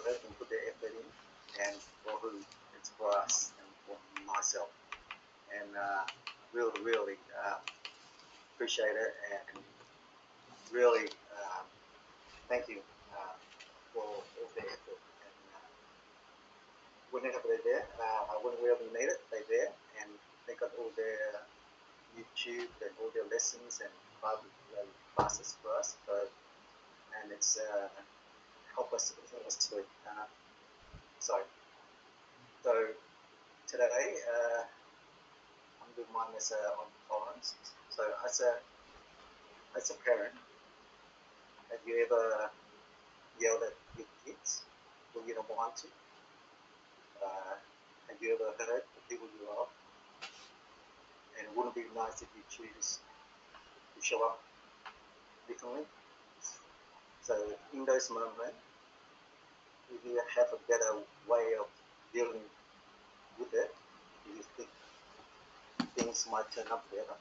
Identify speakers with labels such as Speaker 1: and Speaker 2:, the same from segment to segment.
Speaker 1: they can put their effort in, and for who, it's for us and for myself. And really appreciate it, and really thank you for all the effort. And whenever they're there, whenever we need it, they're there, and they got all their YouTube and all their lessons and classes for us. So, and it's help us enormously. So today I'm doing mine as on tolerance. So as a parent, have you ever yelled at your kids when you don't want to? Have you ever hurt the people you love? And wouldn't it be nice if you choose to show up differently? So in those moments, if you have a better way of dealing with it, do you think things might turn out better?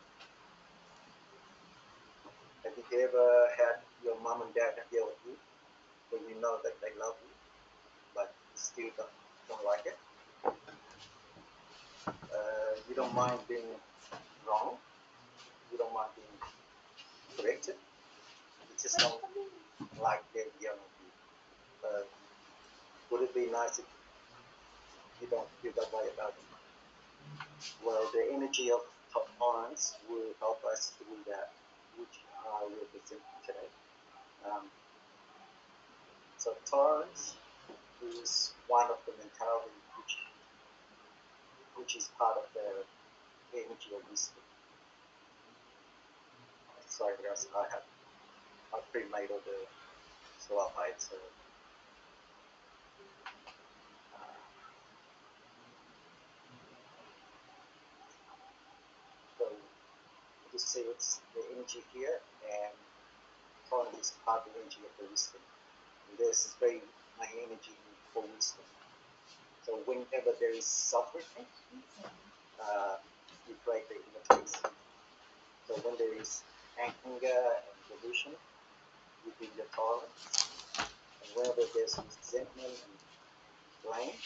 Speaker 1: Have you ever had your mom and dad yell at you when you know that they love you, but you still don't like it? You don't mind being wrong, you don't mind being corrected, you just don't like them yelling at you. Would it be nice if you don't feel that way about it? Well, the energy of tolerance will help us to do that, which I will present today. So tolerance is one of the mentality which is part of the energy of wisdom. Sorry guys, I pre-made all the slide, so you see it's the energy here, and tolerance is part of the energy of the wisdom. And there's this very main energy for wisdom. So whenever there is suffering, you create the inner peace. So when there is anger and delusion, you bring your tolerance. And whenever there's resentment and blame,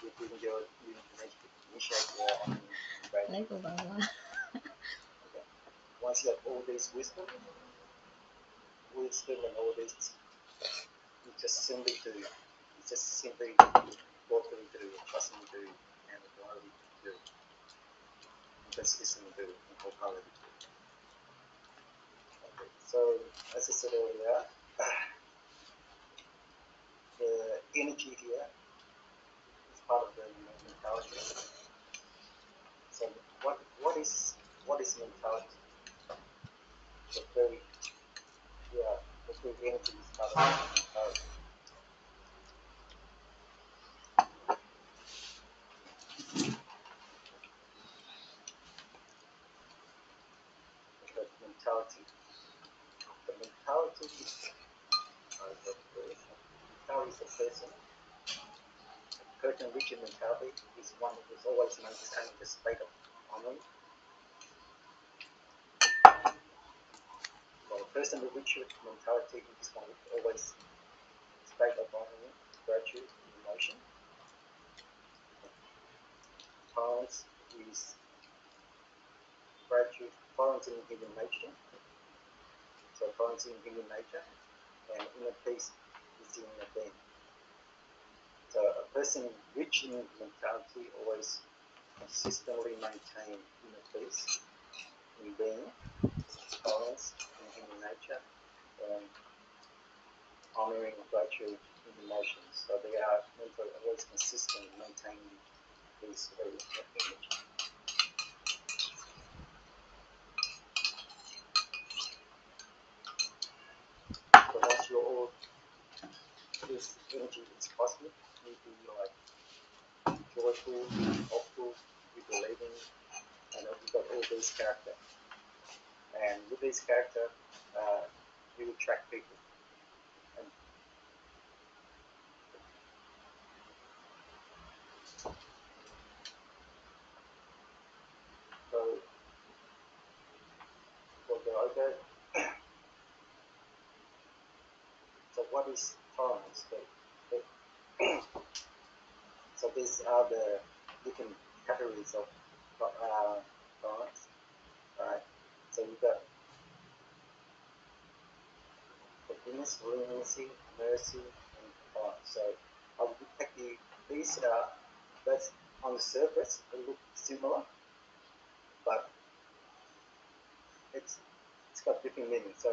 Speaker 1: you bring your initiate your gratitude. Once you have all this wisdom and all this, you just simply do. You just simply walking through, trusting through, and wholeheartedly do. Consistently do, and wholeheartedly do. Okay, so as I said earlier, the energy here is part of the mentality. So what is mentality? The very energy is part of the mentality. The mentality is a person. A person reaching mentality is one who is always maintaining the state of harmony. Well, a person who reaches mentality is one who always state of harmony, virtue, and emotion. Tolerance is virtue, tolerance in human nature. So tolerance in human nature, and inner peace is in inner being. So a person reaching mentality always consistently maintain inner peace in being, tolerance in human nature, and honouring virtue in emotions. So they are mentally always consistent in maintaining these very image. So once you're all this energy is possible, you be like joyful, hopeful, you believing, and you've got all these character. And with this character, you attract people. And so, okay. So what is tolerance? So these are the different categories of tolerance. Right. So you've got forgiveness, leniency, mercy, and tolerance. So I would take these that's on the surface they look similar, but it's got different meanings. So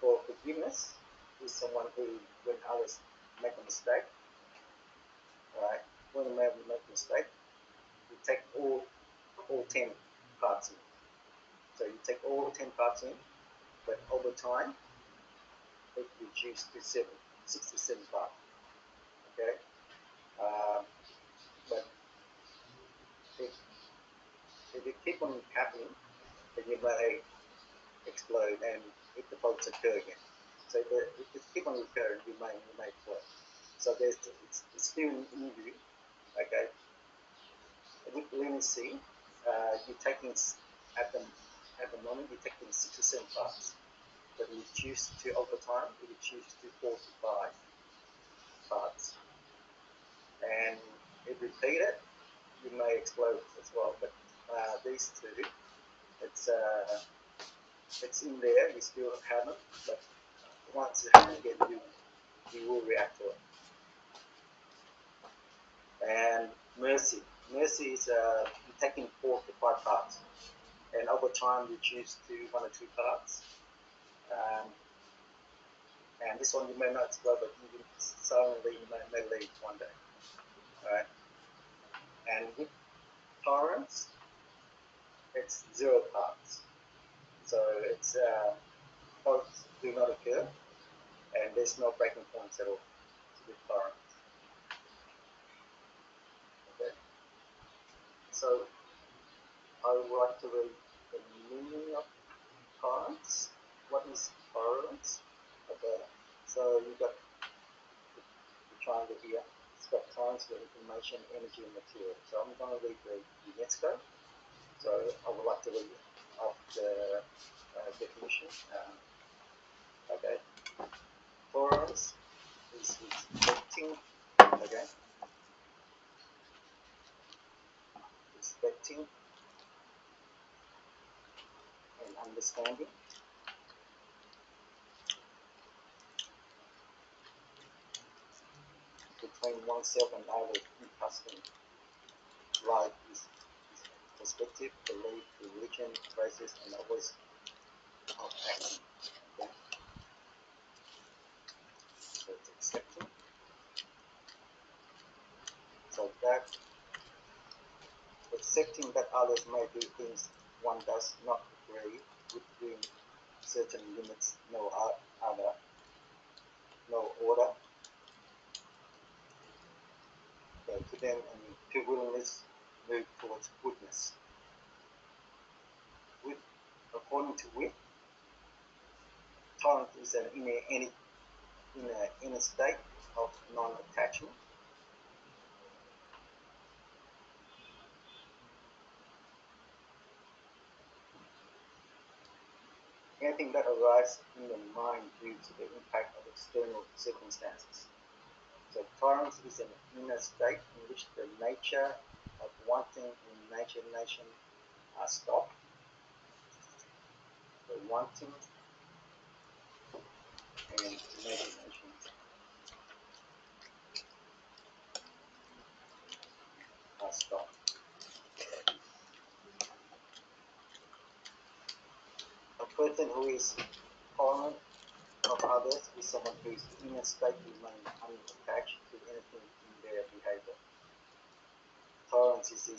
Speaker 1: for forgiveness is someone who, when others make a mistake, right? When they make a mistake, you take all 10 parts in. So you take all 10 parts in, but over time it reduced to 67 parts. Okay, but if you keep on happening, then you may explode, and if the faults occur again. So if it keep on recurring, you may explode. So it's still in you. Okay. With leniency, you're taking at the moment you're taking 6 or 7 parts, but it reduced to over time. It reduced to 4 to 5 parts, and if repeated, you may explode as well. But these two, it's in there. You still haven't, but once it happens again, you will react to it. And mercy is you're taking 4 to 5 parts, and over time reduce to 1 or 2 parts. And this one you may not explode, but even suddenly you may leave one day. Right? And with tolerance, it's 0 parts. So it's faults do not occur, and there's no breaking points at all with tolerance. Okay. So I would like to read the meaning of tolerance. What is tolerance? Okay. So you've got the triangle here. It's got tolerance for information, energy, and material. So I'm going to read the UNESCO. So I would like to read off the definition. Okay. Tolerance is respecting. Okay. Respecting and understanding between oneself and others in custom, life, perspective, belief, religion, races, and always of action. Okay? So it's accepting. So that accepting that others may do things one does not agree with within certain limits, no order. So to them, and to willingness move towards goodness. With, according to wit, tolerance is an inner state of non-attachment. Anything that arises in the mind due to the impact of external circumstances. So tolerance is an inner state in which the nature of wanting and imagination are stopped. The wanting and imagination are stopped. A person who is tolerant of others is someone whose inner state remains unattached to anything in their behavior. Tolerance is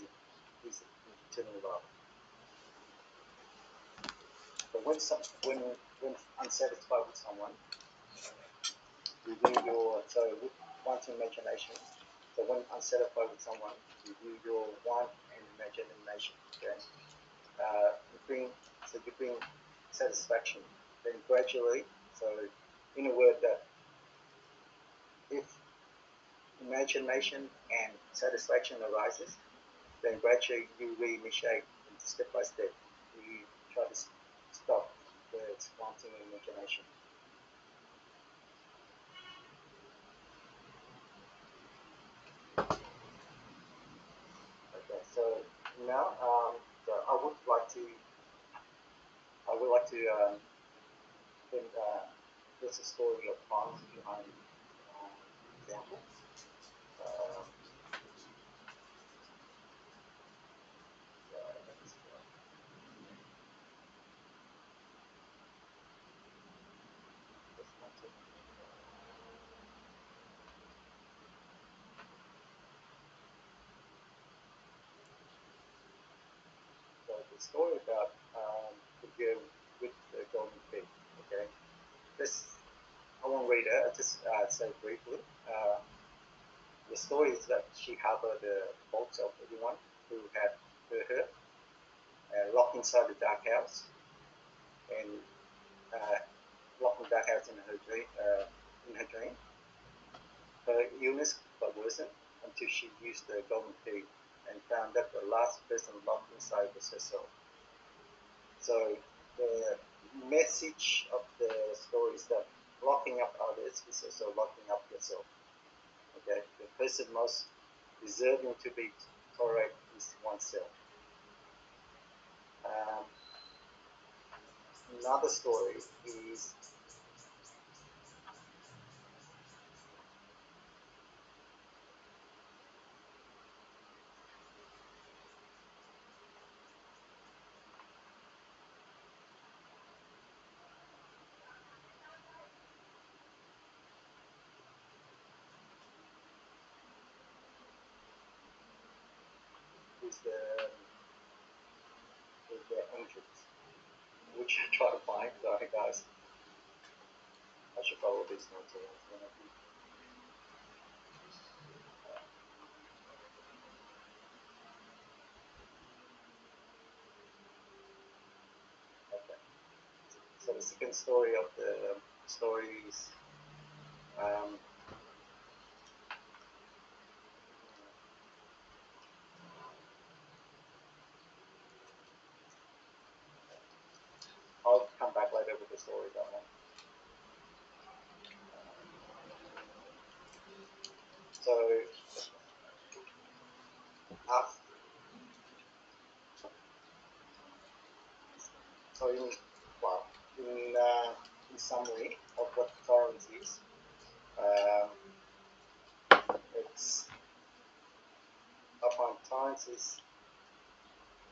Speaker 1: internal love. But when unsatisfied with someone, review your with wanting imagination. So when unsatisfied with someone, review your want and imagination. Okay, you bring satisfaction. Then gradually, so in a word that if imagination and satisfaction arises, then gradually you reinitiate step by step. You try to stop the wanting imagination. think there's a story of times behind example. So the story about the girl with the golden feet. Okay, this I won't read it. I just say briefly. The story is that she harbored the faults of everyone who had hurt her, locked inside the dark house, and locked in the dark house in her dream. Her illness got worsened until she used the golden key and found that the last person locked inside was herself. So the message of the story is that locking up others is also locking up yourself. Okay, the person most deserving to be correct is oneself. Another story is the angels, which I try to find. Sorry guys, I should follow these notes. Okay. So the second story of the stories. I'll come back later with the story about that. In summary of what tolerance is, it's upon tolerance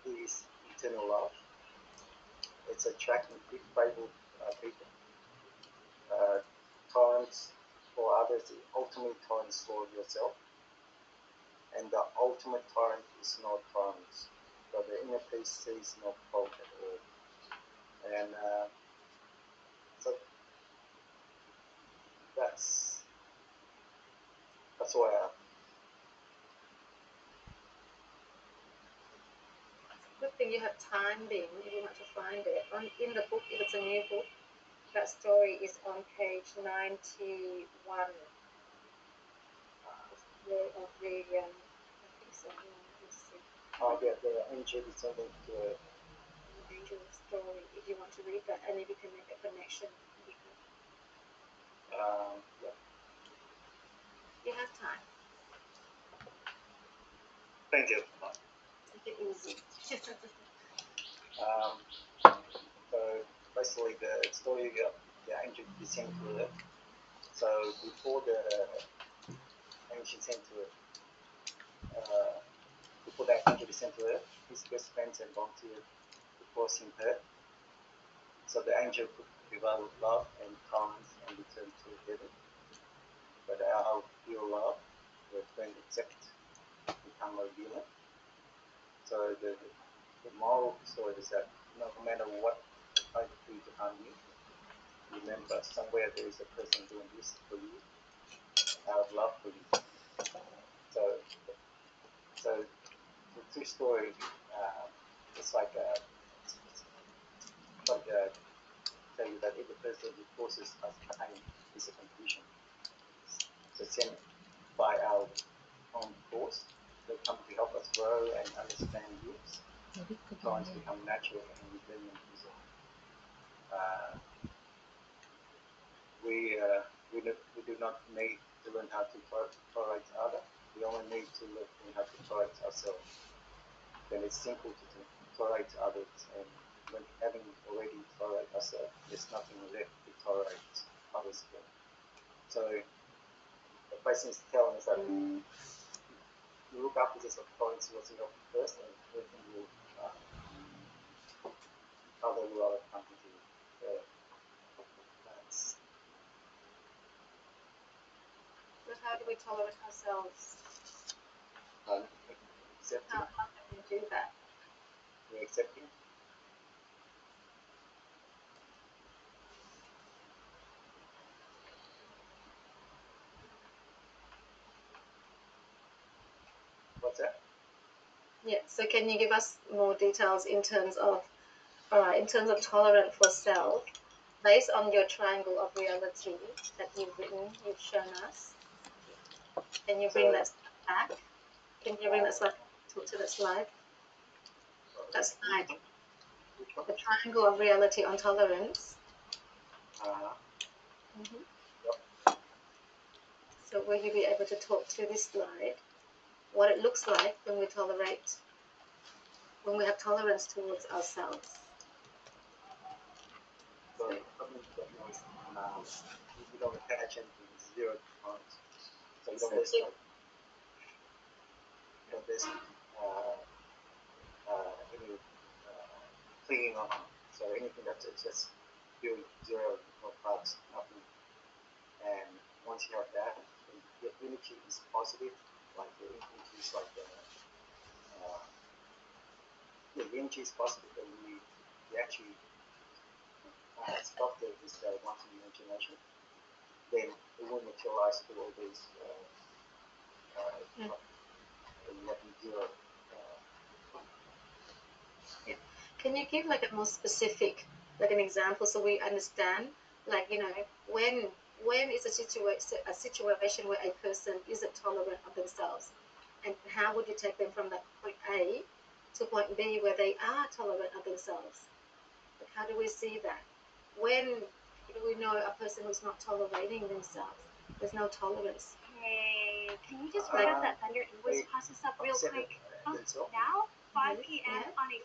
Speaker 1: is eternal love. It's attracting favorable people. Tolerance for others is ultimate tolerance for yourself, and the ultimate tolerance is not tolerance. So the inner peace sees no fault at all, and so that's why.
Speaker 2: Good thing you have time, Bing, if you want to find it. In the book, if it's a new book, that story is on page 91 of the, I think so, let's see.
Speaker 1: Oh yeah, the angel descending to
Speaker 2: the angel story, if you want to read that, and if you can make a connection.
Speaker 1: Yeah.
Speaker 2: You have time.
Speaker 1: Thank you.
Speaker 2: Take it easy.
Speaker 1: So basically the story of the angel descending to earth. So before the angel descended to earth, before that angel descended to earth, his best friends and volunteered to cause him hurt. So the angel could develop love and tolerance and return to heaven. But our pure love, the friend accept, become a villain. So the moral story is that no matter what I do to harm you, remember somewhere there is a person doing this for you out of love for you. So the two stories, it's like tell you that every person who causes us pain is a confusion. So sent by our own force, they come to help us grow and understand rules. Times become natural and resilient resolve. We do not need to learn how to tolerate others. We only need to learn how to tolerate ourselves. Then it's simple to tolerate others, and when having already tolerated ourselves, there's nothing left to tolerate others for. So the person is telling us that you look up to this according to what's in your first, and everything will other will come to you. So that's.
Speaker 2: But how do we tolerate ourselves?
Speaker 1: Accepting.
Speaker 2: How can we do that?
Speaker 1: We're accepting. What's that?
Speaker 2: Yeah, so can you give us more details in terms of tolerance for self, based on your triangle of reality that you've written, you've shown us? Can you bring that back? Can you bring that slide to the slide? That slide.
Speaker 1: Which one?
Speaker 2: The triangle of reality on tolerance.
Speaker 1: Yep.
Speaker 2: So will you be able to talk to this slide? What it looks like when we tolerate, when we have tolerance towards ourselves.
Speaker 1: So something that you don't attach anything, 0 tolerance. So you don't there's any clinging on. So anything that's just purely 0, no parts, nothing. And once you have that, the energy is positive, like the energy is like the energy is positive, and we actually stop this wanting imagination, then it will materialize to all these zero.
Speaker 2: Can you give like a more specific, like an example, so we understand, like, you know, when is a situation where a person isn't tolerant of themselves, and how would you take them from that point A to point B where they are tolerant of themselves? Like, how do we see that? When do we know a person who's not tolerating themselves? There's no tolerance.
Speaker 3: Hey, can you just write out that vendor invoice process up real quick? Now? 5 p.m. on a...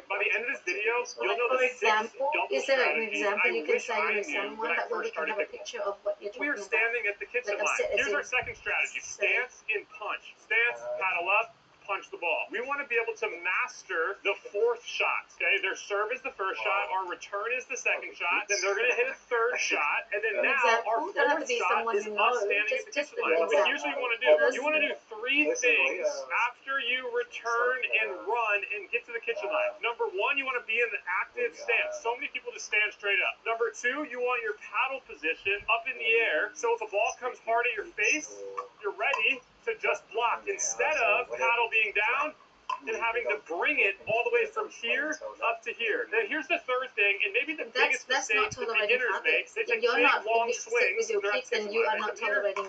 Speaker 1: By
Speaker 4: the end of this video, you'll know
Speaker 2: For
Speaker 4: the 6
Speaker 2: example,
Speaker 4: double
Speaker 2: is there an
Speaker 4: strategies
Speaker 2: example
Speaker 4: I
Speaker 2: you can
Speaker 4: wish
Speaker 2: say,
Speaker 4: I
Speaker 2: you know,
Speaker 4: knew
Speaker 2: someone
Speaker 4: when I
Speaker 2: that way we
Speaker 4: first
Speaker 2: can
Speaker 4: started
Speaker 2: have a
Speaker 4: pickleball.
Speaker 2: picture of what you're talking
Speaker 4: We're
Speaker 2: about?
Speaker 4: standing at the kitchen
Speaker 2: Like,
Speaker 4: line. Here's
Speaker 2: in,
Speaker 4: our second strategy. Stance in punch. Stance, paddle up, punch the ball. We want to be able to master the 4th shot. Okay, their serve is the first shot, our return is the second shot, then they're going to hit a 3rd shot, and then now our 4th shot is us standing at the kitchen line. But here's what you want to do. You want to do 3 things after you return and run and get to the kitchen line. Number 1, you want to be in the active stance. So many people just stand straight up. Number 2, you want your paddle position up in the air, so if a ball comes hard at your face, you're ready to just block, instead of paddle being down and having to bring it all the way from here up to here. Then here's the 3rd thing, and maybe the biggest mistake that beginners make. They take big, long swings
Speaker 2: with your kids, then you are not tolerating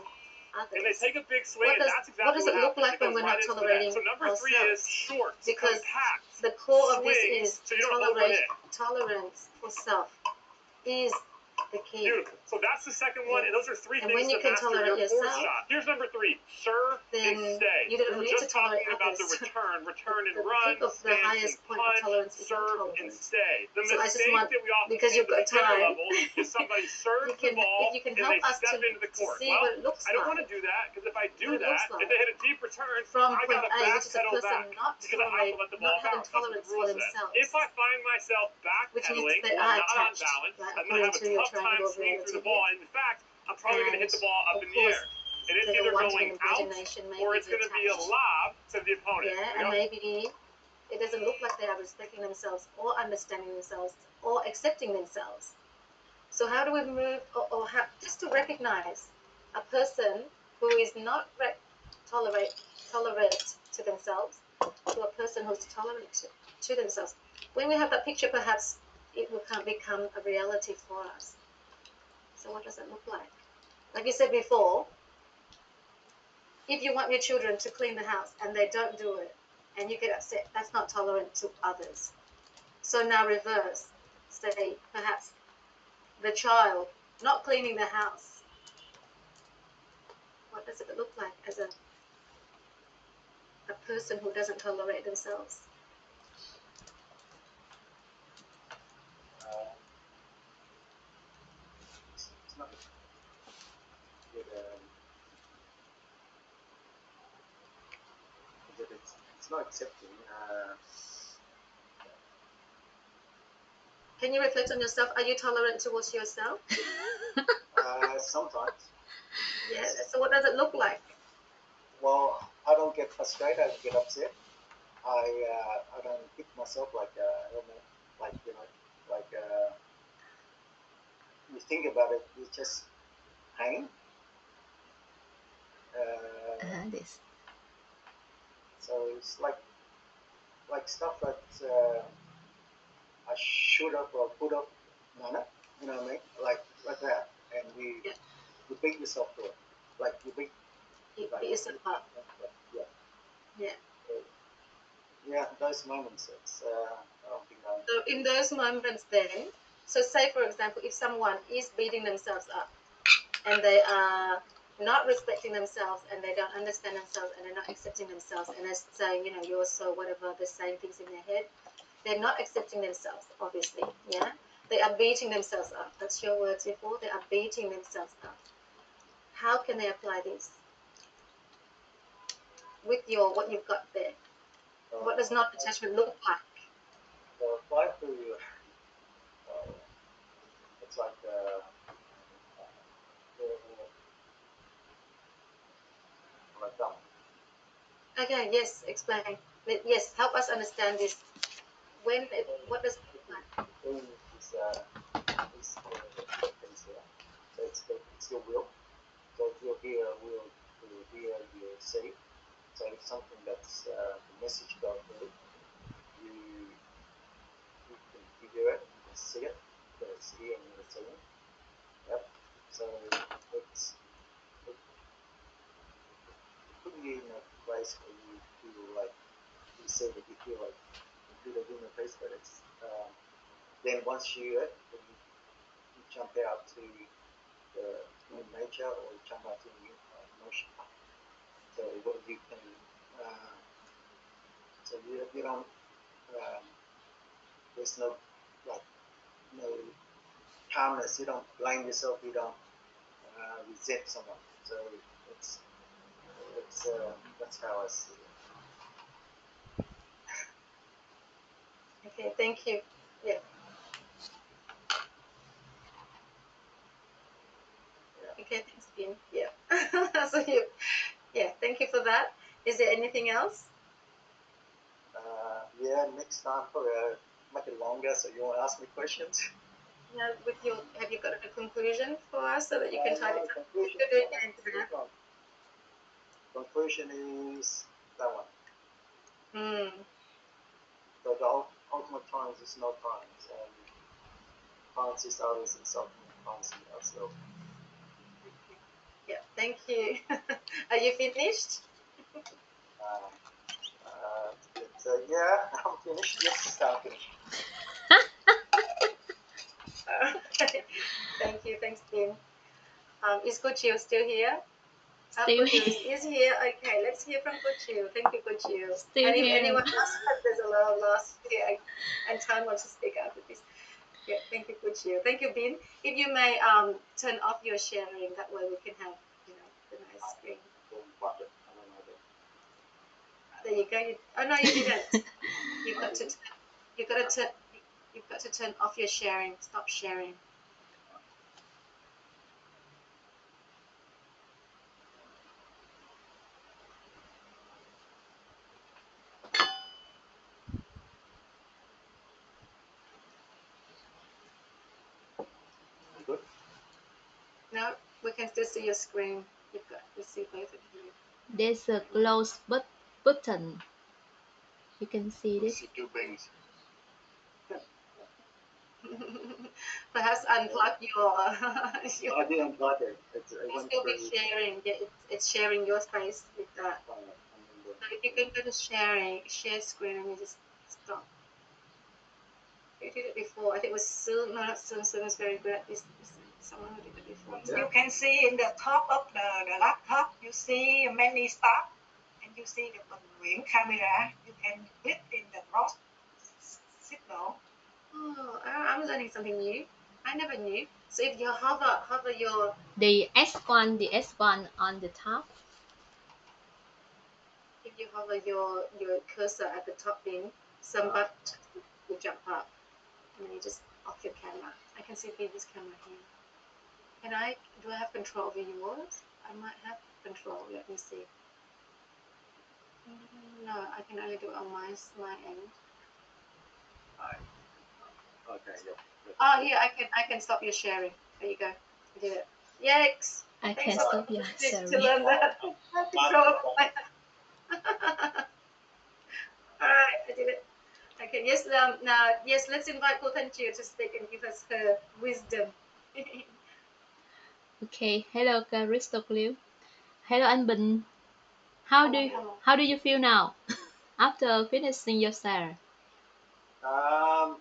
Speaker 2: others.
Speaker 4: And they take a big swing, and that's exactly
Speaker 2: what does it look like
Speaker 4: happens.
Speaker 2: when we're not tolerating
Speaker 4: So number 3 is short,
Speaker 2: because
Speaker 4: compact,
Speaker 2: the core of this
Speaker 4: swings,
Speaker 2: is
Speaker 4: so you don't overhit.
Speaker 2: tolerance for self is the key.
Speaker 4: Beautiful. So that's the second one, and those are 3
Speaker 2: And
Speaker 4: things
Speaker 2: when you
Speaker 4: to
Speaker 2: can
Speaker 4: master
Speaker 2: tolerate
Speaker 4: your 4th
Speaker 2: yourself,
Speaker 4: shot. Here's number 3, serve
Speaker 2: then
Speaker 4: and stay.
Speaker 2: you don't
Speaker 4: We were
Speaker 2: need
Speaker 4: just
Speaker 2: to tolerate
Speaker 4: talking about the
Speaker 2: others.
Speaker 4: return and
Speaker 2: The
Speaker 4: run,
Speaker 2: peak of the
Speaker 4: stance
Speaker 2: highest
Speaker 4: and
Speaker 2: point of
Speaker 4: punch,
Speaker 2: tolerance is
Speaker 4: serve and
Speaker 2: tolerance.
Speaker 4: stay. The
Speaker 2: So I just
Speaker 4: mistake
Speaker 2: want,
Speaker 4: that we often
Speaker 2: because
Speaker 4: see
Speaker 2: you've
Speaker 4: at the
Speaker 2: got
Speaker 4: beginner
Speaker 2: time,
Speaker 4: level is somebody serves
Speaker 2: you can,
Speaker 4: the ball
Speaker 2: if you can
Speaker 4: and
Speaker 2: help
Speaker 4: they
Speaker 2: us
Speaker 4: step
Speaker 2: to
Speaker 4: into the court.
Speaker 2: see
Speaker 4: Well,
Speaker 2: what it looks
Speaker 4: I don't
Speaker 2: like.
Speaker 4: want to do that, because if I do
Speaker 2: What it looks
Speaker 4: that,
Speaker 2: like.
Speaker 4: if they hit a deep return,
Speaker 2: From
Speaker 4: I
Speaker 2: point
Speaker 4: got to
Speaker 2: A, which is a
Speaker 4: backpedal
Speaker 2: person
Speaker 4: back,
Speaker 2: not
Speaker 4: because I have to let the ball
Speaker 2: not having
Speaker 4: bounce. That's what
Speaker 2: tolerance
Speaker 4: the
Speaker 2: for
Speaker 4: rule says.
Speaker 2: themselves.
Speaker 4: If I find myself
Speaker 2: Which means
Speaker 4: backpedaling
Speaker 2: they
Speaker 4: or
Speaker 2: are
Speaker 4: not on
Speaker 2: attached,
Speaker 4: balance,
Speaker 2: right,
Speaker 4: I'm going to have
Speaker 2: according to
Speaker 4: a
Speaker 2: your
Speaker 4: tough time
Speaker 2: triangle of
Speaker 4: swinging through the
Speaker 2: reality
Speaker 4: ball. And in fact, I'm probably going to hit the ball up in the air. And it's
Speaker 2: they're
Speaker 4: either
Speaker 2: wanting
Speaker 4: going out
Speaker 2: imagination,
Speaker 4: or it's going to be a
Speaker 2: attached.
Speaker 4: lob to the opponent.
Speaker 2: Yeah, and maybe it doesn't look like they are respecting themselves or understanding themselves or accepting themselves. So how do we move, or how, just to recognize a person who is not tolerate to themselves, to a person who's tolerant to themselves. When we have that picture, perhaps it will become a reality for us. So what does it look like? Like you said before, if you want your children to clean the house and they don't do it and you get upset, that's not tolerant to others. So now reverse, say perhaps the child not cleaning the house. What does it look like as a person who doesn't tolerate themselves?
Speaker 1: it's not accepting.
Speaker 2: Can you reflect on yourself? Are you tolerant towards yourself?
Speaker 1: Sometimes.
Speaker 2: Yes. So what does it look like?
Speaker 1: Well, I don't get frustrated. I don't get upset. I don't hit myself like I don't know, like you think about it, it's just pain.
Speaker 5: This.
Speaker 1: So it's like stuff that I should have or could have done it. You know what I mean? Like that, and you beat yourself to it. Like you beat
Speaker 2: yourself up.
Speaker 1: Yeah. Yeah, those moments. It's I don't think I.
Speaker 2: So in those moments, then, so say for example, if someone is beating themselves up, and they are not respecting themselves, and they don't understand themselves, and they're not accepting themselves, and they're saying, you know, you're so whatever, they're saying things in their head, they're not accepting themselves, obviously, yeah? They are beating themselves up. That's your words before. They are beating themselves up. How can they apply this with what you've got there? What does non-attachment look like?
Speaker 1: So apply to it's like
Speaker 2: Okay, yes, explain. Yes, help us understand this. What does it look like?
Speaker 1: Is so it's your will. So if you're here, will hear, you say. So it's something that's the message goes through. You can hear it, you can see it, you can see and you can see it. Yep. So it's putting you in a place where you feel like you say that you feel like you feel in a place, but it's then once you jump out to the human nature or you jump out to emotion. So what you can so you don't there's no calmness, you don't blame yourself, you don't resent someone. So it's that's how I see it.
Speaker 2: Okay, thank you. Yeah. Okay, thanks, Bin. Yeah. So thank you for that. Is there anything else?
Speaker 1: Yeah, next time probably make it longer so you won't ask me questions.
Speaker 2: Now, have you got a conclusion for us so that you can tidy up?
Speaker 1: Conclusion is that one.
Speaker 2: Mm.
Speaker 1: So the ultimate times is no times, and times is others and self, times is ourselves.
Speaker 2: Yeah, thank you. Are you finished?
Speaker 1: Yeah, I'm finished. Yes, I'm finished.
Speaker 2: Thank you. Thanks, Bin. Is Kuchio still here?
Speaker 5: Still
Speaker 2: is here. Okay, let's hear from Kuchio. Thank you, Kuchio.
Speaker 5: Still
Speaker 2: and if
Speaker 5: here.
Speaker 2: anyone else, there's a lot of lost here, and Tan wants to speak after this. Yeah, thank you, Kuchio. Thank you, Bin. If you may turn off your sharing, that way we can have the nice screen. There you go. Oh no, you didn't. You've got to turn off your sharing. Stop sharing.
Speaker 1: Good.
Speaker 2: No, we can still see your screen. We see both of you.
Speaker 5: There's a close button. You can see this.
Speaker 1: See two things.
Speaker 2: Perhaps unplug your.
Speaker 1: I didn't unplug it. It's
Speaker 2: still be sharing. Yeah, it's sharing your space with that. So if you can go to share screen, and you just stop. You did it before. I think it was Soon. No, not Soon. Soon was very good at this. Someone who did it before.
Speaker 6: You can see in the top of the laptop, you see many stuff, and you see the Nguyễn camera. You can click in the cross signal.
Speaker 2: Oh, I'm learning something new. I never knew. So if you hover your
Speaker 5: the S1 on the top.
Speaker 2: If you hover your cursor at the top bin, some buttons will jump up, and then you just off your camera. I can see Phoebe's camera here. Do I have control over yours? I might have control. Let me see. No, I can only do it on my end.
Speaker 1: Okay, yeah.
Speaker 2: Oh, here I can stop your sharing. There you go. I did it. Yikes!
Speaker 5: I
Speaker 2: Thanks
Speaker 5: can stop your
Speaker 2: to
Speaker 5: sharing.
Speaker 2: learn that. Control over my. All right, I did it. Okay. Yes. Now, yes. Let's invite Cô Thanh Chiu to speak and give us her wisdom.
Speaker 5: Okay, hello Crystal. Hello anh Bình. How do you feel now after finishing your share?
Speaker 1: I'm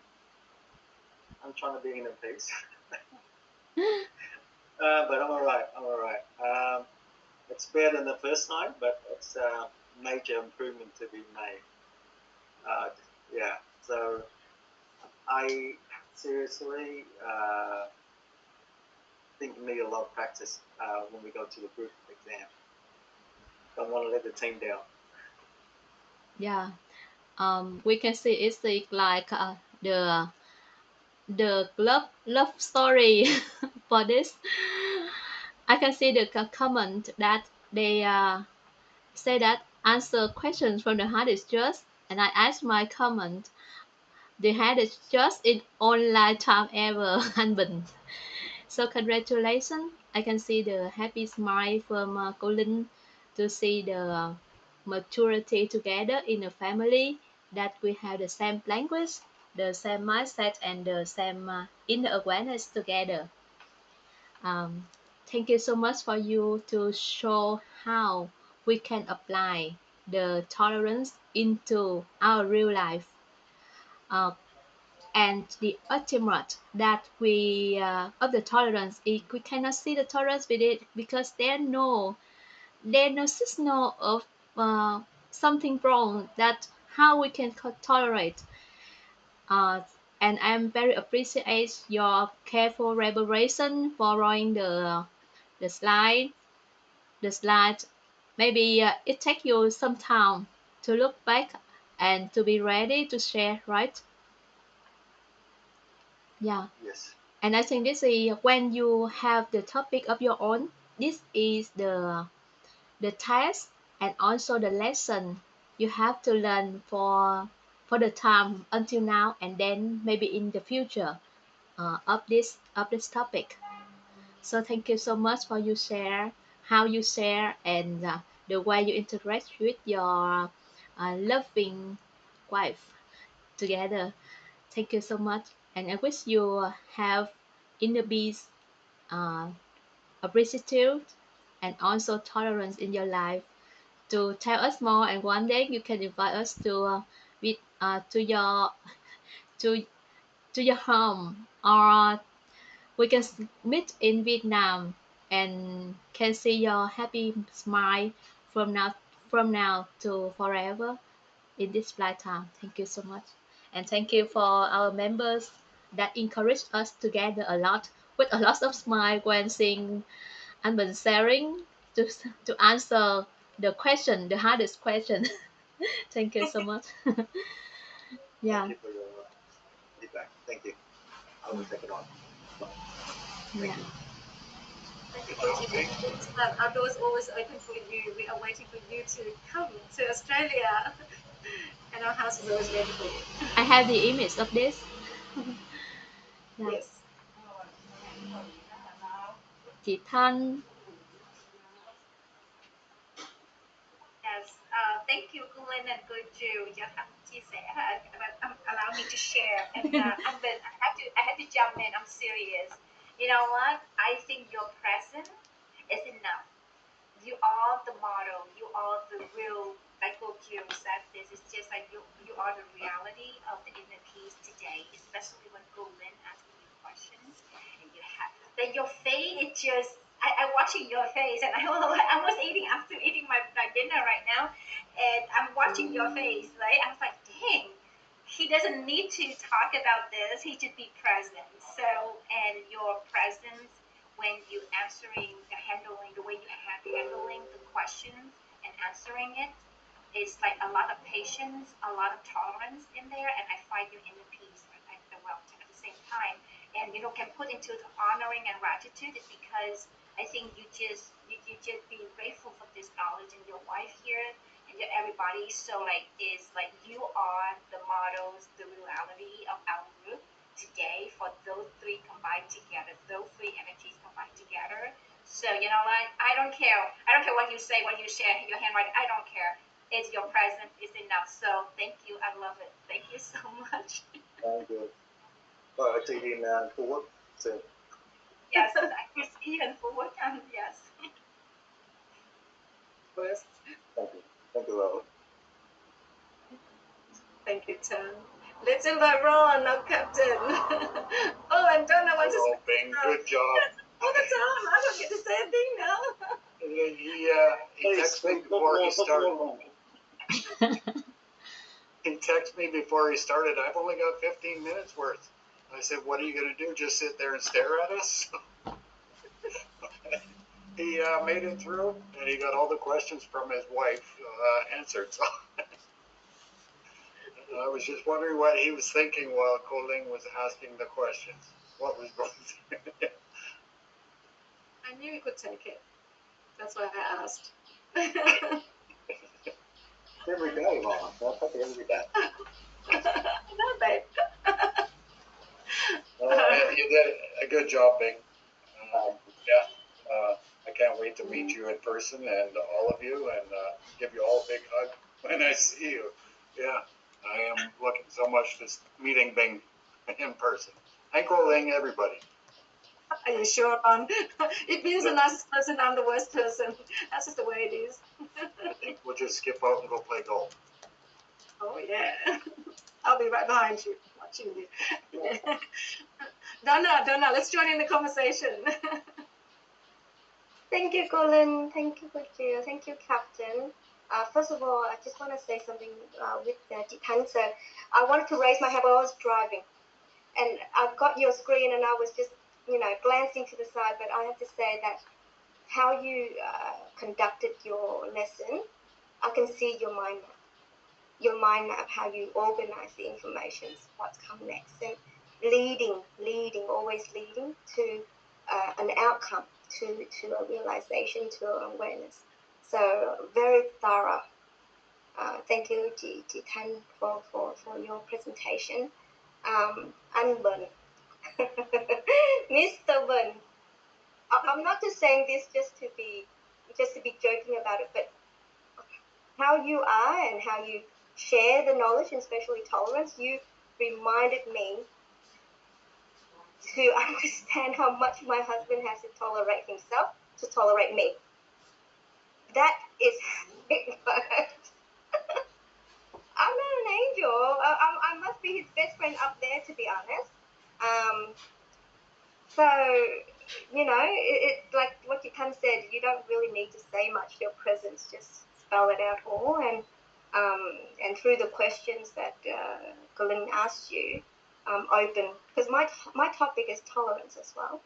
Speaker 1: trying to be in a peace. But I'm alright. It's better than the first time, but it's a major improvement to be made. Yeah, so I seriously think we need a lot of practice when we go to the group exam. Don't want to let the team down.
Speaker 5: Yeah, we can see it's like the love story for this. I can see the comment that they say that answer questions from the hardest just, and I asked my comment the hardest just in online time ever. Anh Bình. So congratulations. I can see the happy smile from cô Linh to see the maturity together in a family, that we have the same language, the same mindset, and the same inner awareness together. Thank you so much for you to show how we can apply the tolerance into our real life. And the ultimate that we of the tolerance is we cannot see the tolerance with it because there's no signal of something wrong, that how we can tolerate. And I'm very appreciate your careful elaboration following the slide. Maybe it takes you some time to look back and to be ready to share, right? Yeah.
Speaker 1: Yes.
Speaker 5: And I think this is when you have the topic of your own. This is the test and also the lesson you have to learn for the time until now, and then maybe in the future of this topic. So thank you so much for you share how you share, and the way you interact with your loving wife together. Thank you so much, and I wish you have inner peace, appreciative, and also tolerance in your life. To tell us more, and one day you can invite us to to your home, or we can meet in Vietnam and can see your happy smile from now to forever in this lifetime. Thank you so much, and thank you for our members that encourage us together a lot with a lot of smile when seeing and been sharing to answer the question, the hardest question. Thank you so much. Yeah.
Speaker 1: Thank you for your feedback. Thank you. I will take it on.
Speaker 5: Yeah.
Speaker 2: Thank you, Koji. Our doors always open for you. We are waiting for you to come to Australia, and our house is always ready for you.
Speaker 5: I have the image of this. Yeah.
Speaker 2: Yes.
Speaker 5: Chị Thanh.
Speaker 3: Yes, thank you, Glenn and Goju. Cho Thanh chia sẻ, allow me to share. And I had to jump in. I'm serious. You know what? I think your presence is enough. You are the model. You are the real. Like Goju said, this is just like you are the reality of the inner peace today. Especially when Glenn asking you questions, and you have that your face is just. I'm watching your face, and I was after eating my dinner right now, and I'm watching your face, right? I was like, dang, he doesn't need to talk about this. He should be present. So, and your presence when you handling the way you have handling the questions and answering it, is like a lot of patience, a lot of tolerance in there, and I find you in the peace and the wealth at the same time. And can put into the honoring and gratitude because I think you just be grateful for this knowledge and your wife here and everybody. So is you are the models, the reality of our group today for those three combined together, those three energies combined together. So I don't care what you say, what you share, your handwriting, I don't care. It's your presence is enough. So thank you, I love it. Thank you so much.
Speaker 1: Thank you. Rồi chị in Phú Quốc soon.
Speaker 3: Yes, I will see you in Phú Quốc. Yes.
Speaker 2: First.
Speaker 1: Thank you, Robert.
Speaker 2: Thank you, Tom. Let's invite Ron, our captain. Oh, and Donna wants to
Speaker 7: Hello,
Speaker 2: speak.
Speaker 7: Bing. Good job.
Speaker 2: All the time. I don't get to say a thing now.
Speaker 7: He texted me before he started. He texted me before he started. I've only got 15 minutes worth. I said, what are you going to do? Just sit there and stare at us? He made it through, and he got all the questions from his wife answered. So I was just wondering what he was thinking while Ko-Ling was asking the questions. What was going through?
Speaker 2: I knew you could take it. That's why I asked.
Speaker 1: Every day, Ron. I'll take it every day.
Speaker 2: No, babe.
Speaker 7: You did a good job, Bing. I can't wait to meet you in person and all of you and give you all a big hug when I see you. Yeah, I am looking so much to meeting Bing in person. And Ko-Ling, everybody.
Speaker 2: Are you sure, Ron? It means the nicest person, I'm the worst person. That's just the way it is.
Speaker 7: I think we'll just skip out and go play golf.
Speaker 2: Oh, yeah. I'll be right behind you, watching you. Donna, let's join in the conversation.
Speaker 8: Thank you, Colin. Thank you, Gujil. Thank you, Captain. First of all, I just want to say something with TRINH. So I wanted to raise my hand while I was driving. And I've got your screen and I was just, glancing to the side. But I have to say that how you conducted your lesson, I can see your mind map. Your mind map, how you organize the information, what's come next. And always leading to an outcome, to a realization, to an awareness. So very thorough. Thank you, TRINH, for your presentation. Anh Bần, Mr. Bần. I'm not just saying this just to be joking about it, but how you are and how you share the knowledge, and especially tolerance, you reminded me to understand how much my husband has to tolerate himself to tolerate me. That is big work. I'm not an angel. I must be his best friend up there, to be honest. So, it's like what you kind of said, you don't really need to say much. Your presence just spell it out all. And through the questions that Ko-Ling asked you, open, because my topic is tolerance as well.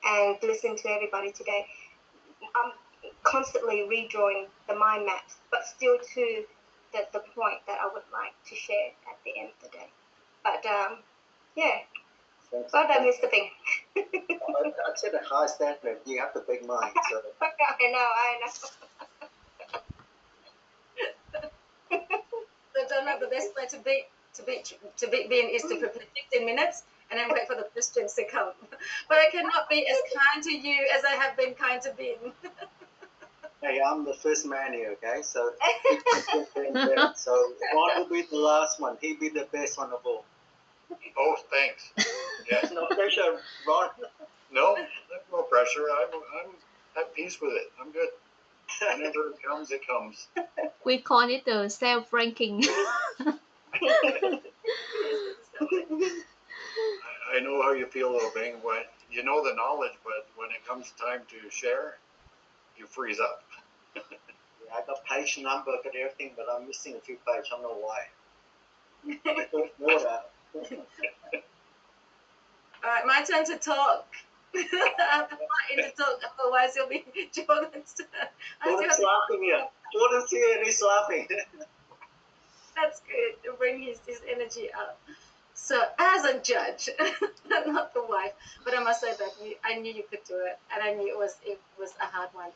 Speaker 8: And listen to everybody today. I'm constantly redrawing the mind maps, but still to the point that I would like to share at the end of the day. But yeah. Well done, Mr. Bing.
Speaker 1: I'd set a high standard. You have the big mind. So.
Speaker 8: I know.
Speaker 2: So Donna, the best way to beat being is to prepare 15 minutes and then wait for the questions to come. But I cannot be as kind to you as I have been kind to Bing.
Speaker 1: Hey, I'm the first man here, okay? So, so Ron will be the last one. He'll be the best one of all.
Speaker 7: Oh, thanks. Yes.
Speaker 1: No pressure, Ron.
Speaker 7: No pressure. I'm at peace with it. I'm good. Whenever it comes, it comes.
Speaker 5: We call it the self-ranking.
Speaker 7: I know how you feel, though, Bing. When you know the knowledge, but when it comes time to share, you freeze up.
Speaker 1: Yeah, I got page number, got everything, but I'm missing a few pages. I don't know why. Water.
Speaker 2: All right, my turn to talk. I'm not in to talk, otherwise you'll be Jordan's turn.
Speaker 1: Jordan's laughing here. Wouldn't see it, he's laughing.
Speaker 2: That's good to bring his energy up. So as a judge, not the wife, but I must say that I knew you could do it, and I knew it was a hard one.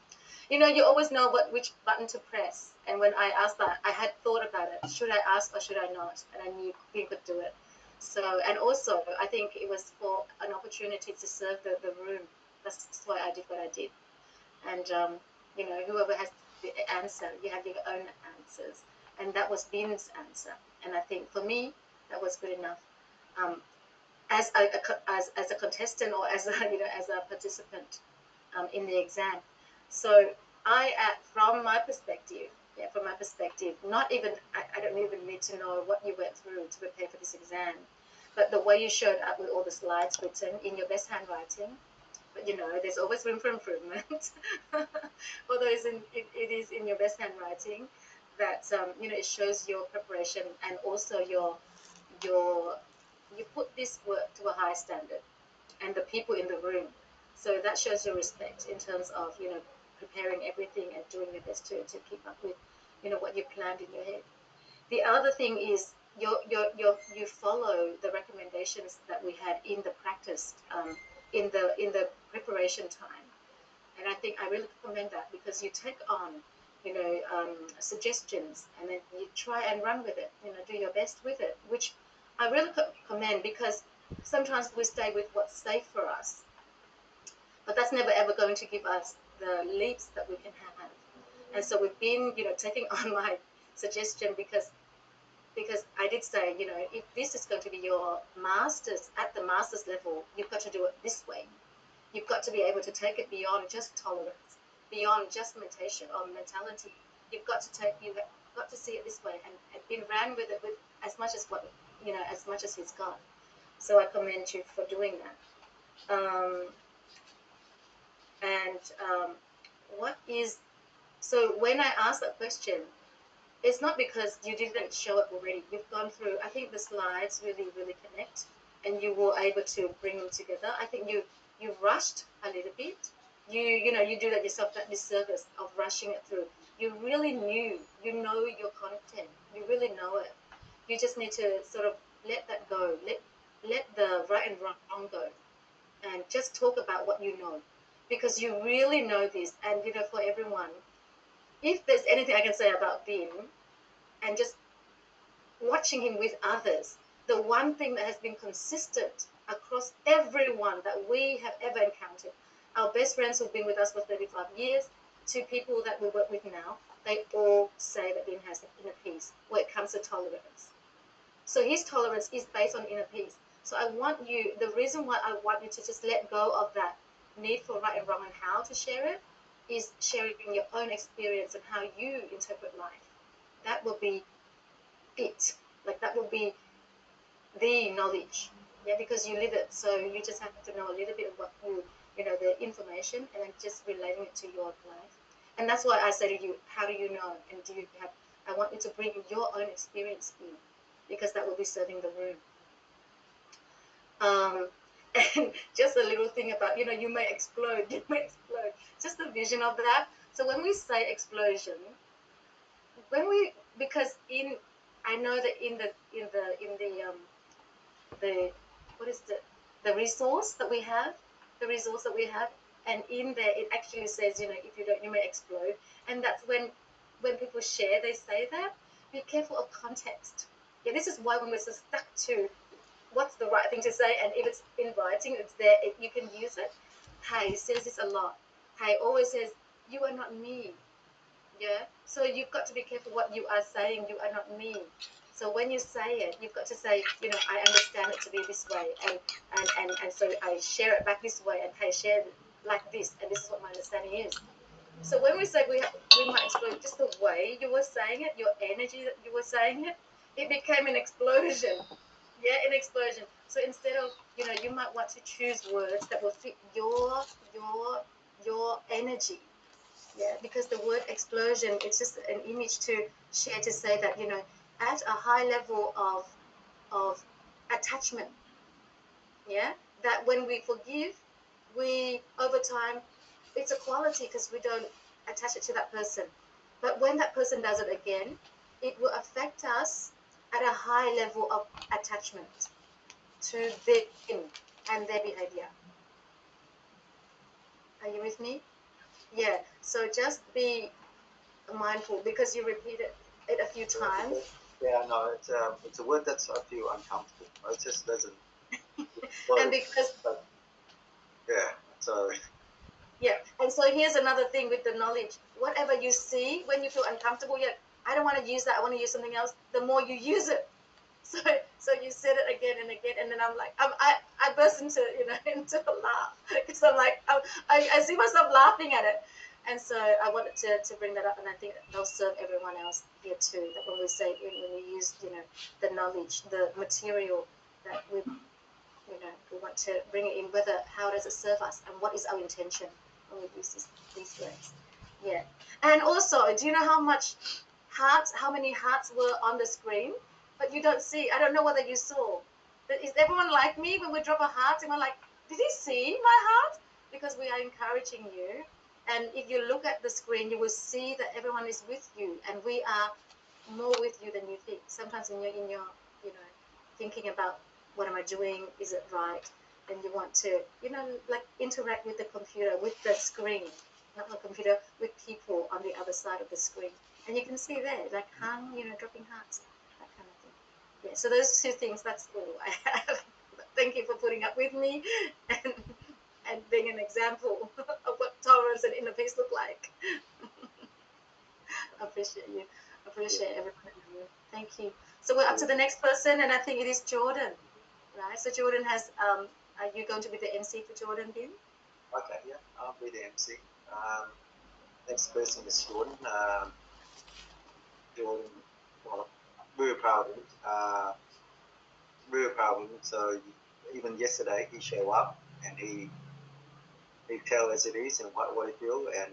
Speaker 2: You know, you always know which button to press. And when I asked that, I had thought about it. Should I ask or should I not? And I knew you could do it. So, and also, I think it was for an opportunity to serve the room. That's why I did what I did. And, you know, whoever has the answer, you have your own answers. And that was Bin's answer. And I think for me, that was good enough. As a contestant or as a, you know, as a participant in the exam. So from my perspective, not even, I don't even need to know what you went through to prepare for this exam, but the way you showed up with all the slides written in your best handwriting. But you know, there's always room for improvement. Although it is in your best handwriting, that you know, it shows your preparation, and also you put this work to a high standard, and the people in the room. So that shows your respect in terms of, you know, preparing everything and doing your best to keep up with, you know, what you planned in your head. The other thing is you follow the recommendations that we had in the practice, in the preparation time. And I think I really commend that, because you take on, you know, suggestions, and then you try and run with it, you know, do your best with it, which I really commend, because sometimes we stay with what's safe for us, but that's never ever going to give us the leaps that we can have. And so we've been, you know, taking on my suggestion, because I did say, you know, if this is going to be your master's, at the master's level, you've got to do it this way. You've got to be able to take it beyond just tolerance, beyond just mentation or mentality. You've got to see it this way, and been ran with it with as much as what, you know, as much as he's got. So I commend you for doing that. So when I asked that question, it's not because you didn't show up already. You've gone through, I think the slides really, really connect, and you were able to bring them together. I think you rushed a little bit. You know, you do that yourself, that disservice of rushing it through. You really you know your content. You really know it. You just need to sort of let that go. Let the right and wrong go, and just talk about what you know, because you really know this. And you know, for everyone, if there's anything I can say about Bin, and just watching him with others, the one thing that has been consistent across everyone that we have ever encountered, our best friends who've been with us for 35 years, to people that we work with now, they all say that Bin has inner peace when it comes to tolerance. So his tolerance is based on inner peace. So I want you, the reason why I want you to just let go of that need for right and wrong and how to share it, is sharing your own experience and how you interpret life. That will be it. Like, that will be the knowledge. Yeah, because you live it. So you just have to know a little bit of what you know, the information, and then just relating it to your life. And that's why I say to you, how do you know? And do you have, I want you to bring your own experience in, because that will be serving the room. And just a little thing about, you know, you may explode, just the vision of that. So when we say explosion, because I know that in the what is the resource that we have, and in there it actually says, you know, if you don't, you may explode. And that's when people share, they say that. Be careful of context. Yeah, this is why when we're so stuck to what's the right thing to say, and if it's in writing, it's there, you can use it. Hey says this a lot. Hey always says, you are not me. Yeah, so you've got to be careful what you are saying. You are not me. So when you say it, you've got to say, you know, I understand it to be this way, and so I share it back this way, and hey, share it like this, and this is what my understanding is. So when we say we might explode, just the way you were saying it, your energy that you were saying it, it became an explosion. Yeah, an explosion. So instead of, you know, you might want to choose words that will fit your energy. Yeah, because the word explosion, it's just an image to share, to say that, you know, at a high level of attachment, yeah, that when we forgive, we over time, it's a quality, because we don't attach it to that person. But when that person does it again, it will affect us at a high level of attachment to them and their behavior. Are you with me? Yeah. So just be mindful, because you repeat it a few times.
Speaker 1: Yeah, no, it's a word that's I feel uncomfortable. It just doesn't.
Speaker 2: And because
Speaker 1: yeah, so
Speaker 2: yeah, and so here's another thing with the knowledge. Whatever you see when you feel uncomfortable, yeah, I don't want to use that. I want to use something else. The more you use it, so you said it again and again, and then I'm like, I burst into into a laugh, because I'm like, I see myself laughing at it, and so I wanted to bring that up, and I think they'll serve everyone else here too. That when we say, when we use the knowledge, the material that we want to bring it in, whether how does it serve us and what is our intention when we use these words. Yeah. And also, do you know how many hearts were on the screen? But you don't see. I don't know whether you saw. But is everyone like me when we drop a heart? Am I like, did you see my heart? Because we are encouraging you. And if you look at the screen, you will see that everyone is with you, and we are more with you than you think. Sometimes when you're in your, thinking about what am I doing? Is it right? Then you want to, like interact with the computer, with the screen, not the computer, with people on the other side of the screen. And you can see there, like HANH, dropping hearts, that kind of thing. Yeah, so those two things, that's all I have. Thank you for putting up with me and being an example of what tolerance and inner peace look like. I appreciate you. I appreciate everyone in the room. Thank you. So we're up to the next person, and I think it is Jordan. Right, so Jordan has, are you going to be the MC for Jordan, BIM?
Speaker 1: Okay, yeah, I'll be the MC. Next person is Jordan. Jordan, well, real proud of him. Real proud of him. So even yesterday, he showed up and he tell as it is and what he feel, and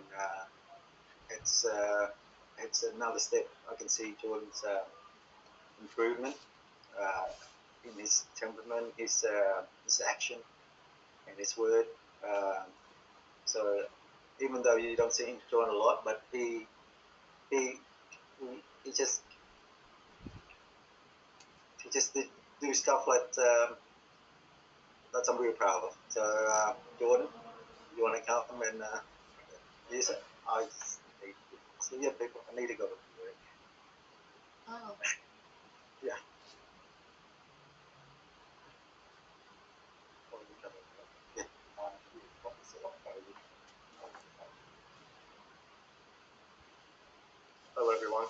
Speaker 1: it's another step. I can see Jordan's improvement. In his temperament, his action, and his word. So even though you don't see him join a lot, but he just do stuff like that I'm really proud of. So Jordan, you want to come and use it? I see people. I need to go to work.
Speaker 2: Oh.
Speaker 1: Yeah.
Speaker 9: Hello, everyone.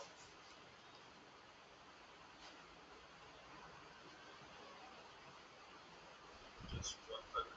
Speaker 9: Just one second.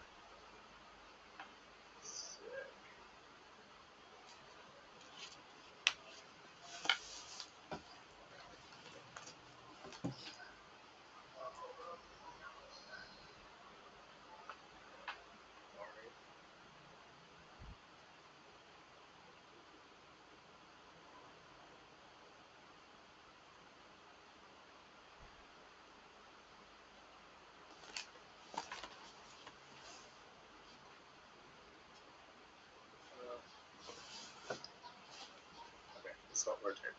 Speaker 9: Okay, it's not rotating.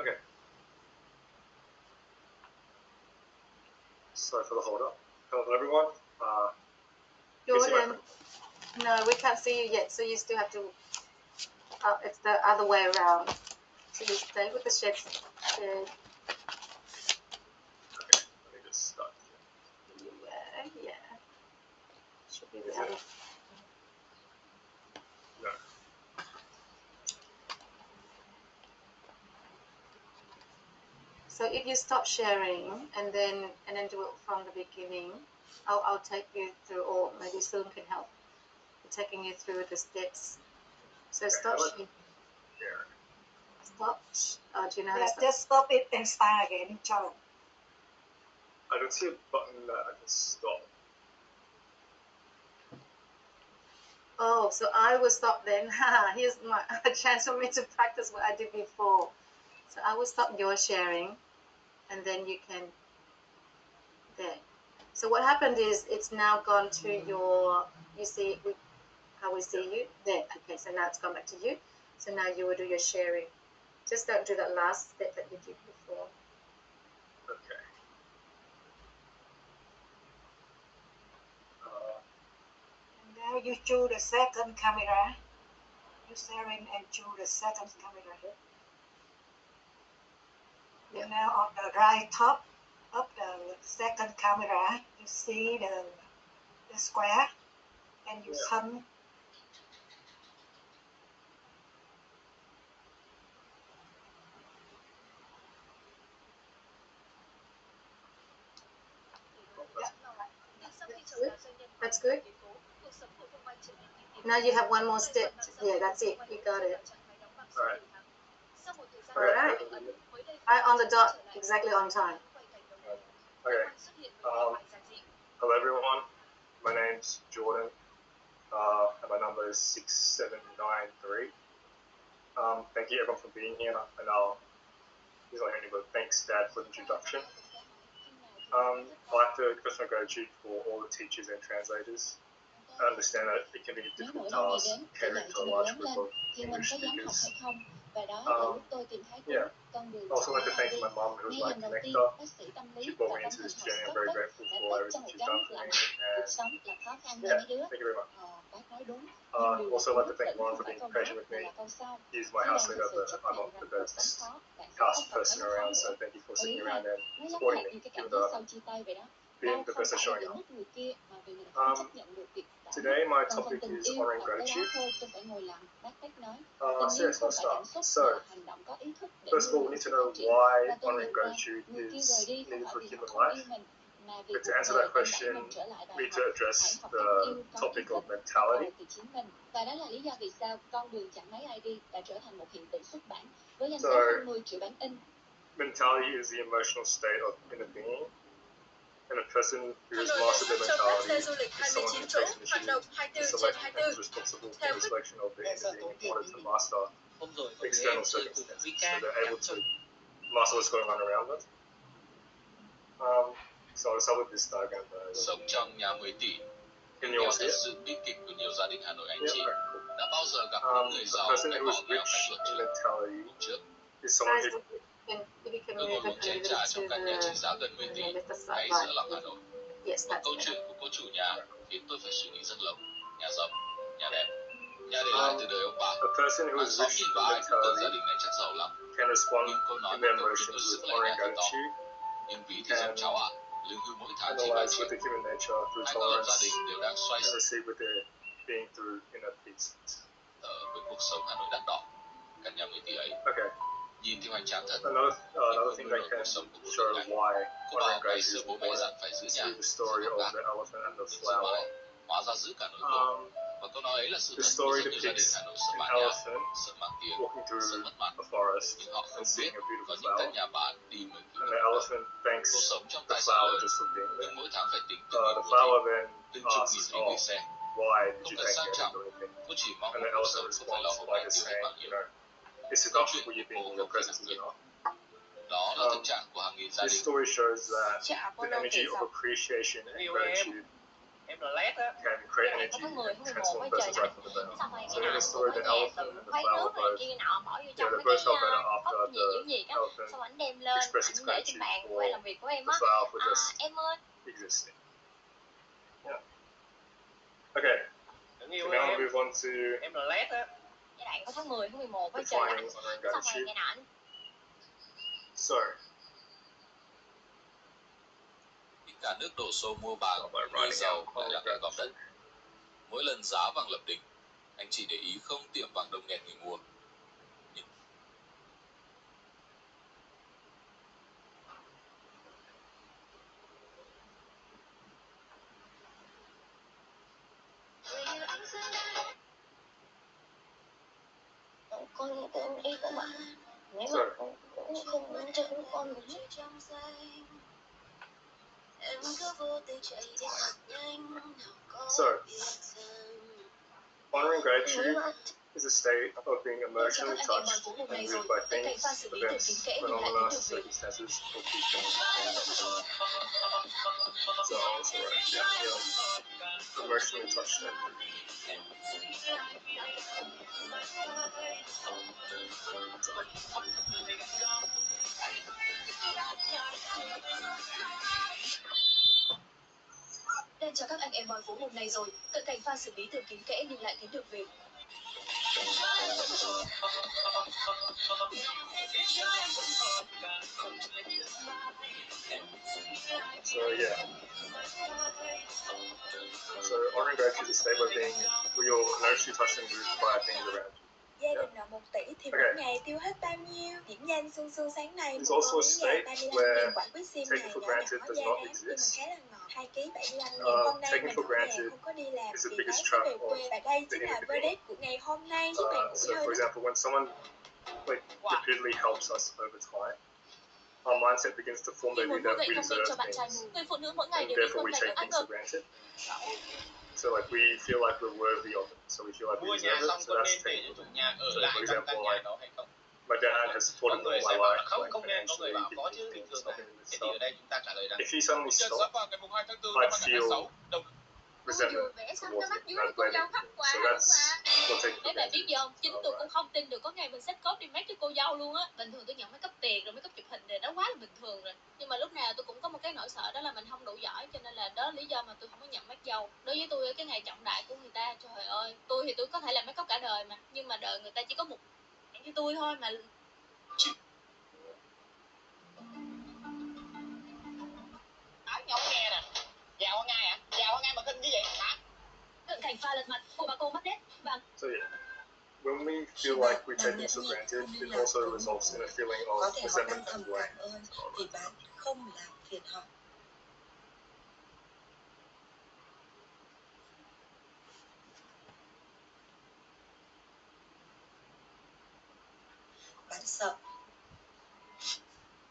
Speaker 9: Okay. Sorry for the hold up. Hello, everyone.
Speaker 2: Jordan, no, we can't see you yet, so you still have to. It's the other way around. So you stay with the shed.
Speaker 9: Okay, let me just start.
Speaker 2: Yeah. Should be the other.
Speaker 9: No.
Speaker 2: So if you stop sharing and then do it from the beginning, I'll take you through, or maybe Soon can help taking you through the steps. So stop sharing. Stop. Do you know how to stop?
Speaker 6: Just stop it and start again, John.
Speaker 9: I don't see a button that I can stop.
Speaker 2: Oh, so I will stop then. Here's a chance for me to practice what I did before. So I will stop your sharing, and then you can. There. So what happened is it's now gone to your. You see how we see you there. Okay, so now it's gone back to you. So now you will do your sharing. Just don't do that last step that you did before.
Speaker 9: Okay.
Speaker 6: And now you choose the second camera. You sharing and choose the second camera.
Speaker 2: Yeah.
Speaker 6: And now on the right top of the second camera, you see the square, and you turn.
Speaker 2: That's good. Now you have one more step. Yeah, that's it. You got it.
Speaker 9: Alright.
Speaker 2: Alright. Right on the dot, exactly on time.
Speaker 9: Okay. Hello everyone. My name's Jordan. And my number is 6793. Thank you everyone for being here. And he's not hearing me, but thanks Dad for the introduction. I'd like to express my gratitude for all the teachers and translators. I understand that it can be a difficult task catering to a large group of English speakers. Yeah. I also like to thank my mum, who was my connector. She brought me into this journey. I'm very grateful for everything she's done for me. And yeah, thank you very much. Also like to thank Ron for being patient with me. He's my house leader, but I'm not the best house person around, so thank you for sticking around and supporting me, even though I'm being the best at showing up. Today my topic is honoring gratitude. Yes, I'll start. So, first of all, we need to know why honoring gratitude is needed for human life. But to answer that question, we need to address the topic of mentality. So, mentality is the emotional state of inner being. And a person who has mastered their mentality is someone who takes initiative to select and is responsible for the selection of their inner being in order to master external circumstances. So they're able to master what's going on around them. So I'll start with this diagram.
Speaker 10: Sống trong nhà 10 tỷ,
Speaker 9: Can you all
Speaker 10: nghèo
Speaker 9: see
Speaker 10: thật
Speaker 9: it?
Speaker 10: sự bi kịch của nhiều gia đình Hà Nội anh chị.
Speaker 9: Yeah, cool.
Speaker 10: Đã bao giờ gặp những người
Speaker 9: A
Speaker 10: giàu
Speaker 9: person
Speaker 10: phải
Speaker 9: who
Speaker 10: bỏ
Speaker 9: is
Speaker 10: nghèo
Speaker 9: rich
Speaker 10: cách luật
Speaker 9: in
Speaker 10: trước?
Speaker 9: mentality
Speaker 10: Trước,
Speaker 9: is someone
Speaker 2: Guys,
Speaker 9: who
Speaker 2: if you can
Speaker 10: tôi
Speaker 2: move
Speaker 10: ngồi
Speaker 2: it
Speaker 10: uống
Speaker 2: a
Speaker 10: chén
Speaker 2: little
Speaker 10: trà
Speaker 2: bit
Speaker 10: trong
Speaker 2: to
Speaker 10: căn nhà trị giá gần 10 tỷ,
Speaker 2: the left
Speaker 10: ngay
Speaker 2: side
Speaker 10: giữa lòng Hà
Speaker 2: right.
Speaker 10: Nội.
Speaker 2: Yes,
Speaker 10: Một
Speaker 2: that's
Speaker 10: câu
Speaker 2: better.
Speaker 10: chuyện của cô chủ nhà khiến tôi phải suy nghĩ rất lâu. Nhà rộng, nhà đẹp, nhà để lại từ đời ông bà.
Speaker 9: a person who
Speaker 10: Hàng
Speaker 9: is
Speaker 10: xóm
Speaker 9: rich
Speaker 10: nhìn
Speaker 9: in
Speaker 10: vào ai cũng tưởng gia
Speaker 9: mentality
Speaker 10: đình này chắc giàu lắm.
Speaker 9: can respond
Speaker 10: Nhưng câu nói
Speaker 9: in
Speaker 10: một
Speaker 9: their
Speaker 10: câu khiến tôi
Speaker 9: emotions
Speaker 10: sững
Speaker 9: with
Speaker 10: lại
Speaker 9: honoring
Speaker 10: nhà thật to.
Speaker 9: gratitude,
Speaker 10: Nhưng vì thì dòng cháu ạ, lương hưu mỗi tháng chỉ 7
Speaker 9: analyze
Speaker 10: triệu.
Speaker 9: with the human nature through
Speaker 10: Hai con lập gia
Speaker 9: tolerance,
Speaker 10: đình đều đang xoay
Speaker 9: and
Speaker 10: sở
Speaker 9: receive with their being through inner peace.
Speaker 10: với cuộc sống Hà Nội đắt đỏ. Căn nhà 10 tỷ ấy,
Speaker 9: Okay,
Speaker 10: nhìn thì hoành tráng thật.
Speaker 9: another thing that can show why
Speaker 10: Cô bảo
Speaker 9: honoring
Speaker 10: ngày
Speaker 9: gratitude
Speaker 10: xưa
Speaker 9: is
Speaker 10: bố mẹ
Speaker 9: important
Speaker 10: dặn phải giữ
Speaker 9: is
Speaker 10: nhà,
Speaker 9: through the story
Speaker 10: giữ
Speaker 9: of
Speaker 10: gác,
Speaker 9: the elephant and the
Speaker 10: giữ
Speaker 9: flower.
Speaker 10: mái. Hóa ra giữ cả nỗi khổ. Và câu nói ấy là sự
Speaker 9: The
Speaker 10: thật của
Speaker 9: story
Speaker 10: rất nhiều gia đình
Speaker 9: depicts
Speaker 10: Hà Nội sợ
Speaker 9: an
Speaker 10: bán nhà,
Speaker 9: elephant
Speaker 10: sợ mang tiếng,
Speaker 9: walking
Speaker 10: sợ
Speaker 9: through
Speaker 10: mất mặt.
Speaker 9: a forest
Speaker 10: Nhưng họ không
Speaker 9: and
Speaker 10: biết
Speaker 9: seeing a
Speaker 10: có
Speaker 9: beautiful
Speaker 10: những căn
Speaker 9: flower,
Speaker 10: nhà bán đi 10
Speaker 9: and
Speaker 10: km.
Speaker 9: the elephant thanks
Speaker 10: Cô sống trong
Speaker 9: the
Speaker 10: tài sản
Speaker 9: flower
Speaker 10: lớn,
Speaker 9: just for being
Speaker 10: nhưng
Speaker 9: there.
Speaker 10: mỗi tháng phải tính
Speaker 9: The
Speaker 10: từng
Speaker 9: flower
Speaker 10: nghìn
Speaker 9: then
Speaker 10: từng chục nghìn
Speaker 9: asks,
Speaker 10: phí gửi xe.
Speaker 9: why did
Speaker 10: Không
Speaker 9: you
Speaker 10: cần
Speaker 9: thank
Speaker 10: sang
Speaker 9: me? I didn't
Speaker 10: trọng,
Speaker 9: do anything.
Speaker 10: cô chỉ mong
Speaker 9: And
Speaker 10: một
Speaker 9: the
Speaker 10: cuộc
Speaker 9: elephant
Speaker 10: sống không phải lo
Speaker 9: responds
Speaker 10: hôm
Speaker 9: by
Speaker 10: nay
Speaker 9: just
Speaker 10: tiêu hết
Speaker 9: saying,
Speaker 10: bao
Speaker 9: you
Speaker 10: nhiêu.
Speaker 9: know, it's
Speaker 10: Câu
Speaker 9: enough
Speaker 10: chuyện
Speaker 9: for you
Speaker 10: của
Speaker 9: being
Speaker 10: cô
Speaker 9: in your
Speaker 10: không chỉ là
Speaker 9: presence is
Speaker 10: tiền.
Speaker 9: enough.
Speaker 10: Đó là thực trạng của hàng nghìn gia
Speaker 9: This
Speaker 10: đình.
Speaker 9: story shows that
Speaker 11: Dạ,
Speaker 9: the
Speaker 11: Apollo
Speaker 9: energy
Speaker 11: kể
Speaker 9: of
Speaker 11: xong.
Speaker 9: appreciation and
Speaker 11: Yêu
Speaker 9: gratitude
Speaker 11: em là lét á.
Speaker 9: can create
Speaker 11: Cái này
Speaker 9: energy
Speaker 11: có tháng 10
Speaker 9: and
Speaker 11: tháng 11
Speaker 9: transform
Speaker 11: mới
Speaker 9: a
Speaker 11: trời
Speaker 9: person's
Speaker 11: lạnh.
Speaker 9: life for the better.
Speaker 11: Xong rồi
Speaker 9: So
Speaker 11: ngày
Speaker 9: in
Speaker 11: nào
Speaker 9: the
Speaker 11: cũng
Speaker 9: story,
Speaker 11: có
Speaker 9: the
Speaker 11: về
Speaker 9: elephant
Speaker 11: tự
Speaker 9: and the
Speaker 11: khuấy
Speaker 9: flower
Speaker 11: nước này
Speaker 9: both,
Speaker 11: kia nọ bỏ vô trong
Speaker 9: they
Speaker 11: mấy
Speaker 9: both felt
Speaker 11: cái
Speaker 9: better after
Speaker 11: cốc
Speaker 9: the
Speaker 11: nhiệt nhiệt á.
Speaker 9: elephant
Speaker 11: Xong anh đem lên,
Speaker 9: expressed its
Speaker 11: anh để trên
Speaker 9: gratitude
Speaker 11: bàn của
Speaker 9: for
Speaker 11: làm việc của em
Speaker 9: the
Speaker 11: á.
Speaker 9: flower for just
Speaker 11: Em ơi.
Speaker 9: existing. Yeah. Okay.
Speaker 11: Đừng
Speaker 9: So
Speaker 11: yêu
Speaker 9: now
Speaker 11: em.
Speaker 9: we move on to
Speaker 11: Em là lét á. Giai đoạn có tháng 10 tháng 11 mới trời lạnh.
Speaker 9: defining honoring
Speaker 11: Xong rồi
Speaker 9: gratitude.
Speaker 11: ngày nào anh
Speaker 9: So,
Speaker 10: Khi cả nước đổ xô mua vàng, người giàu lại là kẻ gom đất. Mỗi lần giá vàng lập đỉnh, anh chị để ý không tiệm vàng đông nghẹt người mua.
Speaker 8: Con ý của bạn nếu mà
Speaker 9: Sorry.
Speaker 8: cũng không muốn cho con nữa.
Speaker 9: So, Honoring gratitude is a state of being emotionally touched and moved by things, events, phenomena, circumstances, or people. So I also write down here, emotionally touched and moved.
Speaker 11: Lên cho các anh em bói phố hôm nay rồi, cận cảnh pha xử lý từ kín kẽ nhưng lại thấy được việc.
Speaker 9: So yeah. So honoring gratitude is a state of being where you're emotionally touched and moved by things around you.
Speaker 12: Gia đình nợ 1 tỷ thì
Speaker 9: Okay.
Speaker 12: mỗi ngày tiêu hết bao nhiêu? Điểm danh xuân xuân sáng nay
Speaker 9: There's
Speaker 12: một
Speaker 9: also
Speaker 12: con
Speaker 9: a
Speaker 12: miếng
Speaker 9: state
Speaker 12: gà 35
Speaker 9: where
Speaker 12: nghìn, quả quýt sim
Speaker 9: taking
Speaker 12: này
Speaker 9: for
Speaker 12: nhỏ
Speaker 9: granted
Speaker 12: nhỏ
Speaker 9: does
Speaker 12: da
Speaker 9: not
Speaker 12: đám nhưng mà
Speaker 9: exist.
Speaker 12: khá là ngọt. 2 kg 75 nghìn. Hôm nay
Speaker 9: Taking
Speaker 12: mình
Speaker 9: for
Speaker 12: ở nhà
Speaker 9: granted
Speaker 12: không có đi làm
Speaker 9: is the
Speaker 12: thì
Speaker 9: biggest
Speaker 12: bác sẽ
Speaker 9: trap
Speaker 12: về
Speaker 9: of
Speaker 12: quê và đây
Speaker 9: the
Speaker 12: chính là
Speaker 9: human being.
Speaker 12: verdict của ngày hôm nay. Chúc bạn ngủ
Speaker 9: So
Speaker 12: hơi
Speaker 9: for
Speaker 12: đó.
Speaker 9: example, when someone like repeatedly helps us over time, our mindset begins to form the
Speaker 11: Khi
Speaker 9: view
Speaker 11: muốn nuôi
Speaker 9: that
Speaker 11: dạy
Speaker 9: we
Speaker 11: thông tin cho
Speaker 9: deserve
Speaker 11: bạn trai
Speaker 9: things,
Speaker 11: mù, người phụ nữ mỗi ngày
Speaker 9: and
Speaker 11: đều đi
Speaker 9: therefore
Speaker 11: cơm
Speaker 9: we
Speaker 11: lành
Speaker 9: take
Speaker 11: ở ăn
Speaker 9: things for
Speaker 11: cơm.
Speaker 9: granted. So like we feel like we're worthy of it, so we feel like we
Speaker 13: Mua nhà
Speaker 9: deserve
Speaker 13: xong
Speaker 9: it. So
Speaker 13: có
Speaker 9: that's
Speaker 13: nên để
Speaker 9: taking
Speaker 13: cho
Speaker 9: for
Speaker 13: chủ
Speaker 9: granted.
Speaker 13: nhà ở
Speaker 9: So
Speaker 13: lại
Speaker 9: for
Speaker 13: trong
Speaker 9: example,
Speaker 13: căn nhà
Speaker 9: like
Speaker 13: đó hay không?
Speaker 9: my dad has
Speaker 13: Có
Speaker 9: supported me
Speaker 13: người
Speaker 9: all
Speaker 13: sẽ
Speaker 9: my
Speaker 13: bảo là
Speaker 9: life,
Speaker 13: không,
Speaker 9: like
Speaker 13: không nên, có người
Speaker 9: financially,
Speaker 13: bảo có
Speaker 9: giving
Speaker 13: chứ,
Speaker 9: me
Speaker 13: bình
Speaker 9: things,
Speaker 13: thường mà.
Speaker 9: helping me with
Speaker 13: Thế thì ở
Speaker 9: stuff.
Speaker 13: đây chúng ta trả lời rằng
Speaker 9: If he suddenly
Speaker 13: giờ sắp
Speaker 9: stopped,
Speaker 13: vào ngày 2 tháng 4
Speaker 9: I'd
Speaker 13: năm 2006,
Speaker 9: feel
Speaker 13: đồng
Speaker 9: resentment
Speaker 11: vẽ xong
Speaker 9: towards
Speaker 11: cái
Speaker 9: it,
Speaker 11: mắt dưới
Speaker 9: and I'd
Speaker 11: cô
Speaker 9: blame
Speaker 11: dâu
Speaker 9: it.
Speaker 11: khóc quá
Speaker 9: So
Speaker 11: đúng
Speaker 9: that's
Speaker 11: mà.
Speaker 9: not taking for
Speaker 11: Mấy bạn biết
Speaker 9: granted.
Speaker 11: gì không? Chính tôi cũng không tin được có ngày mình set code đi make cho cô dâu luôn á. Bình thường tôi nhận mấy cấp tiền rồi mấy cấp chụp hình thì nó quá là bình thường rồi. Nhưng mà lúc nào tôi cũng có một cái nỗi sợ đó là mình không đủ giỏi, cho nên là đó là lý do mà tôi không có nhận make dâu. Đối với tôi cái ngày trọng đại của người ta, trời ơi, tôi thì tôi có thể làm make up cả đời mà, nhưng mà đời người ta chỉ có một như tôi thôi mà.
Speaker 13: nói nhau nghe nè. Giàu hơn ai ạ? Giàu hơn ai mà kinh như vậy hả?
Speaker 11: Cận cảnh pha lật mặt của bà cô mất hết và
Speaker 9: So yeah, when we feel like we take things for granted, it also results in a feeling
Speaker 12: Có
Speaker 9: of
Speaker 12: thể họ
Speaker 9: resentment
Speaker 12: đang
Speaker 9: and
Speaker 12: thầm
Speaker 9: blame.
Speaker 12: cảm ơn vì bạn không làm phiền họ. Bạn sợ.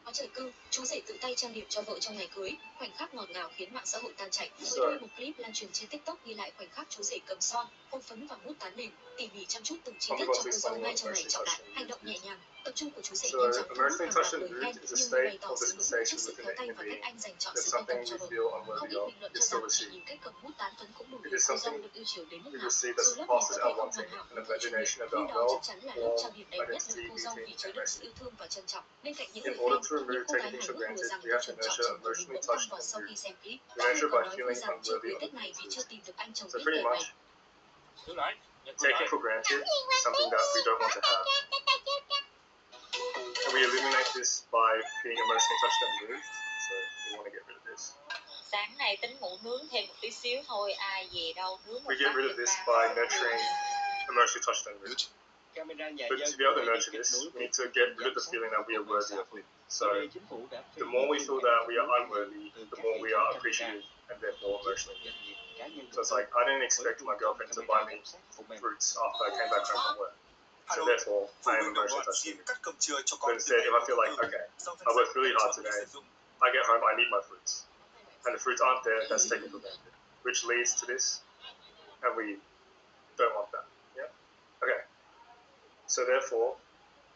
Speaker 11: Có trời cưng, chú rể tự tay trang điểm cho vợ trong ngày cưới, khoảnh khắc ngọt ngào khiến mạng xã hội tan chảy. Mới đây một clip lan truyền trên TikTok ghi lại khoảnh khắc chú rể cầm son, hôn phấn và mút tán nền, tỉ mỉ chăm chút từng chi tiết cho cô dâu ngay trong ngày trọng đại. Hành động nhẹ nhàng, tập trung của chú rể
Speaker 9: So
Speaker 11: nhanh chóng thu hút
Speaker 9: emotionally
Speaker 11: hàng
Speaker 9: touched
Speaker 11: loạt
Speaker 9: and
Speaker 11: lời khen,
Speaker 9: moved is a
Speaker 11: nhưng
Speaker 9: state
Speaker 11: bày tỏ
Speaker 9: of
Speaker 11: sự ngưỡng mộ trước
Speaker 9: dispensation
Speaker 11: sự
Speaker 9: within
Speaker 11: khéo
Speaker 9: a
Speaker 11: tay
Speaker 9: human
Speaker 11: và cách
Speaker 9: being
Speaker 11: anh dành chọn
Speaker 9: that
Speaker 11: sự quan tâm
Speaker 9: something
Speaker 11: cho
Speaker 9: we
Speaker 11: vợ.
Speaker 9: feel
Speaker 11: Không
Speaker 9: unworthy
Speaker 11: ít
Speaker 9: of
Speaker 11: bình luận cho
Speaker 9: is
Speaker 11: rằng
Speaker 9: still
Speaker 11: chỉ
Speaker 9: received.
Speaker 11: nhìn cách cầm bút tán phấn cũng đủ
Speaker 9: It
Speaker 11: biết
Speaker 9: is
Speaker 11: cô dâu
Speaker 9: something
Speaker 11: được yêu chiều đến mức
Speaker 9: we
Speaker 11: nào.
Speaker 9: receive
Speaker 11: Dù
Speaker 9: as
Speaker 11: lớp này
Speaker 9: passes
Speaker 11: có thể
Speaker 9: our
Speaker 11: không
Speaker 9: wanting,
Speaker 11: hoàn hảo
Speaker 9: an
Speaker 11: nhưng chuyên nghiệp,
Speaker 9: imagination
Speaker 11: nhưng
Speaker 9: about
Speaker 11: đó chắc
Speaker 9: wealth,
Speaker 11: chắn là lớp trang
Speaker 9: form,
Speaker 11: điểm đẹp nhất
Speaker 9: identity,
Speaker 11: nơi cô dâu
Speaker 9: beauty,
Speaker 11: vì chứa
Speaker 9: and
Speaker 11: đựng sự
Speaker 9: message.
Speaker 11: yêu thương và trân trọng. Bên cạnh những
Speaker 9: In
Speaker 11: lời
Speaker 9: order
Speaker 11: khen,
Speaker 9: to remove
Speaker 11: những cô
Speaker 9: taking
Speaker 11: gái
Speaker 9: things
Speaker 11: hài
Speaker 9: for
Speaker 11: hước đùa
Speaker 9: granted,
Speaker 11: rằng
Speaker 9: we
Speaker 11: đã
Speaker 9: have to
Speaker 11: chuẩn chọn
Speaker 9: nurture
Speaker 11: chồng của mình
Speaker 9: emotionally
Speaker 11: cũng
Speaker 9: touched
Speaker 11: không còn
Speaker 9: and
Speaker 11: sau khi
Speaker 9: moved.
Speaker 11: xem clip.
Speaker 9: We
Speaker 11: Có người
Speaker 9: nurture
Speaker 11: còn
Speaker 9: by
Speaker 11: nói vui
Speaker 9: feeling
Speaker 11: rằng chưa
Speaker 9: unworthy
Speaker 11: cưới
Speaker 9: of
Speaker 11: Tết
Speaker 9: the
Speaker 11: này vì
Speaker 9: truth.
Speaker 11: chưa tìm được anh chồng
Speaker 9: So
Speaker 11: biết
Speaker 9: pretty
Speaker 11: kể
Speaker 9: much,
Speaker 11: về.
Speaker 13: Thứ đấy.
Speaker 9: taking for granted is something that we don't want to have. And we eliminate this by being emotionally touched and moved. So we want to get rid of this.
Speaker 11: Sáng này tính ngủ nướng thêm một tí xíu thôi, ai về đâu nướng một
Speaker 9: We get
Speaker 11: bát
Speaker 9: rid of
Speaker 11: Việt
Speaker 9: this
Speaker 11: Nam.
Speaker 9: by nurturing emotionally touched and moved.
Speaker 13: Camera nhà
Speaker 9: But to
Speaker 13: dân
Speaker 9: be able to
Speaker 13: để
Speaker 9: nurture
Speaker 13: kết
Speaker 9: this,
Speaker 13: nối
Speaker 9: we need to get rid of the feeling that we are worthy of it. So
Speaker 13: Ở đây chính phủ đã phê
Speaker 9: the more we
Speaker 13: duyệt
Speaker 9: feel
Speaker 13: phương án
Speaker 9: that we are unworthy,
Speaker 13: từ
Speaker 9: the
Speaker 13: các
Speaker 9: more
Speaker 13: hệ
Speaker 9: we
Speaker 13: thống
Speaker 9: are
Speaker 13: camera
Speaker 9: appreciative and therefore emotionally moved.
Speaker 13: doanh nghiệp cá nhân
Speaker 9: So it's like I didn't expect my girlfriend to buy me fruits after I came back home from work. So therefore, I am emotionally touched and moved. But instead, if I feel like, okay, I worked really hard today, I get home, I need my fruits. And the fruits aren't there, that's taken for granted. Which leads to this, and we don't want that. Yeah? Okay. So therefore,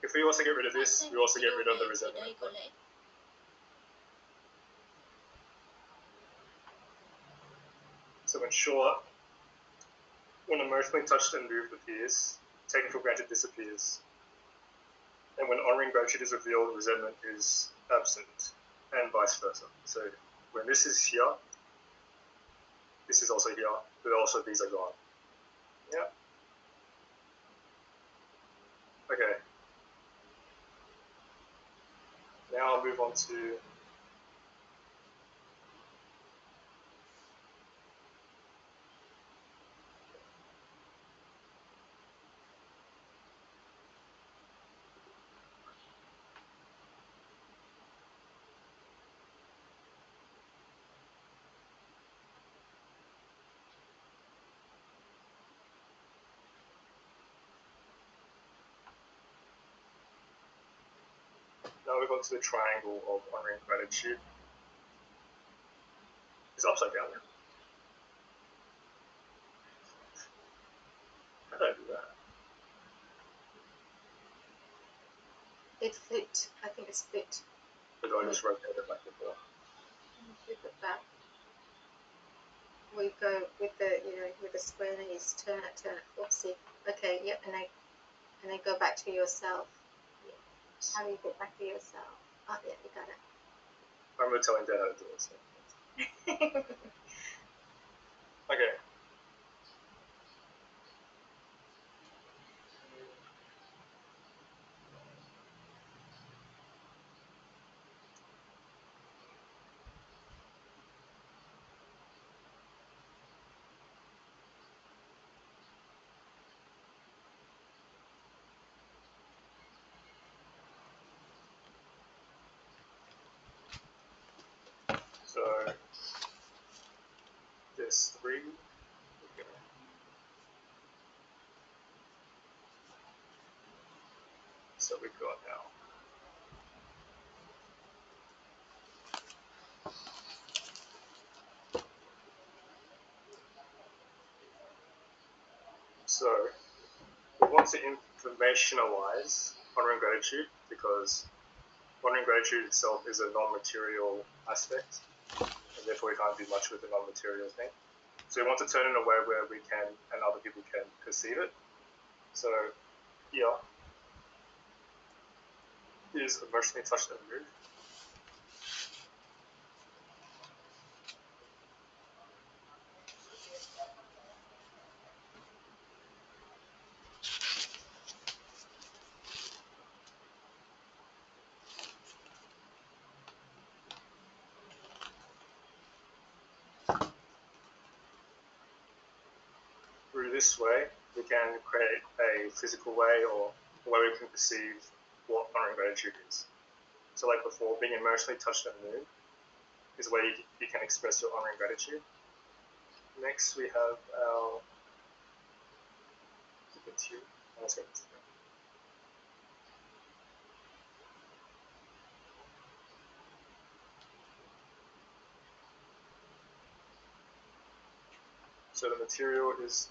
Speaker 9: if we also get rid of this, we also get rid of the resentment. So in short, when emotionally touched and moved appears, taken for granted disappears. And when honoring gratitude is revealed, resentment is absent, and vice versa. So when this is here, this is also here, but also these are gone. Yeah. Okay. Now I'll move on to now move on to the triangle of honoring gratitude. It's upside down now.
Speaker 2: It's flipped. I think it's flipped.
Speaker 9: But I just rotate it back and forth.
Speaker 2: Flip it back. We go with the, with the square, and then you just turn it. Oopsie. Okay, yep, and then go back to yourself. Yeah. How do you get back to yourself? Oh, yeah, you got it.
Speaker 9: I remember telling Dad how to do it. So. Okay. So there's 3. Okay. So we've got now. So we want to informationalize honoring gratitude because honoring gratitude itself is a non-material aspect, and therefore we can't do much with a non-material thing. So we want to turn it in a way where we can and other people can perceive it. So here is emotionally touched and moved. Through this way, we can create a physical way or a way we can perceive what honoring gratitude is. So like before, being emotionally touched and moved is a way you can express your honoring gratitude. Next, we have our So the material is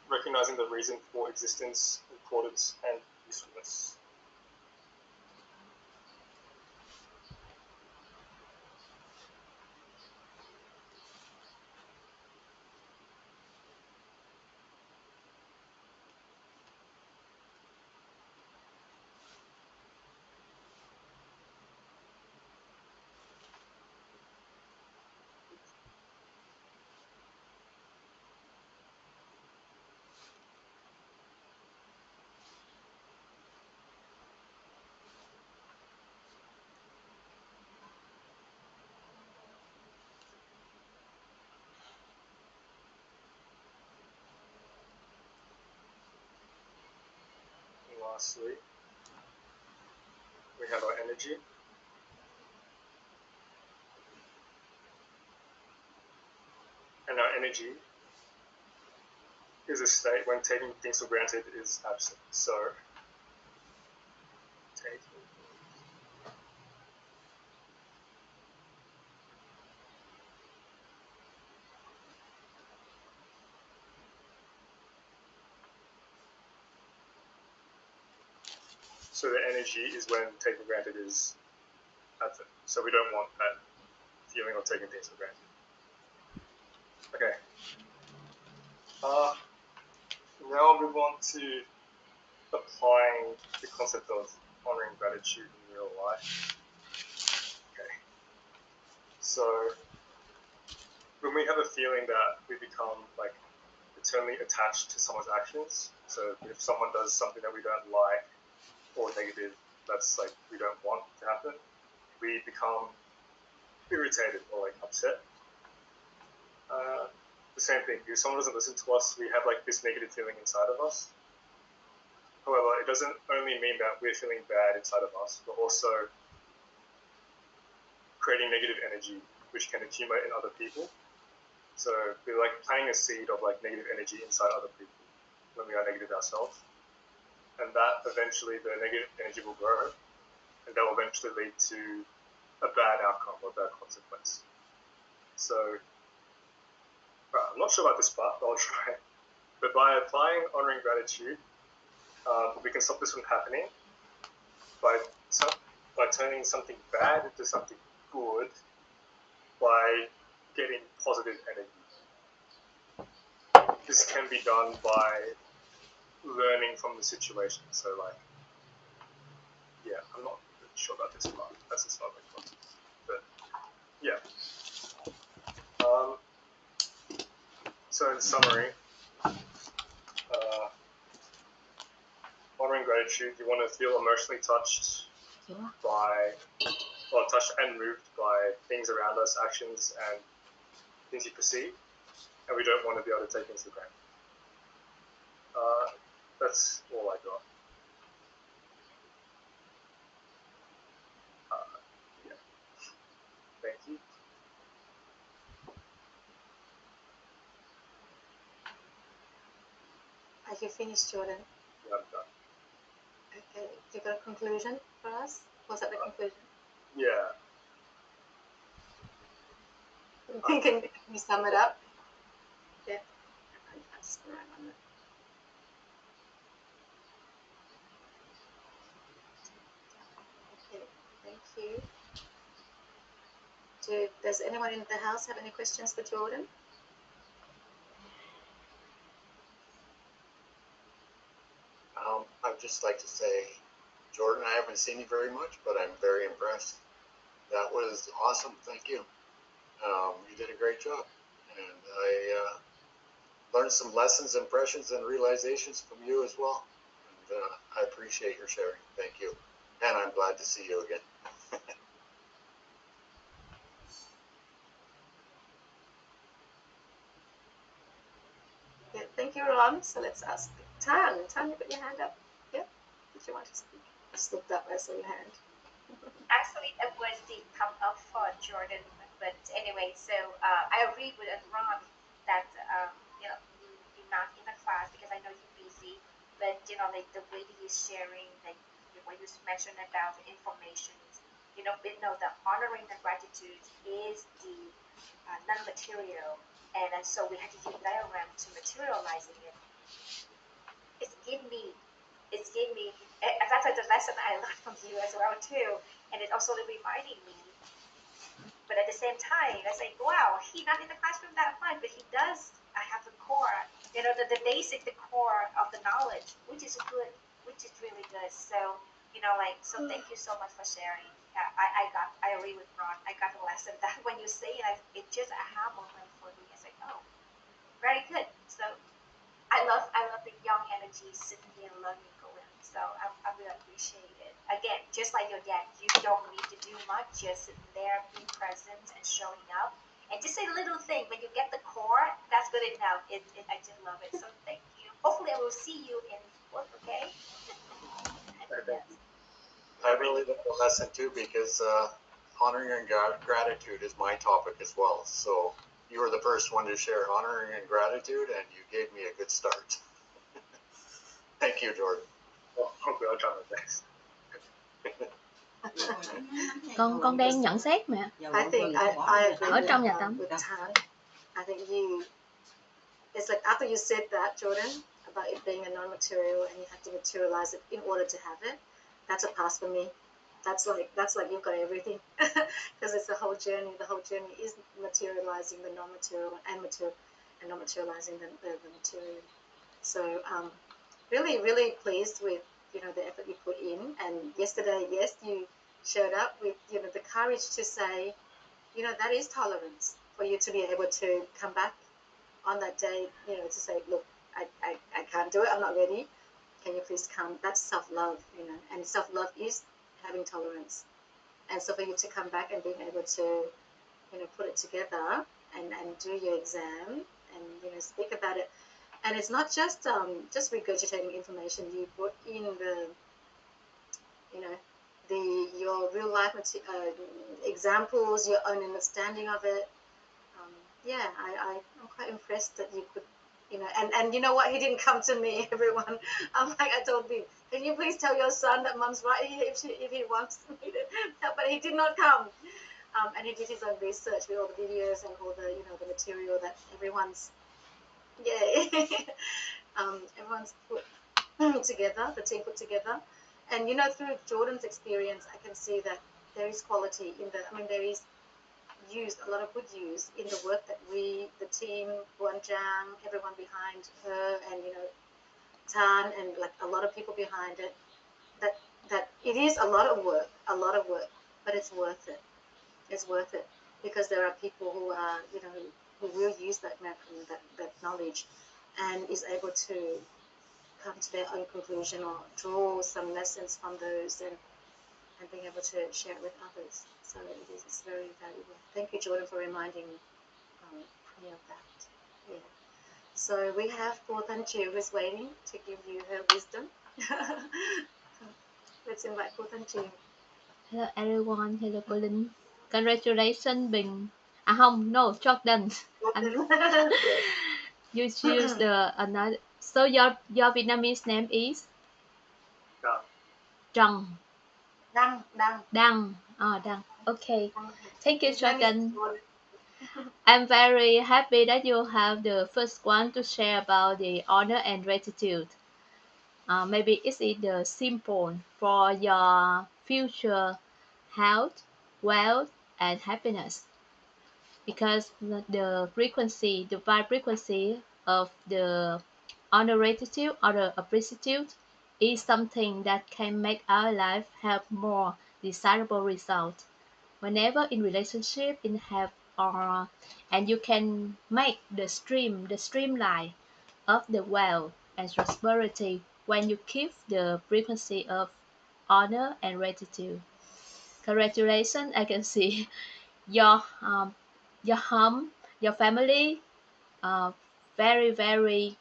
Speaker 9: recognizing the reason for existence, importance, and usefulness. And lastly, we have our energy. And our energy is a state when taking things for granted is absent. So, taking. So the energy is when taking for granted is absent. So we don't want that feeling of taking things for granted. Okay. Now we want to applying the concept of honoring gratitude in real life. Okay. So when we have a feeling that we become like eternally attached to someone's actions, so if someone does something that we don't like or negative, that's like we don't want to happen, we become irritated or like upset. The same thing, if someone doesn't listen to us, we have like this negative feeling inside of us. However, it doesn't only mean that we're feeling bad inside of us, but also creating negative energy, which can accumulate in other people. So we're like planting a seed of like negative energy inside other people when we are negative ourselves. And that eventually, the negative energy will grow, and that will eventually lead to a bad outcome or a bad consequence. So, I'm not sure about this part, but I'll try. But by applying honoring gratitude, we can stop this from happening by turning something bad into something good by getting positive energy. This can be done by learning from the situation. So like, yeah, I'm not really sure about this part. That's as far as I got. But yeah. So in summary, honoring gratitude, you want to feel emotionally touched by, or touched and moved by things around us, actions and things you perceive, and we don't want to be able to take things for granted. That's all I got. Yeah. Thank you.
Speaker 2: Are you finished, Jordan?
Speaker 9: Yeah, I'm done.
Speaker 2: Okay. You got a conclusion for us? Was that the conclusion?
Speaker 9: Yeah.
Speaker 2: Can you sum it up? Yeah. That's the right one. Okay. Thank you. Does anyone in the house have any questions for Jordan?
Speaker 7: I'd just like to say, Jordan, I haven't seen you very much, but I'm very impressed. That was awesome. Thank you. You did a great job. And I learned some lessons, impressions, and realizations from you as well. And I appreciate your sharing. Thank you. And I'm glad to see you again.
Speaker 2: Yeah, thank you, Ron. So let's ask Tan. Tan, you put your hand up. Yeah. Did you want to speak? I just looked up. I saw your hand.
Speaker 3: Actually, a word did come up for Jordan, but anyway, so I agree with Ron that you know, you're not in the class because I know you're busy, but you know, like the way that you're sharing, like what you mentioned about the information, you know, the honoring the gratitude is the non-material, and so we had to use diagram to materializing it. It's give me, and that's the lesson I learned from you as well too, and it's also reminding me. But at the same time, I say, wow, he's not in the classroom that much, but he does. I have the core, you know, the basic, the core of the knowledge, which is good, which is really good. So, you know, like, so thank you so much for sharing. I agree with Ron. I got the lesson that when you say it, it's just a aha moment for me. It's like, oh, very good. So I love the young energy sitting here learning, going. So I really appreciate it. Again, just like your dad, you don't need to do much. Just sitting there, being present, and showing up, and just a little thing. When you get the core, that's good enough. I just love it. So thank you. Hopefully, I will see you in work. Okay. Yes.
Speaker 7: I really love the lesson too, because honoring and gratitude is my topic as well. So you were the first one to share honoring and gratitude, and you gave me a good start. Thank you, Jordan.
Speaker 9: Well, hopefully I'll try my best.
Speaker 5: Con đang nhận xét mà.
Speaker 2: I think I agree
Speaker 5: Ở trong nhà tắm.
Speaker 2: with Tan. I think it's like after you said that, Jordan, about it being a non-material and you have to materialize it in order to have it, that's a pass for me. That's like you've got everything, because it's the whole journey. The whole journey is materializing the non-material and not materializing the material. So really pleased with, you know, the effort you put in. And yesterday, yes, you showed up with, you know, the courage to say, you know, that is tolerance, for you to be able to come back on that day, you know, to say, look, I can't do it, I'm not ready, can you please come? That's self-love, you know, and self-love is having tolerance. And so for you to come back and being able to, you know, put it together and do your exam and, you know, speak about it. And it's not just regurgitating information. You put in the, you know, your real life examples, your own understanding of it. Yeah, I'm quite impressed that you could, you know, and you know what, he didn't come to me, everyone. I told him, can you please tell your son that Mum's right here if he wants me to help, but he did not come. And he did his own research with all the videos and all the, you know, the material that everyone's, yeah, everyone's put together, the team put together. And you know, through Jordan's experience, I can see that there is quality in the. I mean, there is a lot of good use in the work that we, the team, Guanjang, everyone behind her, and you know, Tan, and like a lot of people behind it. That it is a lot of work, but it's worth it. It's worth it because there are people who are, you know, who will use that knowledge, and is able to come to their own conclusion or draw some lessons from those, and being able to share it with others. So it's very valuable. Thank you, Jordan, for reminding me of that. Yeah. So we have Cô Thanh Chiu who's waiting to give you her wisdom. Let's invite Cô Thanh Chiu.
Speaker 5: Hello everyone, hello cô Linh. Congratulations Bình. No, Jordan. You choose the another. So your Vietnamese name is Trần. Đăng. Oh, Đăng. Okay. Thank you, Jordan. I'm very happy that you have the first one to share about the honor and gratitude. Maybe it's the simple for your future health, wealth, and happiness. Because the frequency, the vibe frequency of the honor, gratitude, or the appreciative is something that can make our life have more desirable results. Whenever in relationship, in have or and you can make the streamline of the wealth and prosperity when you keep the frequency of honor and gratitude. Congratulations, I can see your home, your family, very, very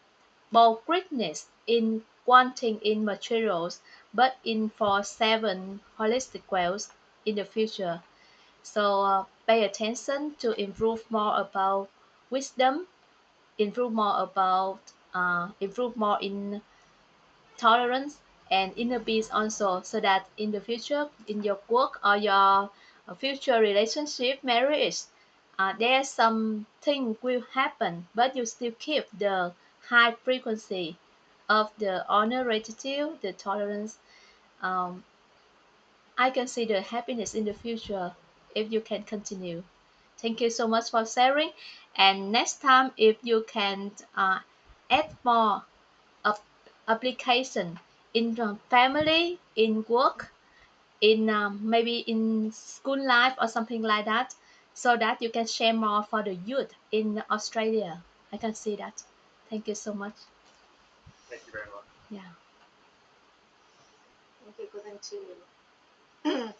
Speaker 5: bold greatness in wanting in materials, but in for 7 holistic wealth in the future. So pay attention to improve more about wisdom, improve more in tolerance and inner peace also, so that in the future in your work or your future relationship marriage, there's something will happen, but you still keep the high frequency of the honor, gratitude, the tolerance. I can see the happiness in the future if you can continue. Thank you so much for sharing, and next time if you can add more application in family, in work, in maybe in school life or something like that, so that you can share more for the youth in Australia. I can see that. Thank you so much.
Speaker 9: Thank you very much.
Speaker 5: Yeah.
Speaker 2: Thank you, Cô Thanh Chiu.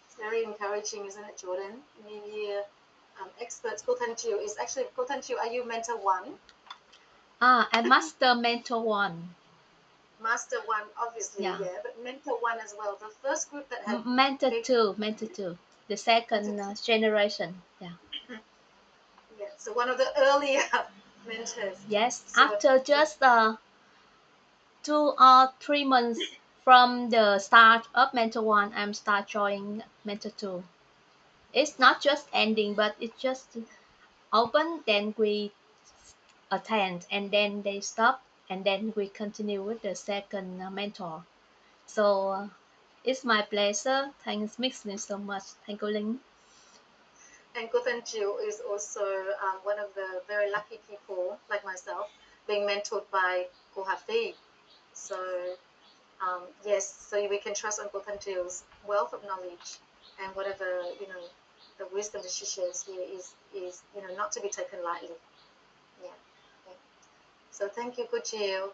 Speaker 2: It's very encouraging, isn't it, Jordan? New Year experts. Cô Thanh Chiu is actually, Cô Thanh Chiu, are you mentor 1?
Speaker 5: And master mentor 1.
Speaker 2: Master 1, obviously, yeah, but mentor 1 as well. The first group that had
Speaker 5: mentor 2, the second generation. Yeah.
Speaker 2: Yeah, so one of the earlier mentors.
Speaker 5: Yes,
Speaker 2: so
Speaker 5: after just 2 or 3 months from the start of mentor 1, I'm start joining mentor 2. It's not just ending, but it's just open, then we attend, and then they stop, and then we continue with the second mentor. So it's my pleasure. Thanks, Mixing, so much. Thank you, Linh.
Speaker 2: And Cô Thanh Chiu is also one of the very lucky people, like myself, being mentored by Cô Hafti. So yes, so we can trust on Cô Thanh Chiu's wealth of knowledge, and whatever, you know, the wisdom that she shares here is you know, not to be taken lightly. Yeah. So thank you, Cô Chiu.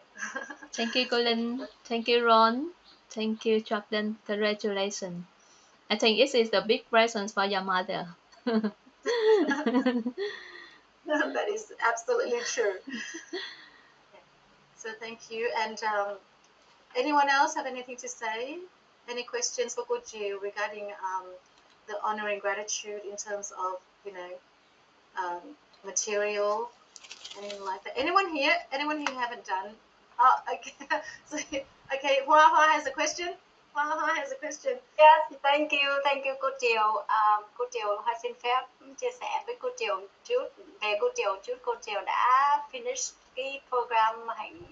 Speaker 5: Thank you, Cô Linh. Thank you, Ron. Thank you, Jordan. Congratulations. I think this is the big present for your mother.
Speaker 2: That is absolutely true. Yeah. So thank you. And anyone else have anything to say? Any questions for Cô Chiu regarding the honor and gratitude in terms of, you know, material, anything like that? Anyone here? Anyone who haven't done? Oh, okay. So, okay, Hoa has a question. Hoa has a question.
Speaker 8: Yes, thank you cô Chiu. Cô Chiu Hoa xin phép chia sẻ với cô Chiu chút về cô Chiu. Cô Chiu đã finish cái program hạnh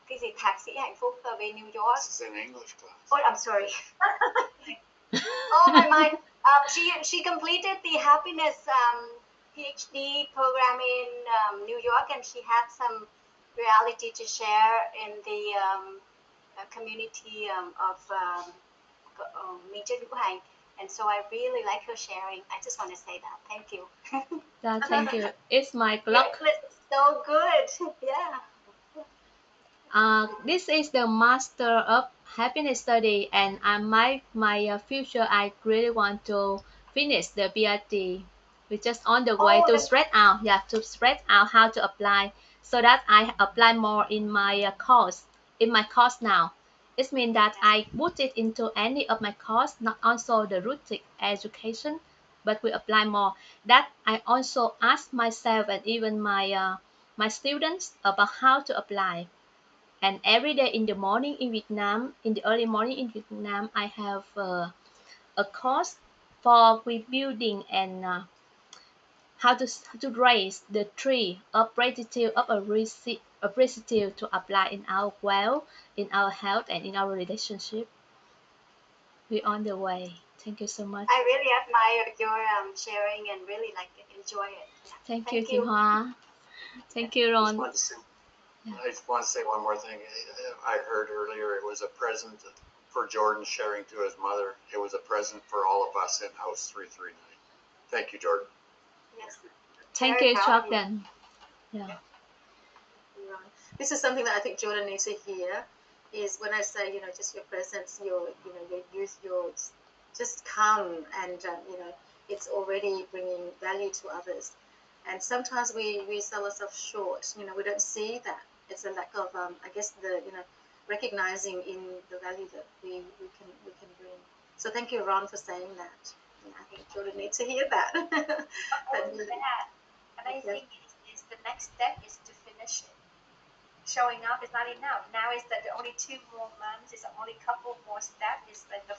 Speaker 8: cái gì thạc sĩ hạnh phúc ở bên New York.
Speaker 7: This is an English class.
Speaker 8: Oh, I'm sorry. Oh, my mind. She completed the happiness PhD program in New York, and she had some reality to share in the community of MINH HANH. And so I really like her sharing. I just want to say that. Thank you.
Speaker 5: Thank you. It's my clock.
Speaker 8: So good. Yeah.
Speaker 5: This is the Master of Happiness Study, and my future. I really want to finish the BIT. We're just on the way to spread out. Yeah, to spread out how to apply, so that I apply more in my course. In my course now, it means that I put it into any of my course, not also the rooted education, but we apply more. That I also ask myself and even my my students about how to apply. And every day in the morning in Vietnam, in the early morning in Vietnam, I have a course for rebuilding and how to raise the tree of gratitude of appreciative to apply in our well, in our health, and in our relationship. We're on the way. Thank you so much.
Speaker 8: I really admire your sharing and really enjoy it. Yeah.
Speaker 5: Thank you, chị Hoa. Thank you, Ron.
Speaker 7: I just want to say one more thing. I heard earlier it was a present for Jordan sharing to his mother. It was a present for all of us in House 339. Thank you, Jordan.
Speaker 8: Yes.
Speaker 5: Thank you, Jordan. Yeah.
Speaker 2: This is something that I think Jordan needs to hear. Is when I say, just your presence, your youth, your just come, and it's already bringing value to others. And sometimes we sell ourselves short. We don't see that. It's a lack of, I guess, the recognizing in the value that we can bring. So thank you, Ron, for saying that. I think Jordan needs to hear that.
Speaker 3: And I think is the next step is to finish it. Showing up is not enough. Now is that the only 2 more months, is only a couple more steps. Is like the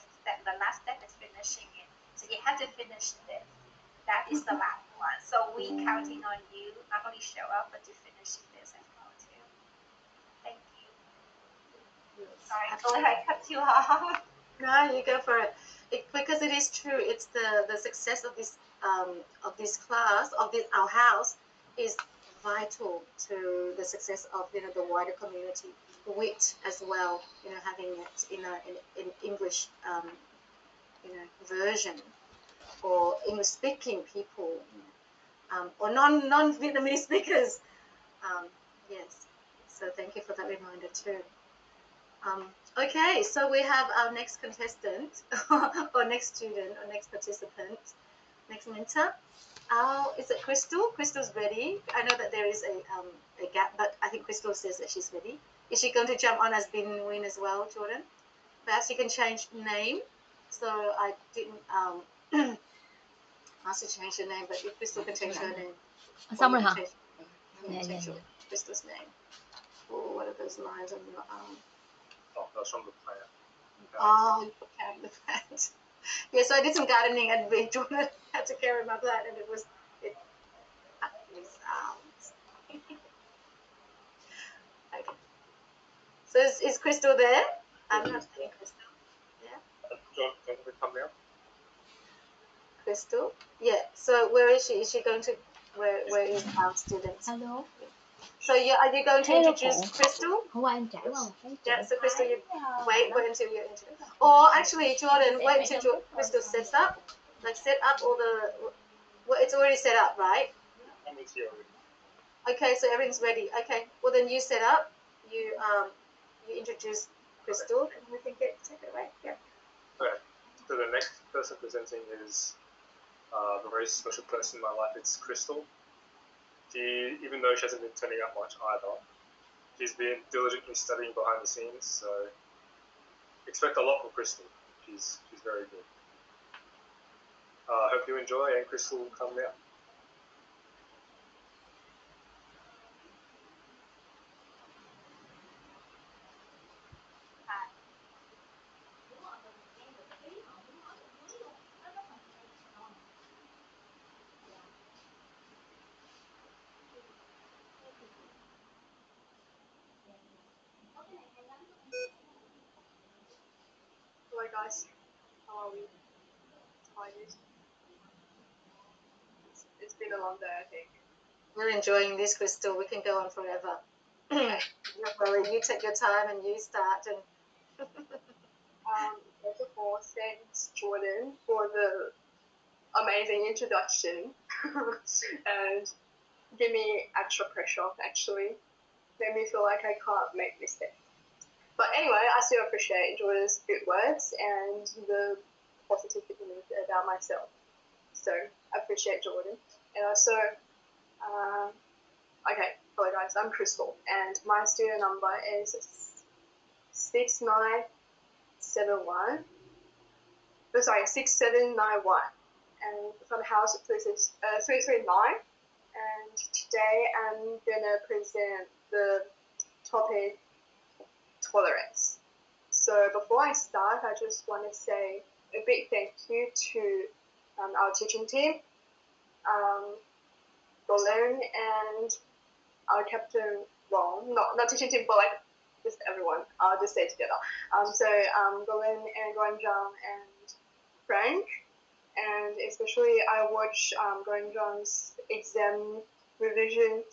Speaker 3: last step is finishing it. So you have to finish this. That is the last one. So we counting on you, not only show up, but to finish this as well too. Thank you. Sorry, I cut you off.
Speaker 2: No, you go for it. Because it is true. It's the success of this class, of our house, is vital to the success of the wider community. WIT as well, having it in English version, or English speaking people, or non Vietnamese speakers. Yes. So thank you for that reminder too. Okay, so we have our next contestant, or next student, or next participant, next mentor. Is it Crystal? Crystal's ready. I know that there is a gap, but I think Crystal says that she's ready. Is she going to jump on as Bin Win as well, Jordan? Perhaps you can change name. So I didn't ask to change your name, but if Crystal can change her name.
Speaker 5: Xong rồi hả?
Speaker 2: Change Crystal's name. Oh, what are those lines on your arm?
Speaker 9: Oh, that's from the plant.
Speaker 2: Oh, the plant. Yeah, so I did some gardening and Jordan had to carry my plant, and it was okay. So is Crystal there? I'm not seeing Crystal. Yeah.
Speaker 9: Can we come now?
Speaker 2: Crystal? Yeah. So where is she? Is she going to? Where is our student?
Speaker 5: Hello.
Speaker 2: So are you going to introduce Crystal?
Speaker 5: Hôm qua em trả không?
Speaker 2: Yeah. So Crystal, you wait until you're introduced. Or actually, Jordan, wait until Crystal sets up. Like set up all the. Well, it's already set up, right? Okay, so everything's ready. Okay. Well, then you set up. You introduce Crystal, and we can take it away. Yeah.
Speaker 9: Okay. So the next person presenting is a very special person in my life. It's Crystal. Even though she hasn't been turning up much either, she's been diligently studying behind the scenes. So expect a lot from Crystal. She's very good. Hope you enjoy, and Crystal will come now.
Speaker 14: guys. How are we? Tired. It's been a long day, I think.
Speaker 2: We're enjoying this, Crystal. We can go on forever. Well, you take your time and you start. And
Speaker 14: First of all, thanks Jordan for the amazing introduction and give me extra pressure. Actually, made me feel like I can't make mistakes. But anyway, I still appreciate Jordan's good words and the positive feelings about myself. So I appreciate Jordan. And also, okay, hello guys, I'm Crystal, and my student number is 6971. Oh, sorry, 6791, and from house 339. And today I'm gonna present the topic tolerance. So before I start, I just want to say a big thank you to our teaching team, Berlin, and our captain. Well, not teaching team, but like just everyone. I'll just say it together. Berlin and Guangzhong and Frank, and especially I watched Guangzhong's exam revision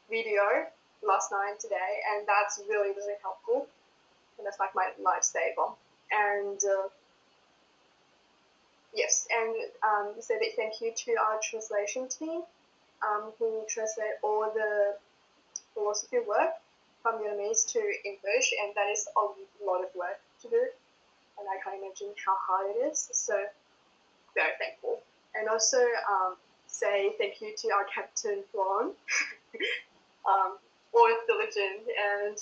Speaker 14: video last night today, and that's really helpful, and that's like my lifesaver. And yes, and say big thank you to our translation team, who translate all the philosophy work from Vietnamese to English, and that is a lot of work to do, and I can't imagine how hard it is. So very thankful, and also say thank you to our captain Juan. Always diligent and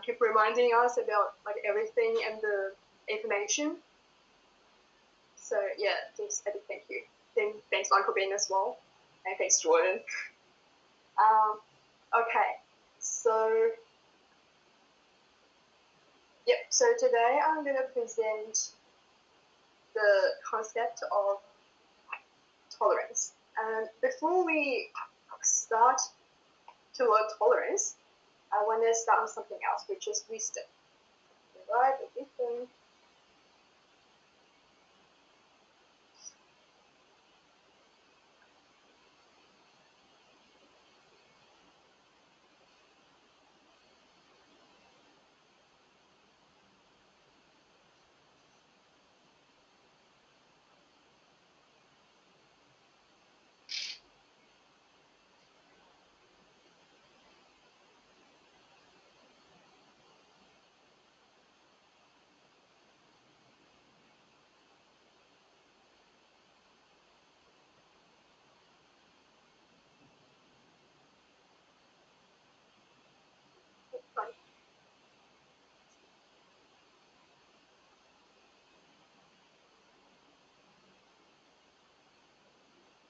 Speaker 14: keep reminding us about like everything and the information. So yeah, just a big thank you. Thanks Uncle Ben as well, and thanks Jordan. Okay, so yep. So today I'm gonna present the concept of tolerance. And before we start to learn tolerance, I want to start with something else, which is wisdom. Right, wisdom.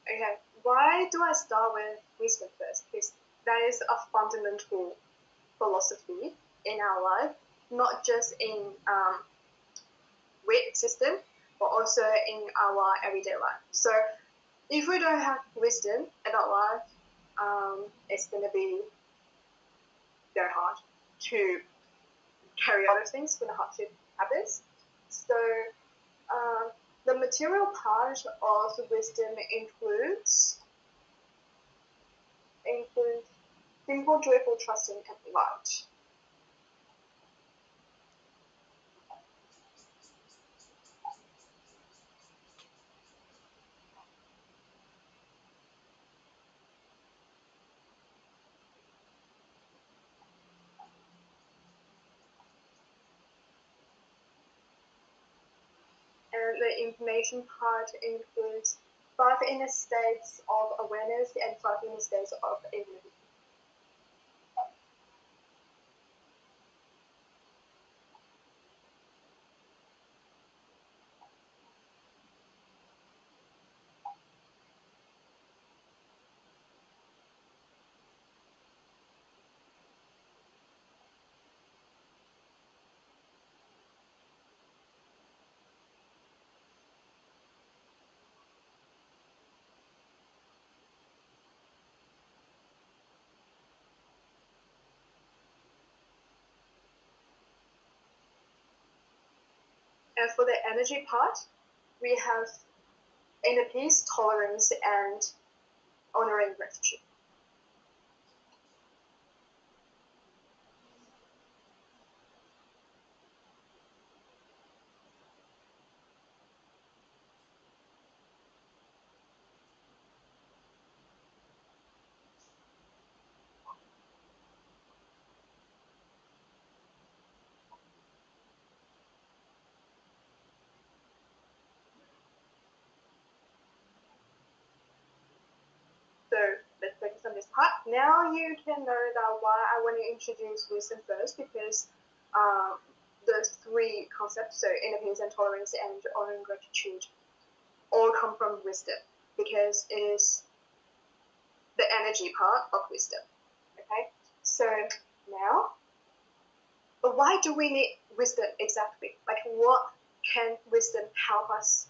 Speaker 14: Okay, why do I start with wisdom first? Because that is a fundamental philosophy in our life, not just in wit system, but also in our everyday life. So if we don't have wisdom in our life, it's going to be very hard to carry out those things when the hardship happens. So the material part of wisdom includes simple, joyful, trusting, and light. And the information part includes 5 inner states of awareness and 5 inner states of ignorance. And for the energy part, we have inner peace, tolerance, and honoring gratitude. So let's focus on this part. Now you can know that why I want to introduce wisdom first, because the three concepts, so inner peace and tolerance and honor and gratitude, all come from wisdom, because it is the energy part of wisdom. Okay, so now, but why do we need wisdom exactly? Like, what can wisdom help us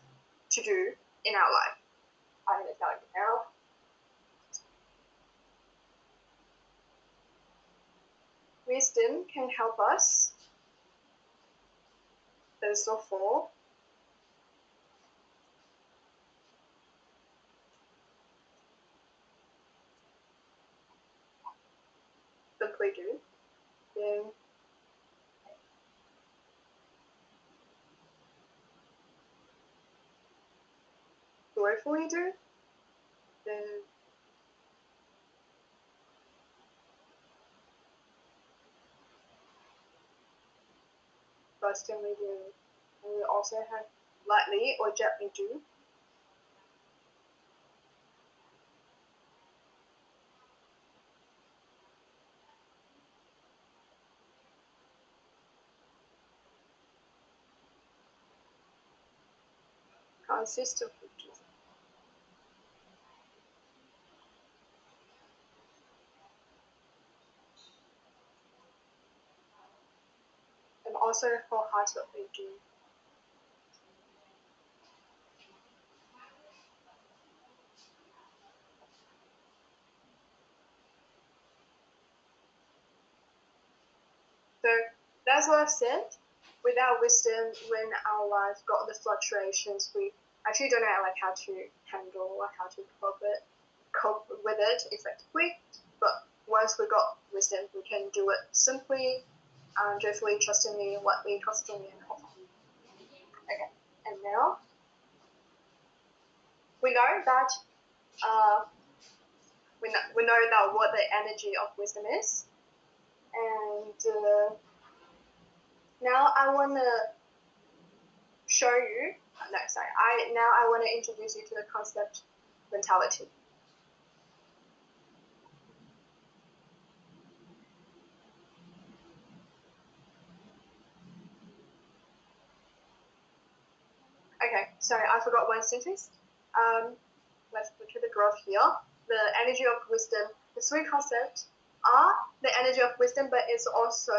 Speaker 14: to do in our life? I'm going to tell you now. Wisdom can help us, first of all, simply do, then joyfully do, then trustingly do, and we also have lightly or gently do. Consistently do. And also wholeheartedly do. So that's what I've said. Without wisdom, when our lives got the fluctuations, we actually don't know like how to handle or how to cope with it effectively. But once we got wisdom, we can do it simply, joyfully, trustingly, lightly, trustingly, and hopefully. Okay, and now we know that we know that what the energy of wisdom is, and now I want to show you. No, sorry. I want to introduce you to the concept mentality. Okay, sorry, I forgot one sentence. Let's look at the graph here. The energy of wisdom. The three concepts are the energy of wisdom, but it's also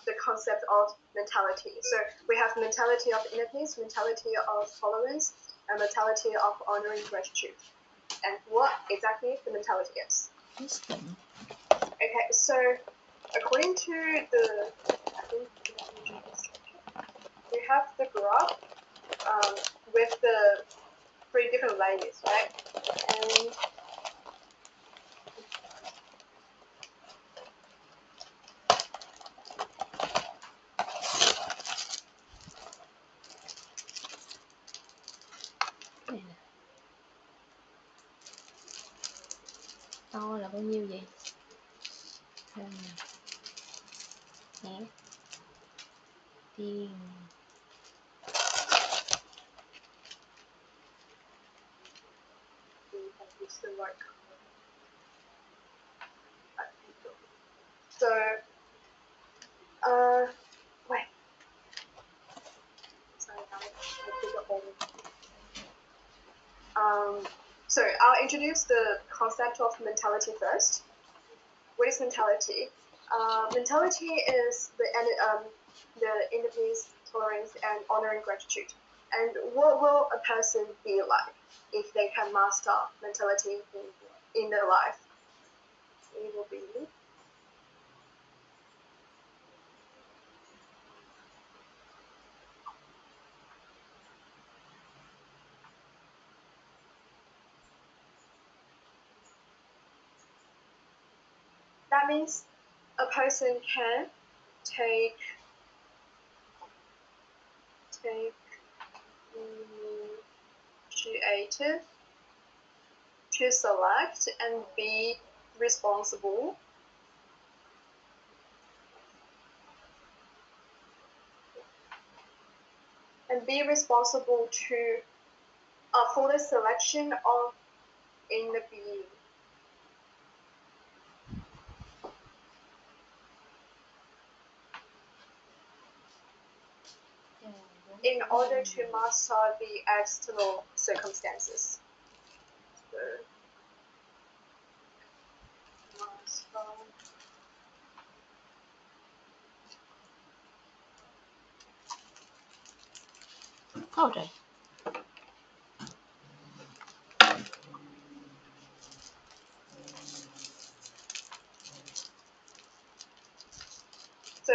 Speaker 14: the concept of mentality. So we have mentality of inner peace, mentality of tolerance, and mentality of honoring gratitude. And what exactly the mentality is.
Speaker 5: Wisdom.
Speaker 14: Okay, so according to the, I think we have the graph with the three different layers, right? And
Speaker 5: To là bao nhiêu vậy? Nhé. Tiền.
Speaker 14: so, wait. Sorry, so I'll introduce the concept of mentality first. What is mentality? Mentality is the inner peace, tolerance, and honoring gratitude. And what will a person be like if they can master mentality in their life? It will be That means a person can take initiative to select and be responsible to for the selection of inner being. In order to master the external circumstances. So,
Speaker 5: Okay.
Speaker 14: So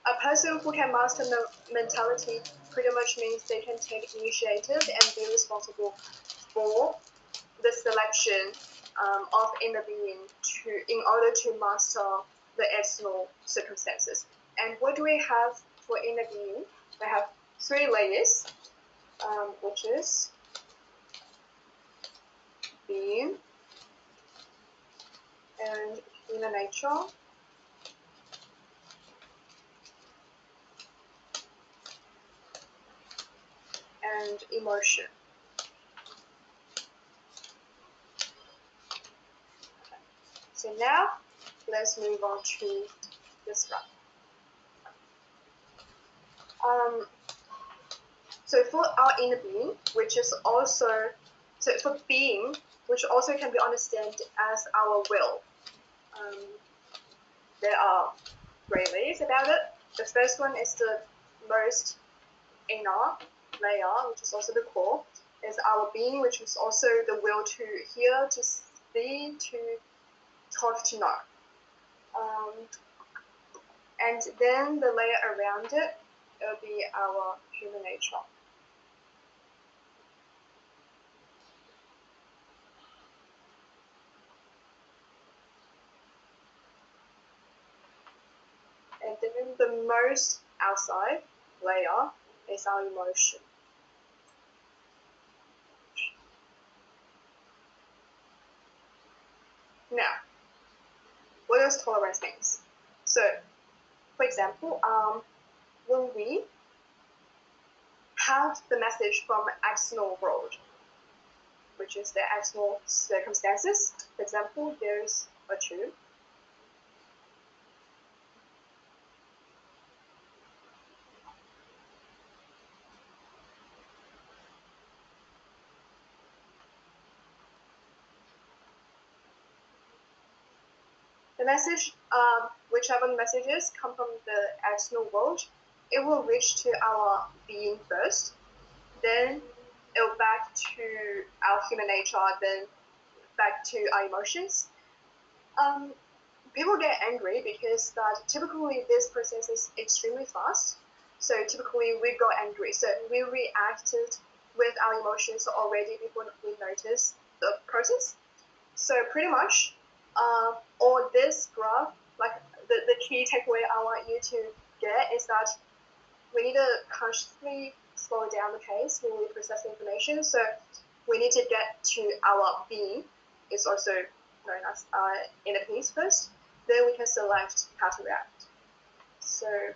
Speaker 14: a person who can master mentality pretty much means they can take initiative and be responsible for the selection of inner being in order to master the external circumstances. And what do we have for inner being? We have 3 layers, which is being and human nature and emotion. So now let's move on to this one. So for our inner being, which is also, so for being, which also can be understood as our will, there are 3 layers about it. The first one is the most inner layer, which is also the core, is our being, which is also the will to hear, to see, to talk, to know. And then the layer around it will be our human nature. And then the most outside layer is our emotion. Now, what does tolerance mean? So, for example, when we have the message from external world, which is the external circumstances, for example, there's a tube. The message, whichever messages come from the external world, it will reach to our being first, then it will back to our human nature, then back to our emotions. People get angry because that typically this process is extremely fast. So typically we got angry. So we reacted with our emotions already before we notice the process. So pretty much, on this graph, like the key takeaway I want you to get is that we need to consciously slow down the pace when we process information. So we need to get to our being, it's also known as inner peace first. Then we can select how to react. So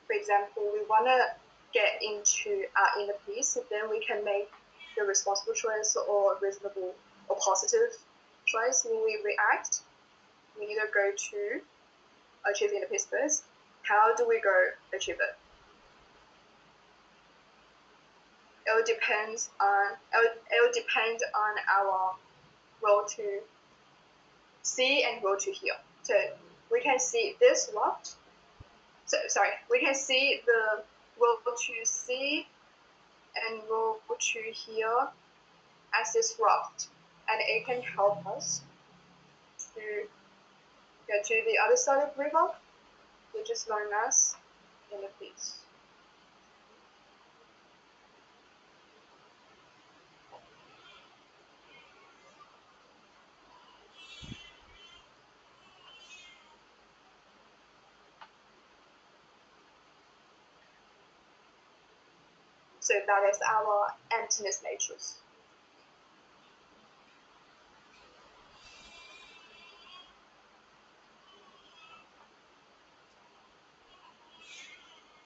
Speaker 14: for example, we want to get into our inner peace, then we can make the responsible choice or reasonable or positive choice. When we react, we need to go to achieve inner peace first. How do we go achieve it? It will depend on our will to see and will to hear. So we can see this what? We can see the will to see and will to hear as this raft, and it can help us to get to the other side of the river, which is known as inner peace. So that is our emptiness matrix.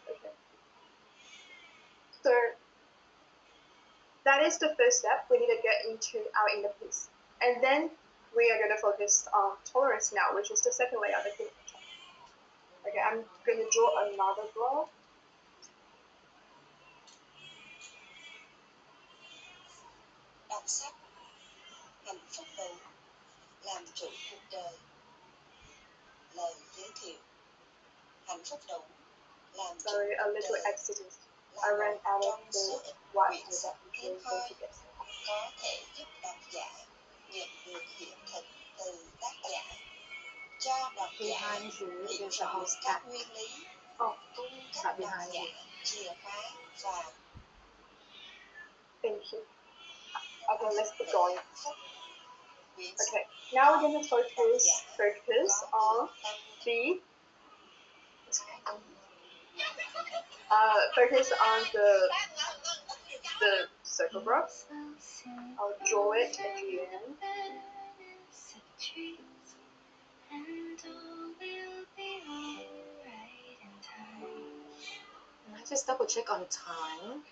Speaker 14: Okay. So that is the first step. We need to get into our inner peace. And then we are going to focus on tolerance now, which is the second layer of the human nature. Okay, I'm going to draw another graph.
Speaker 12: Đọc sách, hạnh phúc đủ, làm chủ cuộc đời. Lời giới thiệu, hạnh phúc đủ, làm chủ
Speaker 14: Sorry, a
Speaker 12: cuộc
Speaker 14: little
Speaker 12: đời.
Speaker 14: accident. I ran out of the white that
Speaker 12: Hiếm hoi có thể giúp độc giả nhận được hiện thực từ tác giả, cho độc giả hiểu rõ các nguyên lý, cung cấp độc giả chìa khóa và
Speaker 14: Thank you. Okay, let's keep going. Okay, now we're going to focus on the circle graph. I'll draw it again.
Speaker 2: Can I just double check on time?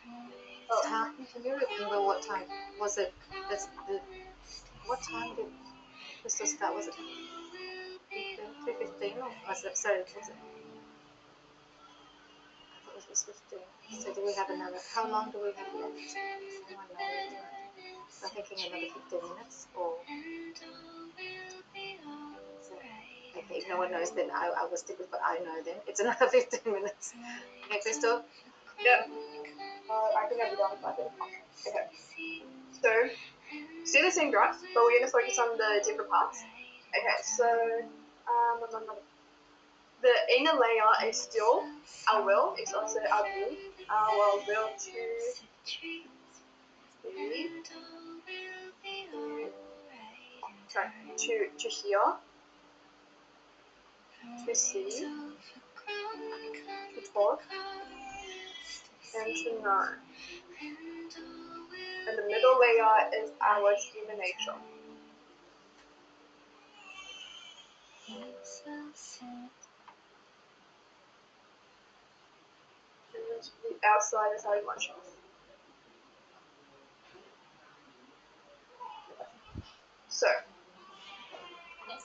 Speaker 2: Time? Can you remember what time was it? What time did Crystal start? Was it 3:15 or was it? Sorry, was it? I thought it was 15. So do we have another? How long do we have left? Someone knows. I'm thinking another 15 minutes or. Okay, if no one knows, then I will stick with what I know then. It's another 15 minutes. Okay, Crystal?
Speaker 14: Yep. I think I'll be done by then. Okay. So, still the same graph, but we're going to focus on the different parts. Okay, so the inner layer is still our will. It's also our being. Our will to hear, to see, to talk, and to know. And the middle layer is our human nature. And the outside is our emotions. So,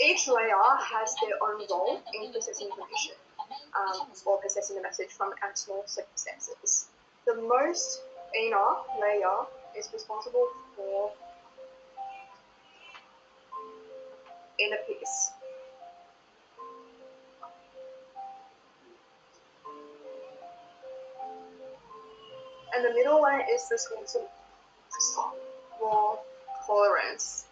Speaker 14: each layer has their own role in processing information or processing the message from external circumstances. The most inner layer is responsible for inner peace. And the middle one is responsible for tolerance.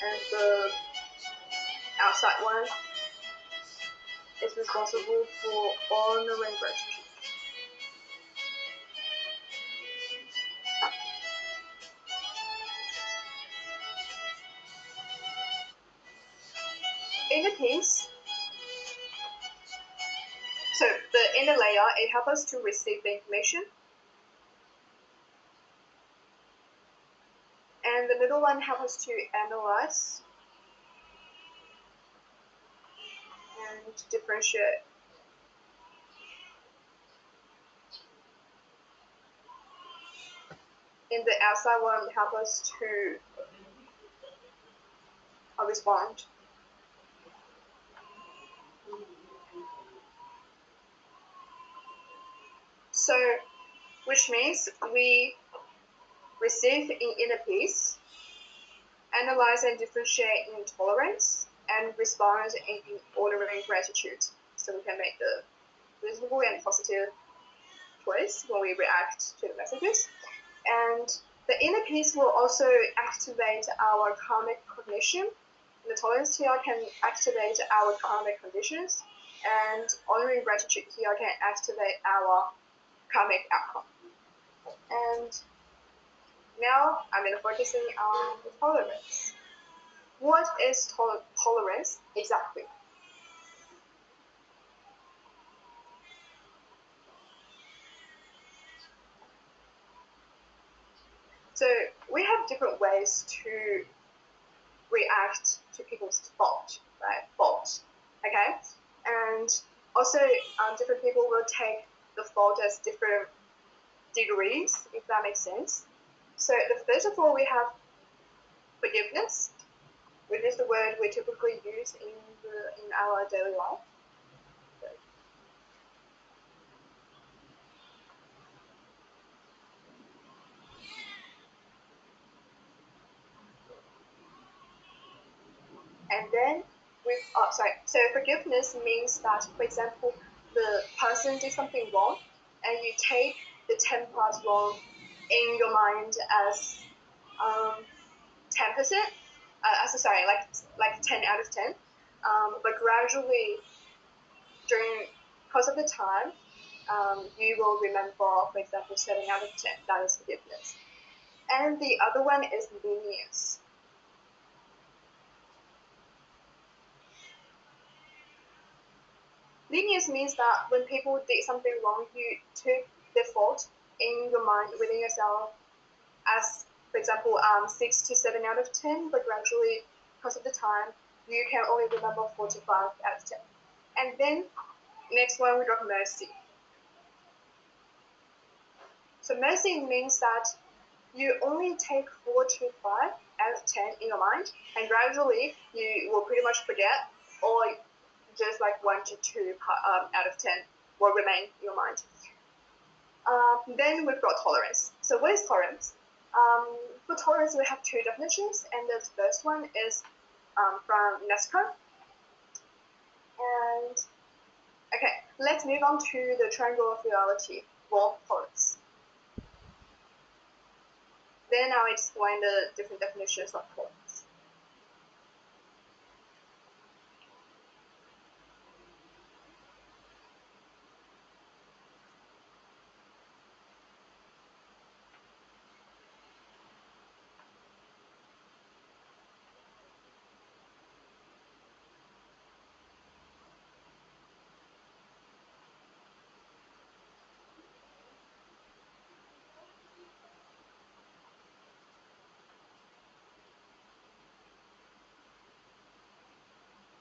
Speaker 14: And the outside one is responsible for honoring gratitude. Inner peace. So the inner layer, it helps us to receive the information. And the middle one helps us to analyze and differentiate. And the outside one helps us to respond. So, which means we receive in inner peace, analyze and differentiate in tolerance, and respond in ordering gratitude. So we can make the reasonable and positive choice when we react to the messages. And the inner peace will also activate our karmic cognition. The tolerance here can activate our karmic conditions, and honoring gratitude here can activate our karmic outcome. And now I'm going to focusing on the tolerance. What is tolerance exactly? So we have different ways to react to people's fault, right? Fault, okay? And also, different people will take the fault as different degrees, if that makes sense. So first of all, we have forgiveness, which is the word we typically use in our daily life. And then so forgiveness means that, for example, the person did something wrong, and you take the 10 parts wrong in your mind as 10%. Like 10 out of 10. But gradually, during course of the time, you will remember, for example, 7 out of 10. That is forgiveness. And the other one is lenience. Lenience means that when people did something wrong, you took the fault in your mind within yourself as, for example, 6 to 7 out of 10, but gradually, because of the time, you can only remember 4 to 5 out of 10. And then, next one, we got mercy. So mercy means that you only take 4 to 5 out of 10 in your mind, and gradually, you will pretty much forget, or just like 1 to 2 out of 10 will remain in your mind. Then we've got tolerance. So what is tolerance? For tolerance, we have 2 definitions, and the first one is from UNESCO. And okay, let's move on to the triangle of reality, warmth tolerance. Then I'll explain the different definitions of tolerance.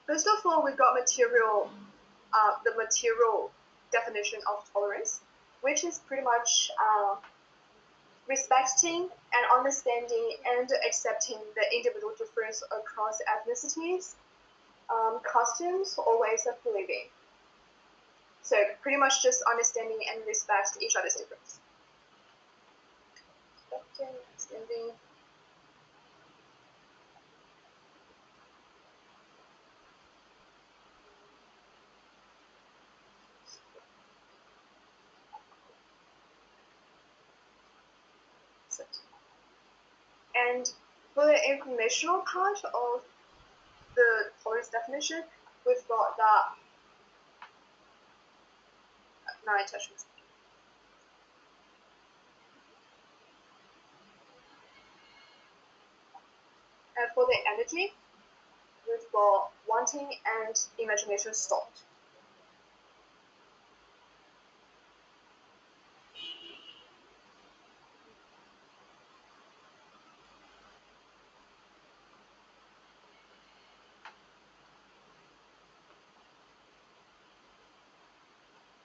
Speaker 14: First of all, we've got the material definition of tolerance, which is pretty much respecting and understanding and accepting the individual difference across ethnicities, customs, or ways of living. So pretty much just understanding and respect each other's difference. Understanding. And for the informational part of the tolerance definition, we've got that non-attachment. And for the energy, we've got wanting and imagination stopped.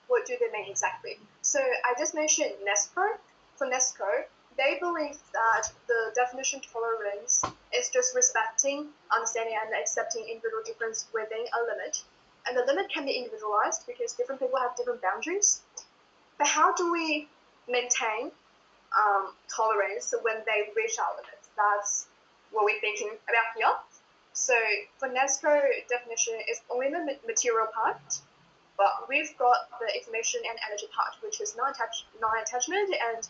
Speaker 14: What do they mean exactly? So I just mentioned UNESCO. For UNESCO, they believe that the definition tolerance is just respecting, understanding, and accepting individual difference within a limit. And the limit can be individualized because different people have different boundaries. But how do we maintain tolerance when they reach our limits? That's what we're thinking about here. So for UNESCO definition, it's only the material part, but we've got the information and energy part, which is non-attachment and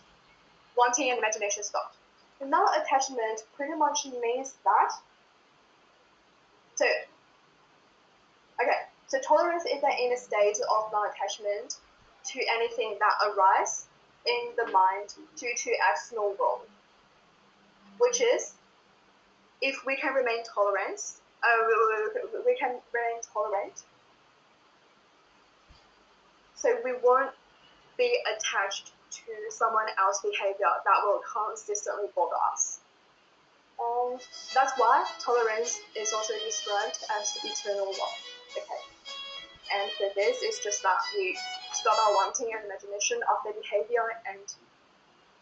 Speaker 14: wanting and imagination stopped. The non-attachment pretty much means that, so tolerance is an inner state of non-attachment to anything that arises in the mind due to external world, which is, if we can remain tolerant, so we won't be attached to someone else's behavior that will consistently bother us. And that's why tolerance is also described as eternal love. Okay. And for this, it's just that we stop our wanting and imagination of their behavior and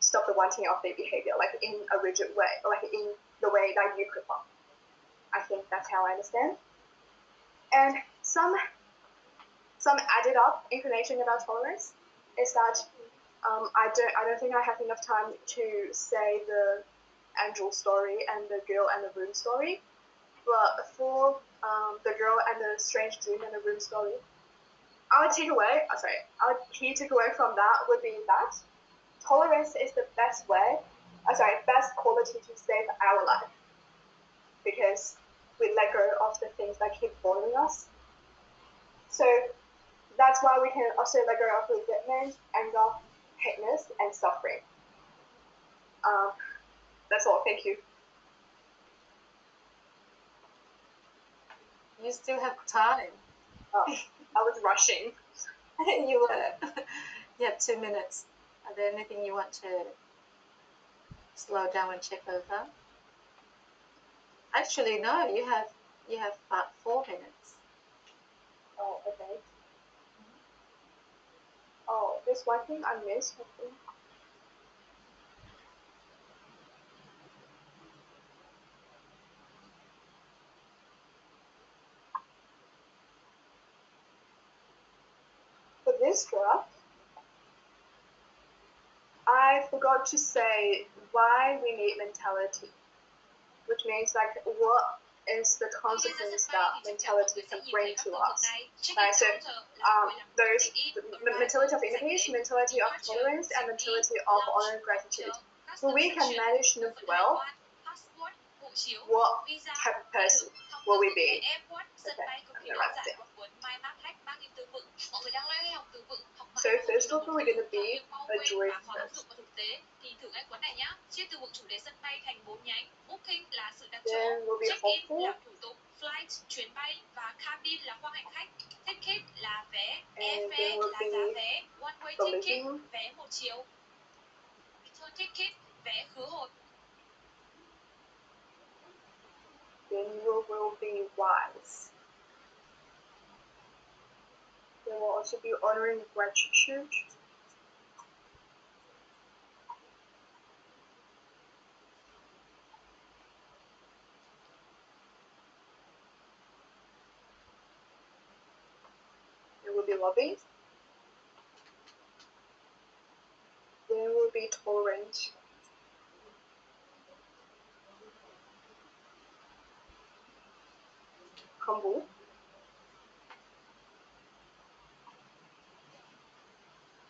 Speaker 14: stop the wanting of their behavior, like in a rigid way, like in the way that you prefer. I think that's how I understand. And some added up information about tolerance is that I don't think I have enough time to say the angel story and the girl and the room story, but for the girl and the strange dream and the room story, our key takeaway from that would be that tolerance is the best quality to save our life, because we let go of the things that keep bothering us. So that's why we can also let go of resentment, anger, hateness, and suffering. That's all. Thank you.
Speaker 2: You still have time.
Speaker 14: Oh, I was rushing.
Speaker 2: You were. You have 2 minutes. Are there anything you want to slow down and check over? Actually, no. You have about 4 minutes.
Speaker 14: Oh, okay. Oh, there's one thing I missed. I think. For this draft, I forgot to say why we need mentality, which means like what is the consequence that mentality can bring to us. Right? So there's the mentality of inner peace, mentality of tolerance, and mentality of honor and gratitude. So we can manage them well. What type of person will we be? Okay, I'm gonna write it down. So first of all, we're gonna be a joy person. Then we'll be hopeful. And then we'll be believing. Then we will be wise. There will also be honoring gratitude. There will be loving. There will be tolerant. Humble.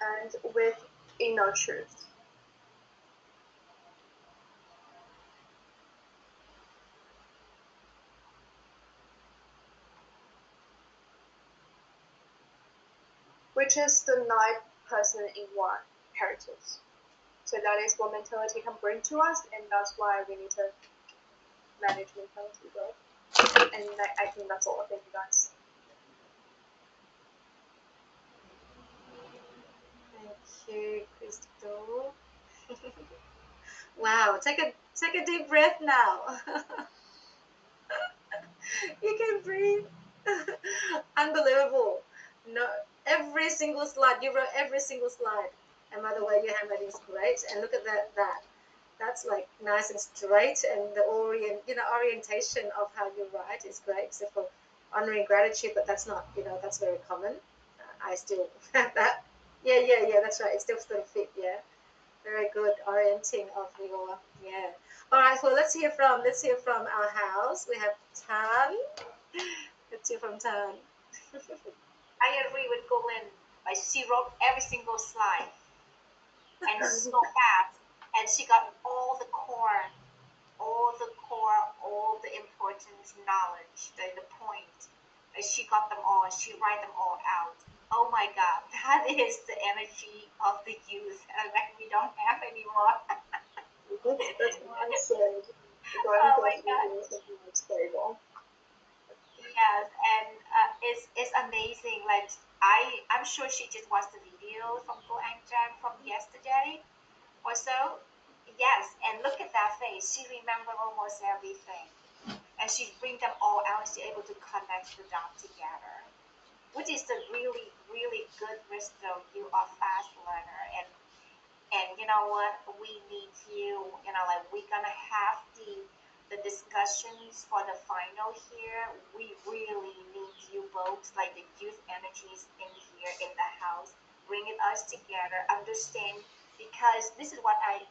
Speaker 14: And with inner truth. Which is the 9-person in one characters. So that is what mentality can bring to us, and that's why we need to manage mentality well. And I think that's all. Thank you guys.
Speaker 2: Thank you, Crystal. Wow, take a deep breath now. You can breathe. Unbelievable. No, every single slide, you wrote every single slide. And by the way, your handwriting is great. And look at that. That's like nice and straight, and the orientation of how you write is great, except for honoring gratitude, but that's not, that's very common. I still have that. Yeah, that's right. It still sort of fit, yeah. Very good orienting of your, yeah. All right, well, let's hear from our house. We have Tan. Let's hear from Tan.
Speaker 3: I agree with Colin. Like, she wrote every single slide and so fast, and she got all the important knowledge, the point. Like, she got them all. She write them all out. Oh my God, that is the energy of the youth that we don't have anymore.
Speaker 14: That's what I said.
Speaker 3: Oh my God.
Speaker 14: Stable.
Speaker 3: Yes, and it's amazing. Like, I'm sure she just watched the video you from Cô Anjan from yesterday or so. Yes, and look at that face. She remembered almost everything. And she bring them all out. She's able to connect the dots together, which is the really, really good wisdom. You are fast learner, and you know what? We need you. You know, like we're gonna have the discussions for the final here. We really need you both, like the youth energies in here in the house, bringing us together, understand, because this is what I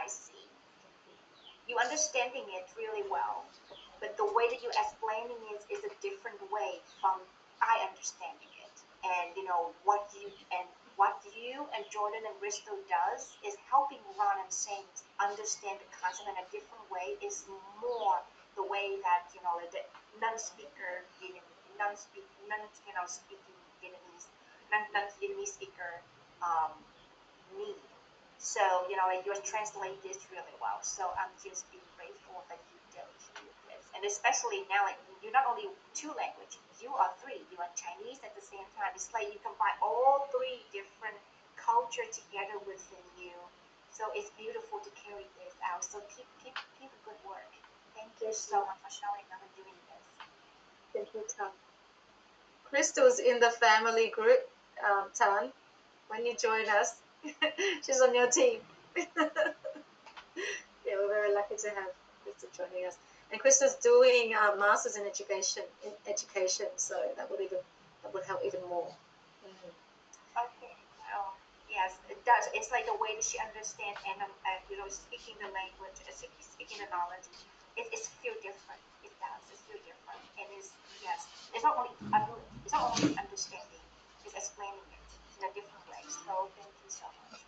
Speaker 3: see. You understanding it really well, but the way that you're explaining it is a different way from I understanding it. And you know what you and Jordan and Bristol does is helping Ron and Shane understand the concept in a different way. Is more the way that the non-speaker speaking Vietnamese, non-Vietnamese speaker need. So you translate this really well. So I'm just being grateful that you did this, and especially now, like you're not only two languages, you are three. You are Chinese at the same time. It's like you combine all three different culture together within you. So it's beautiful to carry this out. So keep a good work. Thank you so much for showing up and doing this.
Speaker 14: Thank you, Tan.
Speaker 2: Crystal's in the family group, Tan. When you join us, she's on your team. Yeah, we're very lucky to have Crystal joining us. And Crystal's doing a master's in education, so that would help even more.
Speaker 3: Okay. Oh, yes, it does. It's like the way that she understands and speaking the language, speaking the knowledge. It's feel different. It does. It's feel different, and it's not only understanding. It's explaining it in a different way. So thank you so much.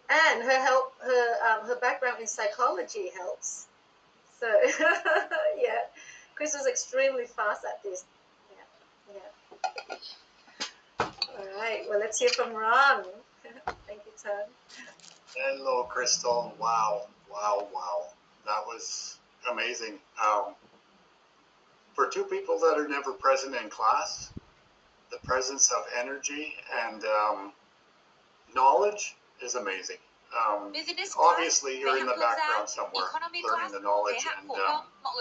Speaker 2: And her background in psychology helps. So yeah, Crystal's extremely fast at this. Yeah. All right. Well, let's hear from Ron. Thank you, Tan.
Speaker 7: Hello, Crystal. Wow. That was amazing. For two people that are never present in class, the presence of energy and knowledge is amazing. Obviously, you're in the background somewhere, learning the knowledge, and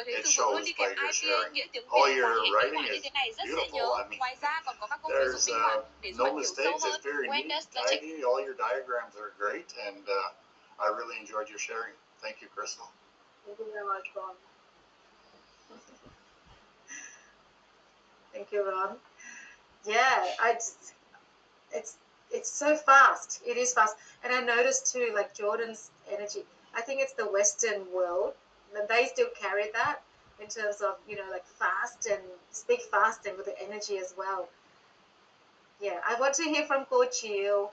Speaker 7: it shows by your sharing. All your writing is beautiful. I mean, there's no mistakes. It's very neat, tidy. All your diagrams are great, and I really enjoyed your sharing. Thank you, Crystal.
Speaker 14: Thank you very much, Ron.
Speaker 2: Thank you, Ron. Yeah, it's so fast. It is fast, and I noticed too, like Jordan's energy. I think it's the Western world, and they still carry that in terms of like fast and speak fast and with the energy as well. Yeah, I want to hear from Cô Chiu.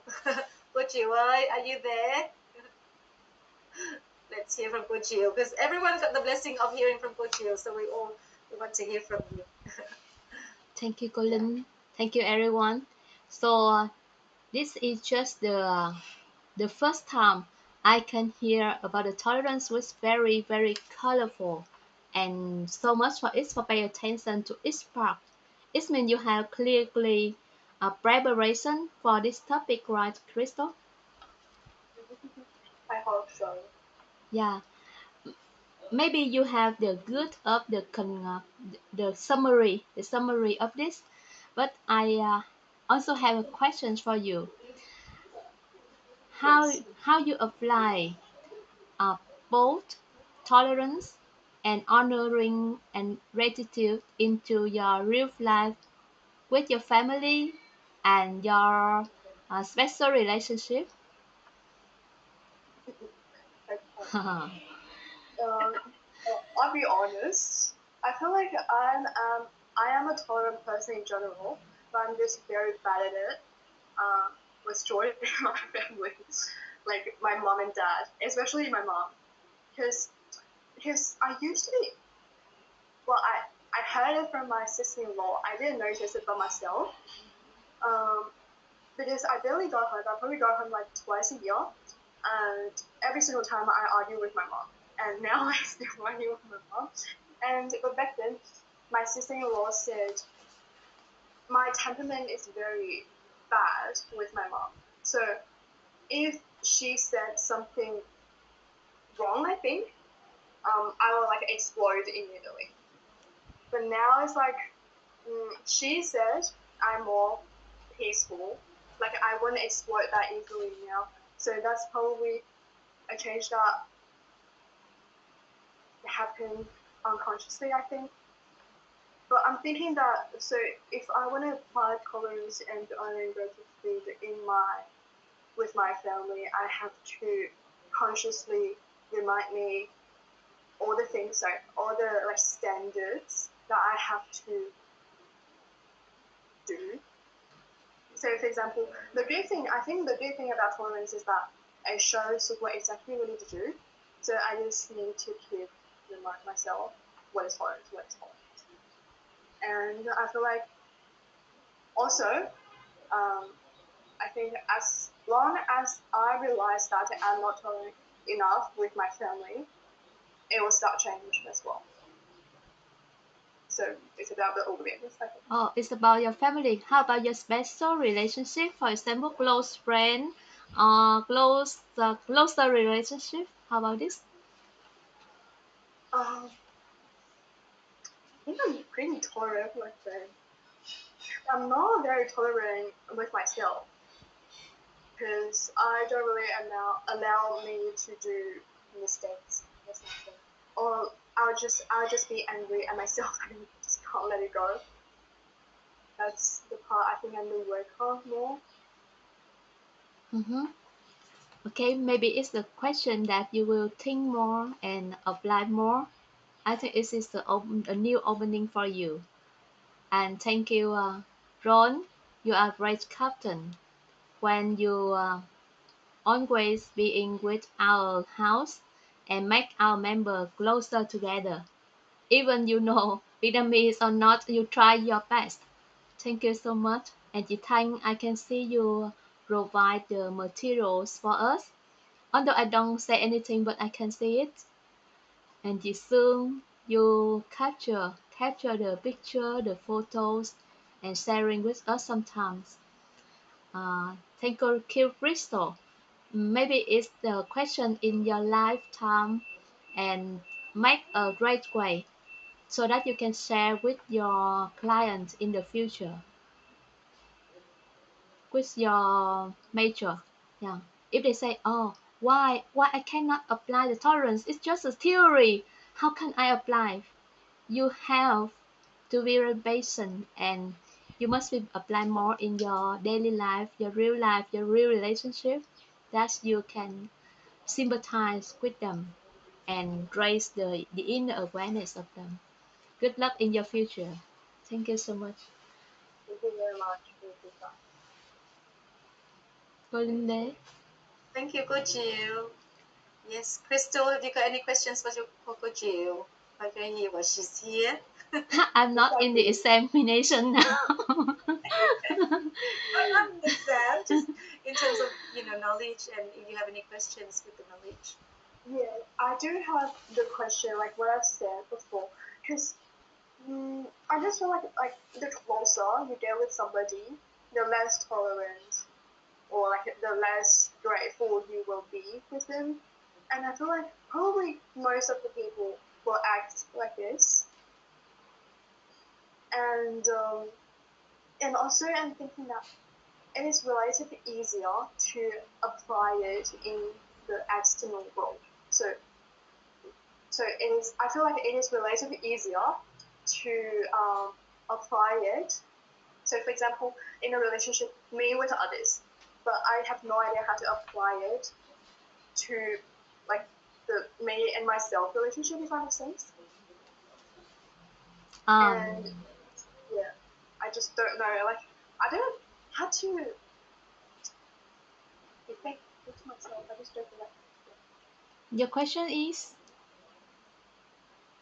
Speaker 2: Cô Chiu ơi, are you there? Let's hear from Cô Chiu, because everyone got the blessing of hearing from Cô Chiu, so we want to hear from you.
Speaker 5: Thank you, Colin. Yeah. Thank you, everyone. So this is just the first time I can hear about the tolerance was very, very colorful, and so much for it for pay attention to each part. It means you have clearly a preparation for this topic, right, Crystal?
Speaker 14: I hope so.
Speaker 5: Yeah. Maybe you have the good of the summary of this, but I also have a question for you. How you apply both tolerance and honoring and gratitude into your real life with your family and your special relationship?
Speaker 14: I'll be honest. I feel like I am a tolerant person in general, but I'm just very bad at it. With Jordan in my family, like my mom and dad, especially my mom, because I usually, well, I heard it from my sister-in-law. I didn't notice it by myself. Because I barely got home. I probably got home like twice a year, and every single time I argue with my mom. And now I still argue with my mom. But back then, my sister-in-law said my temperament is very bad with my mom. So if she said something wrong, I think, I will like explode immediately. But now it's like, she said I'm more peaceful. Like I wouldn't explode that easily now. So that's probably a change that happened unconsciously, I think. But I'm thinking that, so if I want to apply tolerance and only gratitude with my family, I have to consciously remind me all the things, like all the like standards that I have to do. So for example, the good thing about tolerance is that it shows what exactly we need to do. So I just need to keep remind myself what is tolerance. And I feel like also, I think as long as I realize that I'm not tolerant enough with my family, it will start change as well. So it's about the awareness, I think.
Speaker 5: Oh, it's about your family. How about your special relationship? For example, close friend or closer relationship. How about this?
Speaker 14: I think I'm pretty tolerant with my friends. I'm not very tolerant with myself because I don't really allow me to do mistakes or something. Or I'll just be angry at myself and just can't let it go. That's the part I think I need to work on more.
Speaker 5: Okay, maybe it's the question that you will think more and apply more. I think this is a new opening for you. And thank you, Ron. You are a great captain. When you always being with our house and make our member closer together. Even you know Vietnamese or not, you try your best. Thank you so much. And I can see you provide the materials for us. Although I don't say anything, but I can see it. And soon you capture the picture, the photos, and sharing with us sometimes. Thank you, Crystal. Maybe it's the question in your lifetime and make a great way so that you can share with your clients in the future with your major. Yeah. If they say, oh, why I cannot apply the tolerance? It's just a theory. How can I apply? You have to be very patient and you must be apply more in your daily life, your real relationship, that you can sympathize with them and raise the inner awareness of them. Good luck in your future. Thank you so much.
Speaker 14: Thank you very much for your feedback.
Speaker 5: Golden.
Speaker 2: Thank you, Cô Jill. Yes, Crystal, have you got any questions for Cô Jill? I can hear what she's here.
Speaker 5: I'm not in the examination now.
Speaker 2: I'm the exam, just in terms of knowledge, and if you have any questions with the knowledge.
Speaker 14: Yeah, I do have the question, like what I've said before, because I just feel like the closer you get with somebody, the less tolerant or like the less grateful you will be with them. And I feel like probably most of the people will act like this. And also I'm thinking that it is relatively easier to apply it in the external world. So it is. I feel like it is relatively easier to apply it. So for example, in a relationship, me with others, but I have no idea how to apply it to like the me and myself relationship, if that makes sense. And yeah, I just don't know. Like I don't know how to think with myself. I just don't know.
Speaker 5: Your question is?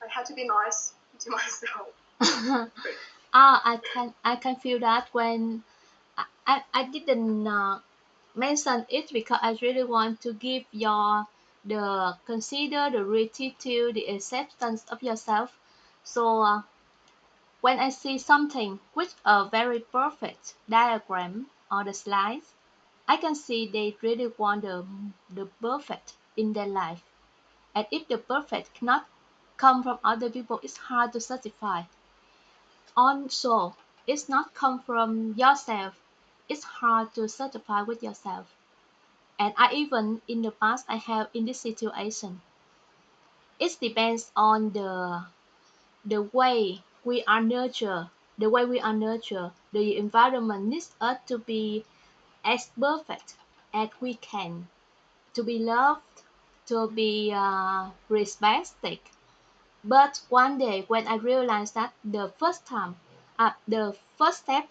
Speaker 14: I had to be nice to myself.
Speaker 5: I can feel that when I didn't mention it because I really want to give consider the gratitude, the acceptance of yourself. So when I see something with a very perfect diagram or the slides, I can see they really want the perfect in their life. And if the perfect cannot come from other people, it's hard to certify. Also, it's not come from yourself. It's hard to certify with yourself. And I even in the past I have in this situation. It depends on the way we are nurtured. The way we are nurtured, the environment needs us to be as perfect as we can, to be loved, to be respected. But one day when I realized that the first step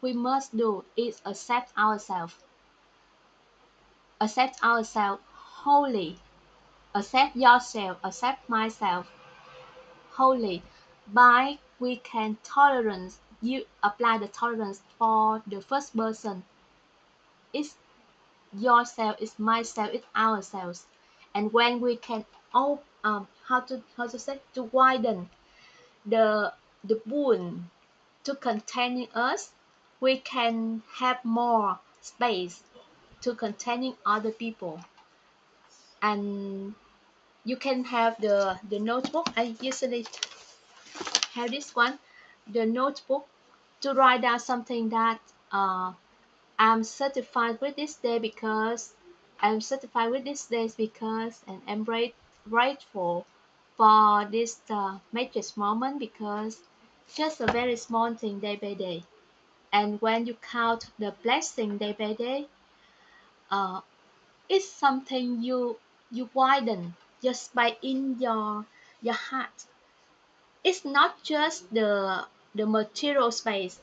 Speaker 5: we must do is accept ourselves wholly, accept yourself, accept myself wholly. By we can tolerance, you apply the tolerance for the first person. It's yourself, it's myself, it's ourselves. And when we can how to say, to widen the wound to containing us, we can have more space to containing other people. And you can have the notebook. I usually have this one, the notebook, to write down something that I'm certified with this day because I'm certified with this days because, and I'm grateful for this magic moment, because just a very small thing day by day. And when you count the blessing day by day, it's something you widen just by in your heart. It's not just the material space,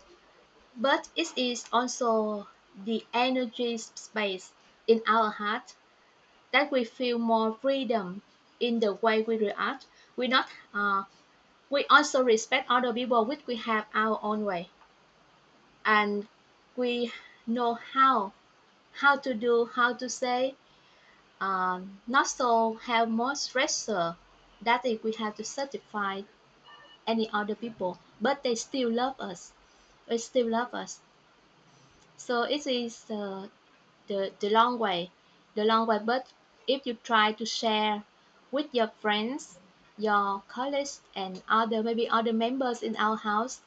Speaker 5: but it is also the energy space in our heart, that we feel more freedom in the way we react. We not we also respect other people, which we have our own way, and we know how to do, how to say, not so have more stressor that if we have to certify any other people, but they still love us. They still love us. So it is the long way, But if you try to share with your friends, your colleagues, and maybe other members in our house,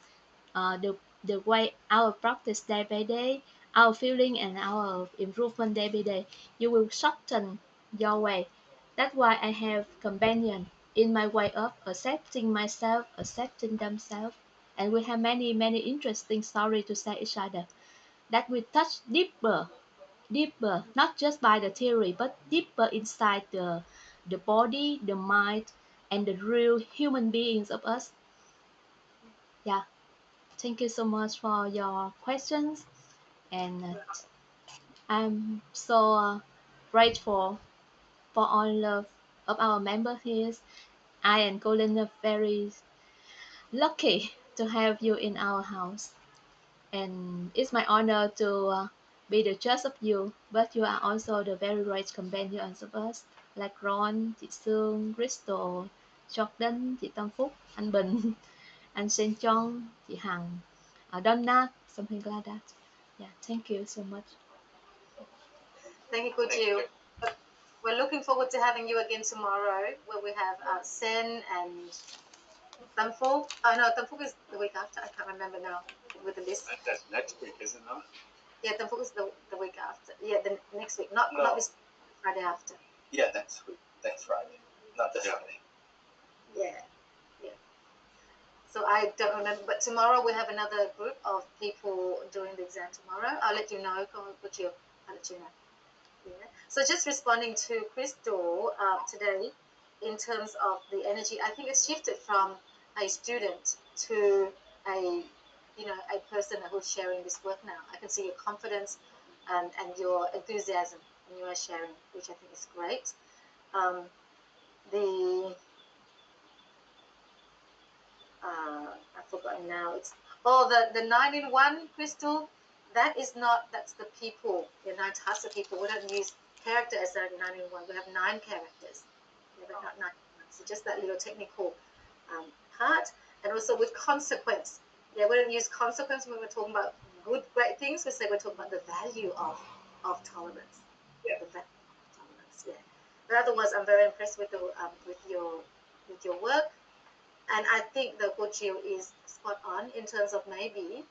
Speaker 5: the way our practice day by day, our feeling and our improvement day by day, you will soften your way. That's why I have companion in my way of accepting myself, accepting themselves, and we have many interesting stories to say each other, that we touch deeper, not just by the theory, but deeper inside the body, the mind, and the real human beings of us. Yeah. Thank you so much for your questions, and I'm so grateful for all of our members here. I and Colin are very lucky to have you in our house, and it's my honor to be the judge of you, but you are also the very great companions of us, like Ron, chị Sương, Crystal, Jordan, chị Tâm Phúc, anh Bình, anh Sen Chong, chị Hằng, Donna, something like that. Yeah, thank you so much.
Speaker 2: Thank you, Kojiu. We're looking forward to having you again tomorrow, where we have Sen and Tâm Phúc. Oh no, Tâm Phúc is the week after. I can't remember now with the list.
Speaker 7: That's next week, isn't it?
Speaker 2: Yeah, Tâm Phúc is the week after. Yeah, the next week, not this Friday after.
Speaker 15: Yeah, next week, next Friday, not this Friday.
Speaker 2: Yeah. So I don't remember, but tomorrow we have another group of people doing the exam tomorrow. I'll let you know. I'll let you know. Yeah. So just responding to Crystal today, in terms of the energy, I think it's shifted from a student to a person who's sharing this work now. I can see your confidence and your enthusiasm when you are sharing, which I think is great. I've forgotten now. It's the 9-in-1 Crystal. That's the people. The 9 types of people. We don't use character as a 9-in-1. We have 9 characters. Yeah, but not 9. So just that little technical part, and also with consequence. Yeah, we don't use consequence when we're talking about good, great things. We say we talk about the value of tolerance.
Speaker 6: Yeah.
Speaker 2: The value of tolerance. Yeah. But otherwise, I'm very impressed with the with your work, and I think the Goju is spot on in terms of maybe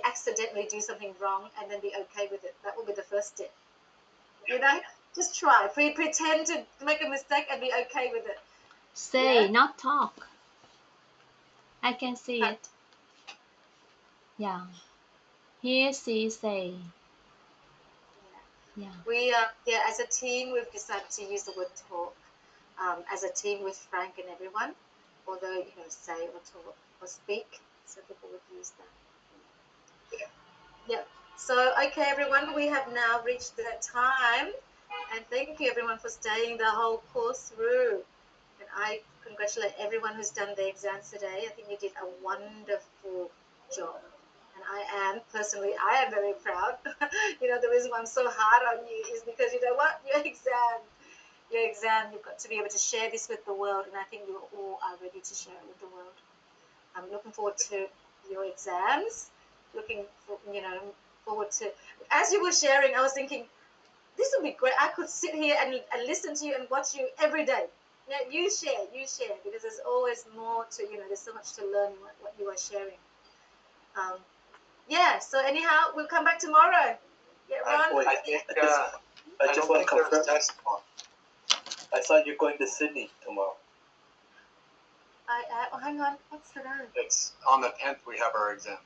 Speaker 2: accidentally do something wrong and then be okay with it. That would be the first step. You know, just try. Pretend to make a mistake and be okay with it.
Speaker 5: Say,
Speaker 2: Yeah.
Speaker 5: not talk. I can see it. Yeah. Here she say. Yeah.
Speaker 2: We as a team, we've decided to use the word talk as a team with Frank and everyone. Although say or talk or speak, so people would use that. Yeah. So okay, everyone, we have now reached that time, and thank you everyone for staying the whole course through. And I congratulate everyone who's done the exams today. I think you did a wonderful job. And I am very proud. The reason why I'm so hard on you is because you know what? Your exam, you've got to be able to share this with the world, and I think you all are ready to share it with the world. I'm looking forward to your exams. Forward to, as you were sharing, I was thinking, this would be great. I could sit here and listen to you and watch you every day. Yeah, you share, because there's always more to, there's so much to learn in what you are sharing. So anyhow, we'll come back tomorrow. Yeah, Ron?
Speaker 15: I just want to confirm. I thought you're going to Sydney tomorrow.
Speaker 2: Hang on, what's today?
Speaker 7: It's on the 10th we have our exams.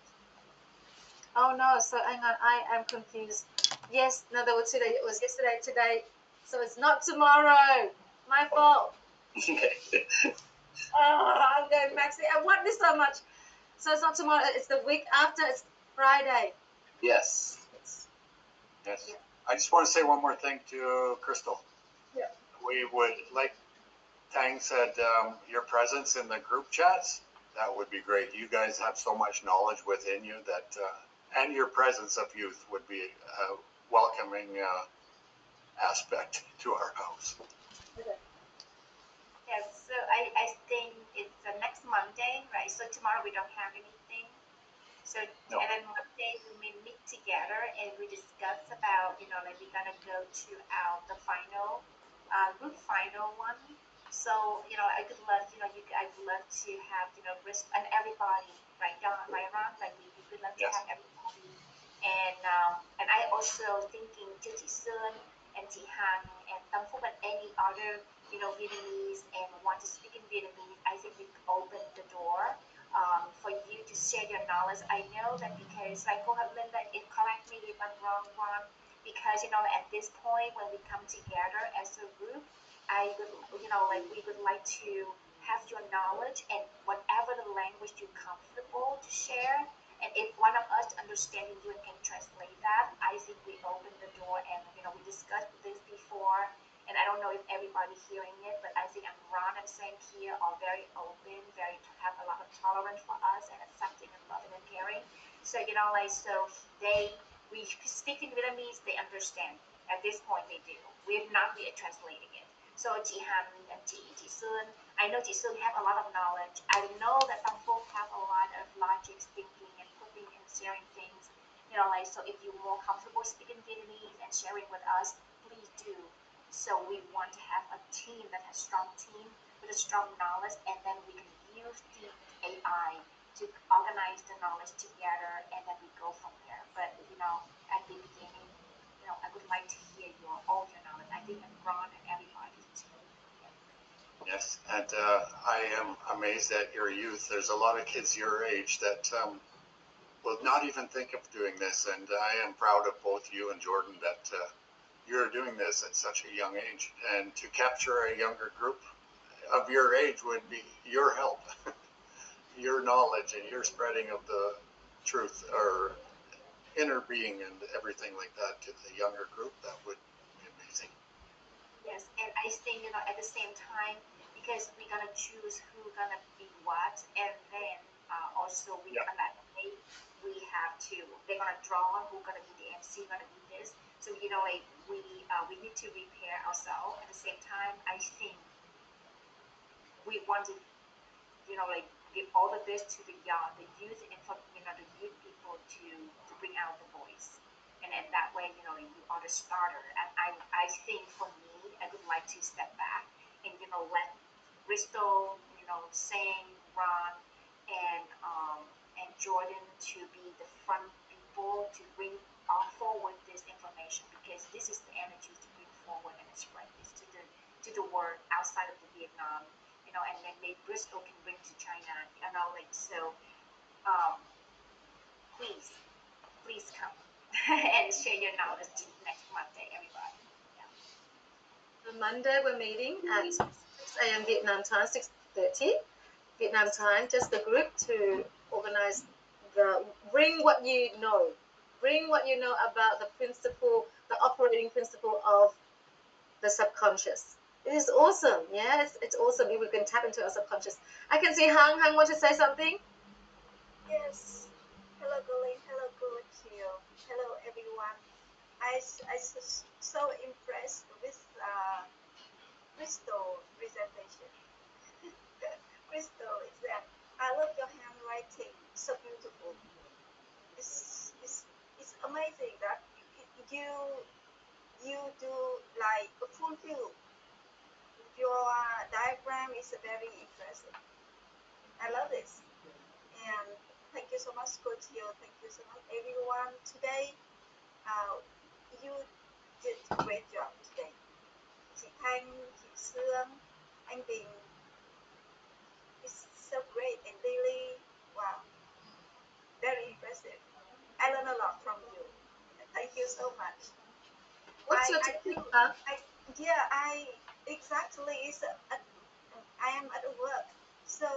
Speaker 2: Oh no, so hang on, I am confused. Yes, no, there were 2 days. It was yesterday, today, so it's not tomorrow. My fault.
Speaker 15: Okay.
Speaker 2: I'm going Maxi. I want this so much. So it's not tomorrow, it's the week after, it's Friday.
Speaker 15: Yes.
Speaker 7: Yes. Yeah. I just want to say one more thing to Crystal.
Speaker 6: Yeah.
Speaker 7: We would, like Tang said, your presence in the group chats, that would be great. You guys have so much knowledge within you that, and your presence of youth would be a welcoming aspect to our house.
Speaker 2: Okay.
Speaker 3: Yes, so I think it's next Monday, right? So tomorrow we don't have anything. So
Speaker 7: No.
Speaker 3: And then Monday we meet together and we discuss about, like we're gonna go to the final, group final one. So, I could love, I would love to have, and everybody, right, Don, right, Ron, like we would love to
Speaker 7: Yes.
Speaker 3: have everybody. And I also thinking to Chị Sơn and Chị Han and Tâm Phúc and any other, Vietnamese and want to speak in Vietnamese, I think we could open the door for you to share your knowledge. I know that because, like, go ahead, Linda, correct me if I'm wrong, Ron, because, at this point when we come together as a group, I would, we would like to have your knowledge and whatever the language you're comfortable to share. And if one of us understanding you and can translate that, I think we open the door and, we discussed this before. And I don't know if everybody hearing it, but I think Ron and Sam here are very open, have a lot of tolerance for us and accepting and loving and caring. So, we speak in Vietnamese, they understand. At this point, they do. We have not been translating it. So Chị Han and Chị Sơn, I know Chị Sơn have a lot of knowledge. I know that Tâm Phúc have a lot of logic thinking and putting and sharing things. So if you're more comfortable speaking Vietnamese and sharing with us, please do. So we want to have a team that has strong team with a strong knowledge, and then we can use the AI to organize the knowledge together, and then we go from there. But at the beginning, I would like to hear all your knowledge. I think Ron and everybody too.
Speaker 7: Yes, and I am amazed at your youth. There's a lot of kids your age that will not even think of doing this, and I am proud of both you and Jordan that you're doing this at such a young age. And to capture a younger group of your age would be your help, your knowledge and your spreading of the truth or inner being and everything like that to the younger group. That would be amazing.
Speaker 3: Yes, and I think, at the same time, because we're going to choose who's going to be what, and then also we're going to, they're going to draw who's going to be the MC, going to be this. So, we need to prepare ourselves. At the same time, I think we want to, give all of this to the youth and for, the youth people to bring out the voice. And in that way, you are the starter. And I think for me, I would like to step back and, let Bristol, Sang, Ron, and Jordan to be the front people to bring forward this information, because this is the energy to bring forward and spread this to the world outside of the Vietnam, and then maybe Bristol can bring to China, so please come and share your knowledge next Monday, everybody.
Speaker 2: On Monday we're meeting at 6 a.m. Vietnam time, 6:30 Vietnam time, just the group to organize bring what you know. Bring what you know about the principle, the operating principle of the subconscious. It is awesome, yeah, it's awesome if we can tap into our subconscious. I can see Hang. Hang, want to say something?
Speaker 16: Yes. Hello, Colin. Hello, Coach. Hello, everyone. I so impressed with Crystal presentation. Crystal, is that I love your handwriting. So beautiful. It's amazing that you do like a full view. Your diagram is very impressive. I love this. And thank you so much, Coach Hill. Thank you so much, everyone. Today, you did a great job today. Chị Thanh, chị Sương, anh Bình, it's so great, and Lily, wow, very impressive. I learned a lot from you. Thank you so much.
Speaker 2: What's your technique?
Speaker 16: Exactly. I am at work, so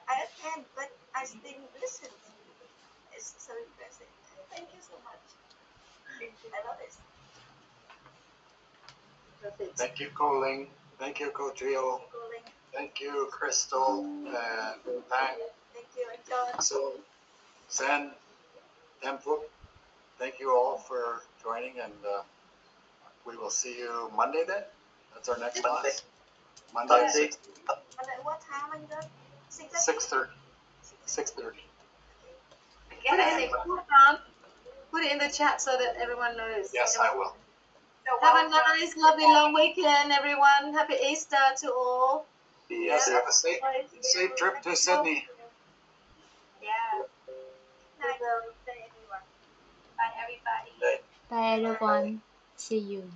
Speaker 16: I attend, but I still listen. It's so impressive. Thank you so much. I love it.
Speaker 2: Perfect.
Speaker 7: Thank you, Colin. Thank you, Coach Hill. Thank you, Crystal. And
Speaker 16: thank you, John.
Speaker 7: So, San, Tempuk, thank you all for joining, and we will see you Monday then. That's our next class. Monday.
Speaker 16: What time are you done?
Speaker 7: 6:30. 6:30.
Speaker 2: Put it in the chat so that everyone knows.
Speaker 7: Yes, I will.
Speaker 2: Have a nice, lovely long weekend, everyone. Happy Easter to all.
Speaker 7: Yes, have a safe trip to Sydney.
Speaker 3: Yeah.
Speaker 16: Bye, everyone.
Speaker 3: Bye, everybody.
Speaker 5: Bye everyone. See you.